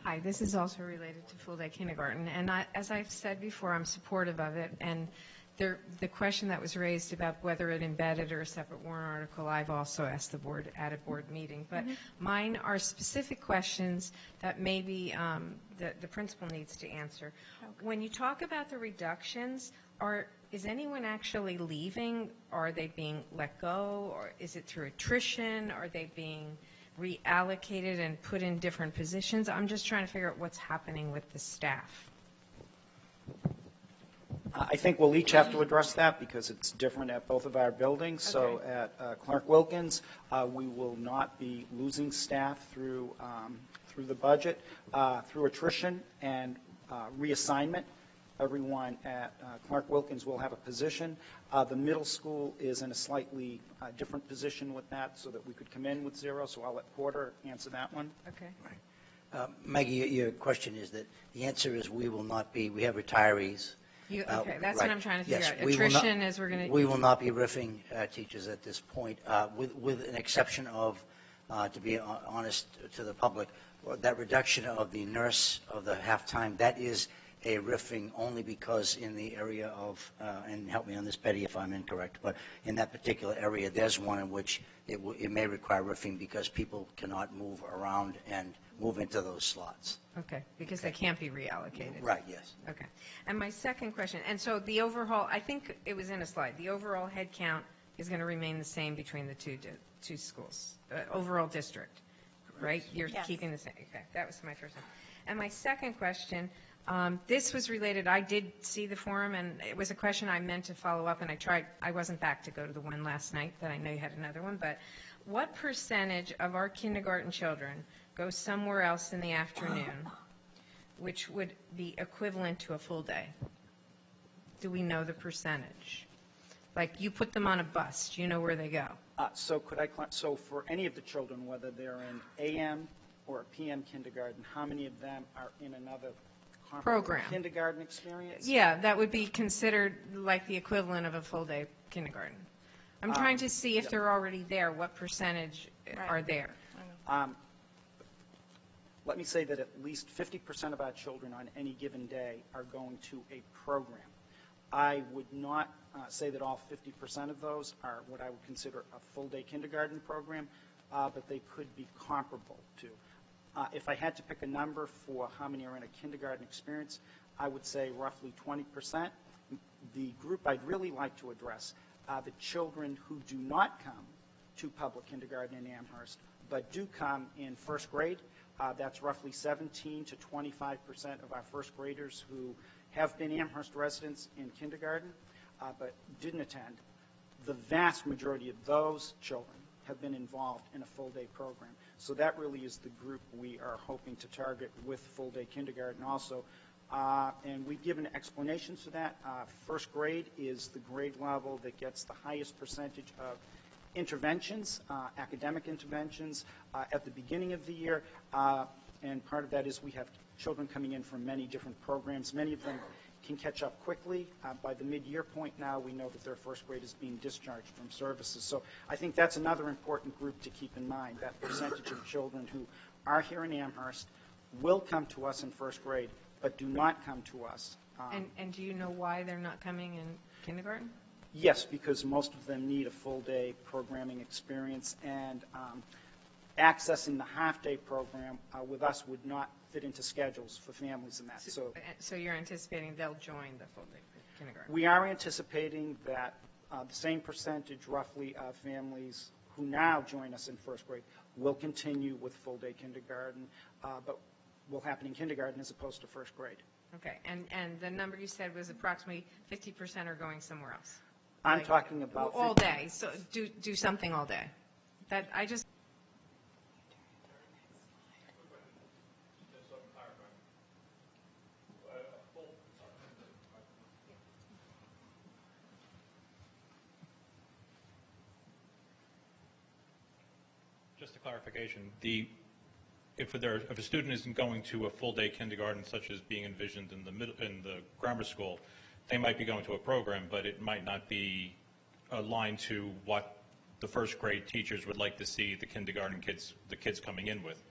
Hi, this is also related to full-day kindergarten, and as I've said before, I'm supportive of it, and the question that was raised about whether it embedded or a separate warrant article, I've also asked the board at a board meeting, but mine are specific questions that maybe the principal needs to answer. Okay. When you talk about the reductions, is anyone actually leaving? Are they being let go, or is it through attrition? Are they being reallocated and put in different positions? I'm just trying to figure out what's happening with the staff. I think we'll each have to address that because it's different at both of our buildings. Okay. So at Clark Wilkins, we will not be losing staff through the budget, through attrition and reassignment. Everyone at Clark Wilkins will have a position. The middle school is in a slightly different position with that so that we could come in with zero, so I'll let Porter answer that one. Okay. Right. Maggie, your question is that the answer is we will not be, we have retarees. Okay, that's right. what I'm trying to figure yes, out. Attrition is we're going to... We will not be riffing teachers at this point, with an exception of, to be honest to the public, that reduction of the nurse of the half-time, that is a riffing only because in the area of, and help me on this, Betty, if I'm incorrect, but in that particular area, there's one in which it may require riffing because people cannot move around and move into those slots. Okay, because they can't be reallocated. Right, yes. Okay. And my second question, and so the overall, I think it was in a slide, the overall head count is going to remain the same between the two schools, overall district, right? You're yes. Keeping the same. Okay, that was my first one. And my second question, this was related, I did see the forum, and it was a question I meant to follow up, and I wasn't back to go to the one last night, that I know you had another one, but what percentage of our kindergarten children go somewhere else in the afternoon, which would be equivalent to a full day? Do we know the percentage? Like, you put them on a bus, do you know where they go? So for any of the children, whether they're in AM or PM kindergarten, how many of them are in another program kindergarten experience? Yeah, that would be considered like the equivalent of a full day kindergarten. I'm trying to see if they're already there, what percentage are there? Let me say that at least 50% of our children on any given day are going to a program. I would not say that all 50% of those are what I would consider a full-day kindergarten program, but they could be comparable to. If I had to pick a number for how many are in a kindergarten experience, I would say roughly 20%. The group I'd really like to address are the children who do not come to public kindergarten in Amherst, but do come in first grade. That's roughly 17 to 25% of our first graders who have been Amherst residents in kindergarten, but didn't attend. The vast majority of those children have been involved in a full-day program. So that really is the group we are hoping to target with full-day kindergarten also. And we've given explanations for that. First grade is the grade level that gets the highest percentage of interventions, academic interventions at the beginning of the year, and part of that is we have children coming in from many different programs. Many of them can catch up quickly. By the mid-year point now, we know that their first grade is being discharged from services. So I think that's another important group to keep in mind, that percentage of children who are here in Amherst will come to us in first grade, but do not come to us. And do you know why they're not coming in kindergarten? Yes, because most of them need a full-day programming experience, and accessing the half-day program with us would not fit into schedules for families and that. So you're anticipating they'll join the full-day kindergarten? We are anticipating that the same percentage, roughly, of families who now join us in first grade will continue with full-day kindergarten, but will happen in kindergarten as opposed to first grade. Okay, and the number you said was approximately 50% are going somewhere else? I'm talking about all day. So do something all day. That I just. Just a clarification. If a student isn't going to a full-day kindergarten, such as being envisioned in the grammar school, they might be going to a program, but it might not be aligned to what the first grade teachers would like to see the kindergarten kids, the kids coming in with.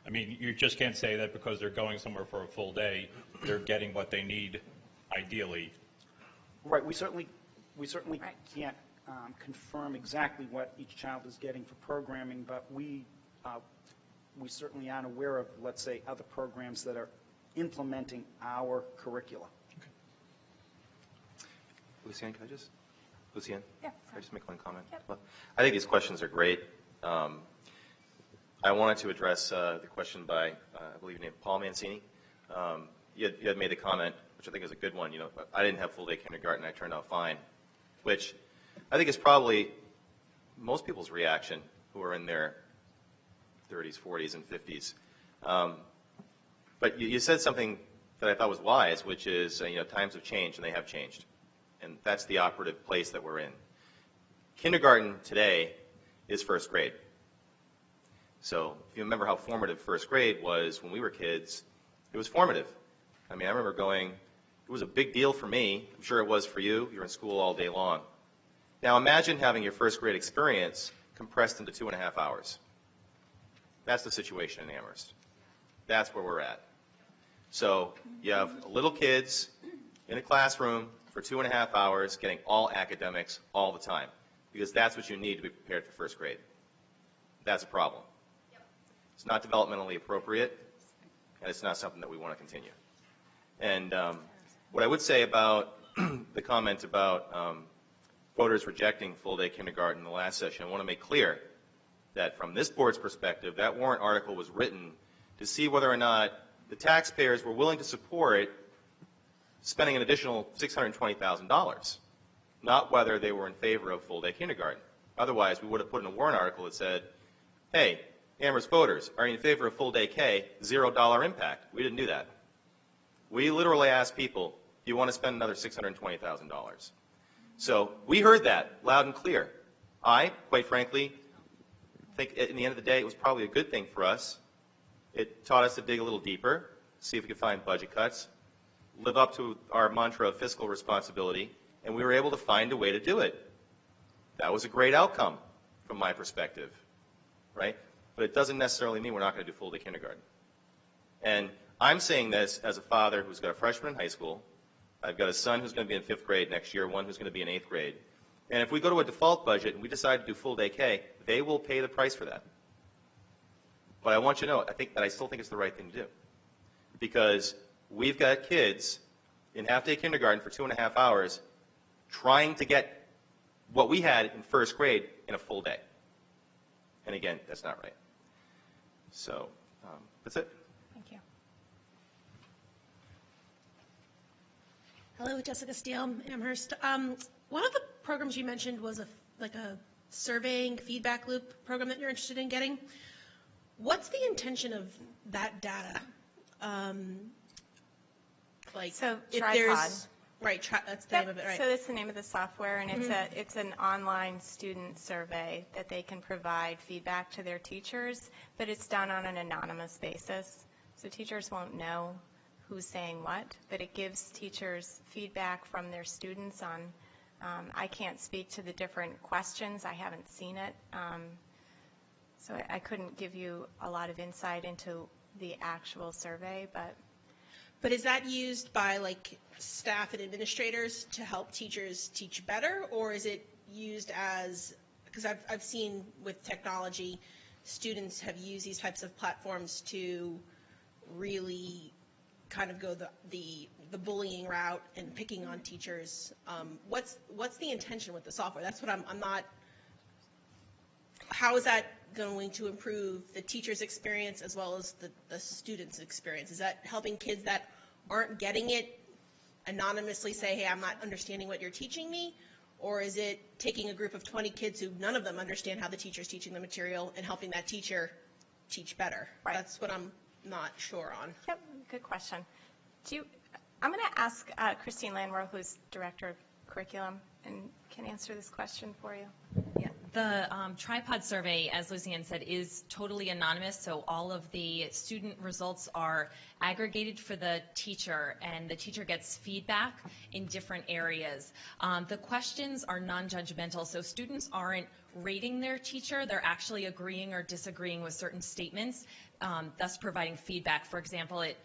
I mean, you just can't say that because they're going somewhere for a full day, they're getting what they need ideally. Right. We certainly can't confirm exactly what each child is getting for programming, but we certainly aren't aware of, let's say, other programs that are implementing our curricula. Lucienne, can I just? Lucienne? Yeah. Can I just make one comment? Yep. Well, I think these questions are great. I wanted to address the question by, I believe, named Paul Mancini. You had made the comment, which I think is a good one. You know, I didn't have full-day kindergarten. I turned out fine, which I think is probably most people's reaction who are in their 30s, 40s, and 50s. But you said something that I thought was wise, which is, times have changed, and they have changed. And that's the operative place that we're in. Kindergarten today is first grade. So if you remember how formative first grade was when we were kids, it was formative. I mean, I remember going, it was a big deal for me. I'm sure it was for you. You're in school all day long. Now imagine having your first grade experience compressed into 2.5 hours. That's the situation in Amherst. That's where we're at. So you have little kids in a classroom for 2.5 hours getting all academics all the time, because that's what you need to be prepared for first grade. That's a problem. It's not developmentally appropriate, and it's not something that we want to continue. And what I would say about the comment about voters rejecting full-day kindergarten in the last session, I want to make clear that from this board's perspective, that warrant article was written to see whether or not the taxpayers were willing to support spending an additional $620,000, not whether they were in favor of full-day kindergarten. Otherwise, we would have put in a warrant article that said, hey, Amherst voters, are you in favor of full-day K, $0 impact? We didn't do that. We literally asked people, do you want to spend another $620,000? So we heard that loud and clear. I, quite frankly, think at the end of the day, it was probably a good thing for us. It taught us to dig a little deeper, see if we could find budget cuts, live up to our mantra of fiscal responsibility, and we were able to find a way to do it. That was a great outcome from my perspective, right? But it doesn't necessarily mean we're not going to do full day kindergarten. And I'm saying this as a father who's got a freshman in high school. I've got a son who's going to be in 5th grade next year, one who's going to be in 8th grade. And if we go to a default budget and we decide to do full day K, they will pay the price for that. But I want you to know, I still think it's the right thing to do. Because we've got kids in half-day kindergarten for 2.5 hours trying to get what we had in 1st grade in a full day. And again, that's not right. So that's it. Thank you. Hello, Jessica Steele, Amherst. One of the programs you mentioned was a surveying feedback loop program that you're interested in getting. What's the intention of that data? So if Tripod. there's right, that's the name of it, right? So that's the name of the software, and it's an online student survey that they can provide feedback to their teachers, but it's done on an anonymous basis. So teachers won't know who's saying what, but it gives teachers feedback from their students on, I can't speak to the different questions, I haven't seen it, so I couldn't give you a lot of insight into the actual survey, But is that used by staff and administrators to help teachers teach better, or is it used as, because I've seen with technology, students have used these types of platforms to really kind of go the bullying route and picking on teachers. What's the intention with the software? That's what I'm not, how is that going to improve the teacher's experience as well as the student's experience? Is that helping kids that aren't getting it anonymously say, hey, I'm not understanding what you're teaching me? Or is it taking a group of 20 kids who none of them understand how the teacher's teaching the material and helping that teacher teach better? Right. That's what I'm not sure on. Yep, good question. I'm going to ask Christine Landwehr, who's Director of Curriculum, and can answer this question for you. Yeah. The Tripod survey, as Lucianne said, is totally anonymous, so all of the student results are aggregated for the teacher, and the teacher gets feedback in different areas. The questions are non-judgmental, so students aren't rating their teacher, they're actually agreeing or disagreeing with certain statements, thus providing feedback. For example, it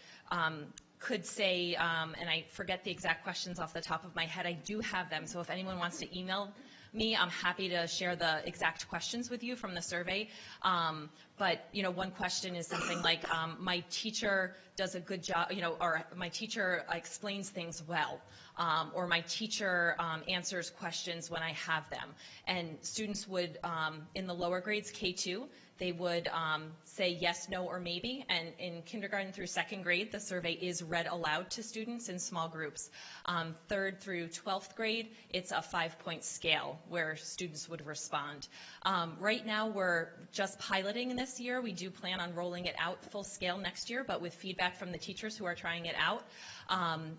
could say, and I forget the exact questions off the top of my head, I do have them, so if anyone wants to email me, I'm happy to share the exact questions with you from the survey. But, one question is something like, my teacher does a good job, or my teacher explains things well, or my teacher answers questions when I have them. And students would, in the lower grades, K2, they would say yes, no, or maybe. And in kindergarten through 2nd grade, the survey is read aloud to students in small groups. 3rd through 12th grade, it's a 5-point scale where students would respond. Right now, we're just piloting this year. We do plan on rolling it out full scale next year, but with feedback from the teachers who are trying it out.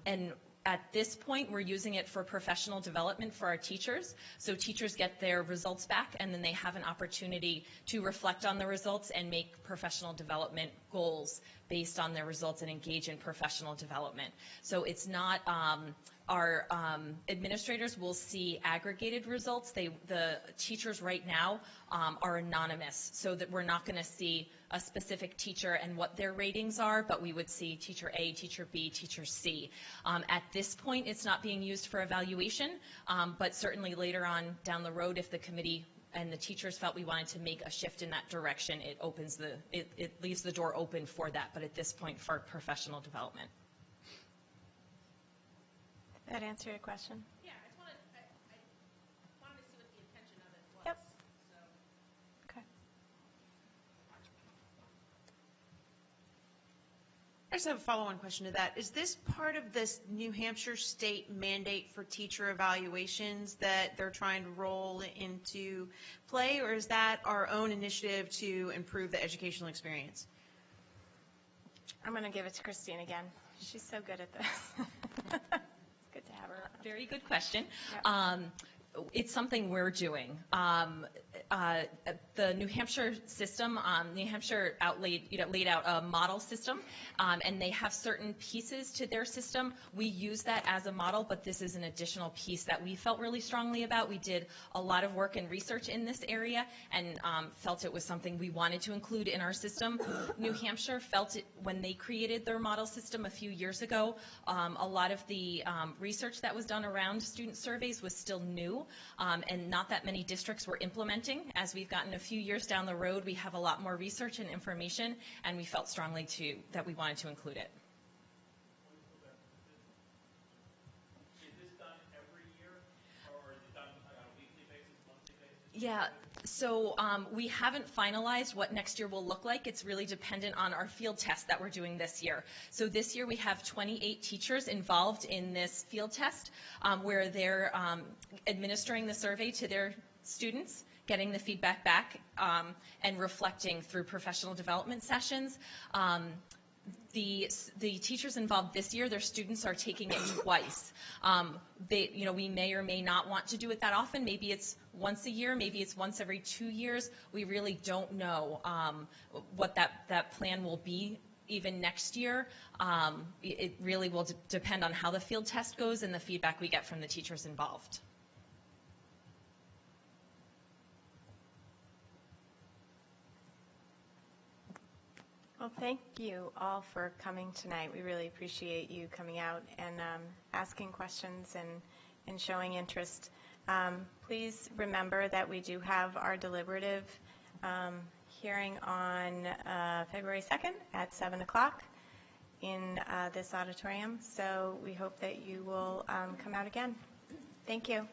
And at this point, we're using it for professional development for our teachers. So teachers get their results back, and then they have an opportunity to reflect on the results and make professional development goals based on their results and engage in professional development. So it's not, our administrators will see aggregated results. The teachers right now are anonymous, so that we're not going to see a specific teacher and what their ratings are, but we would see teacher A, teacher B, teacher C. At this point, it's not being used for evaluation, but certainly later on down the road, if the committee and the teachers felt we wanted to make a shift in that direction, it leaves the door open for that, but at this point for professional development. Did that answer your question? Yeah, I wanted to see what the intention of it was. Yep. Okay. I just have a follow-on question to that. Is this part of this New Hampshire state mandate for teacher evaluations that they're trying to roll into play, or is that our own initiative to improve the educational experience? I'm going to give it to Christine again. She's so good at this. Good to have her. Very good question. Yep. It's something we're doing. The New Hampshire system, New Hampshire laid out a model system, and they have certain pieces to their system. We use that as a model, but this is an additional piece that we felt really strongly about. We did a lot of work and research in this area and felt it was something we wanted to include in our system. New Hampshire felt it when they created their model system a few years ago. A lot of the research that was done around student surveys was still new, and not that many districts were implementing. As we've gotten a few years down the road, we have a lot more research and information, and we felt strongly that we wanted to include it. Is this done every year, or is it done on a weekly basis, monthly basis? Yeah, so we haven't finalized what next year will look like. It's really dependent on our field test that we're doing this year. So this year we have 28 teachers involved in this field test where they're administering the survey to their students, getting the feedback back, and reflecting through professional development sessions. The teachers involved this year, their students are taking it twice. We may or may not want to do it that often. Maybe it's once a year, maybe it's once every 2 years. We really don't know what that plan will be even next year. It really will depend on how the field test goes and the feedback we get from the teachers involved. Well, thank you all for coming tonight. We really appreciate you coming out and asking questions and showing interest. Please remember that we do have our deliberative hearing on February 2nd at 7 o'clock in this auditorium. So we hope that you will come out again. Thank you.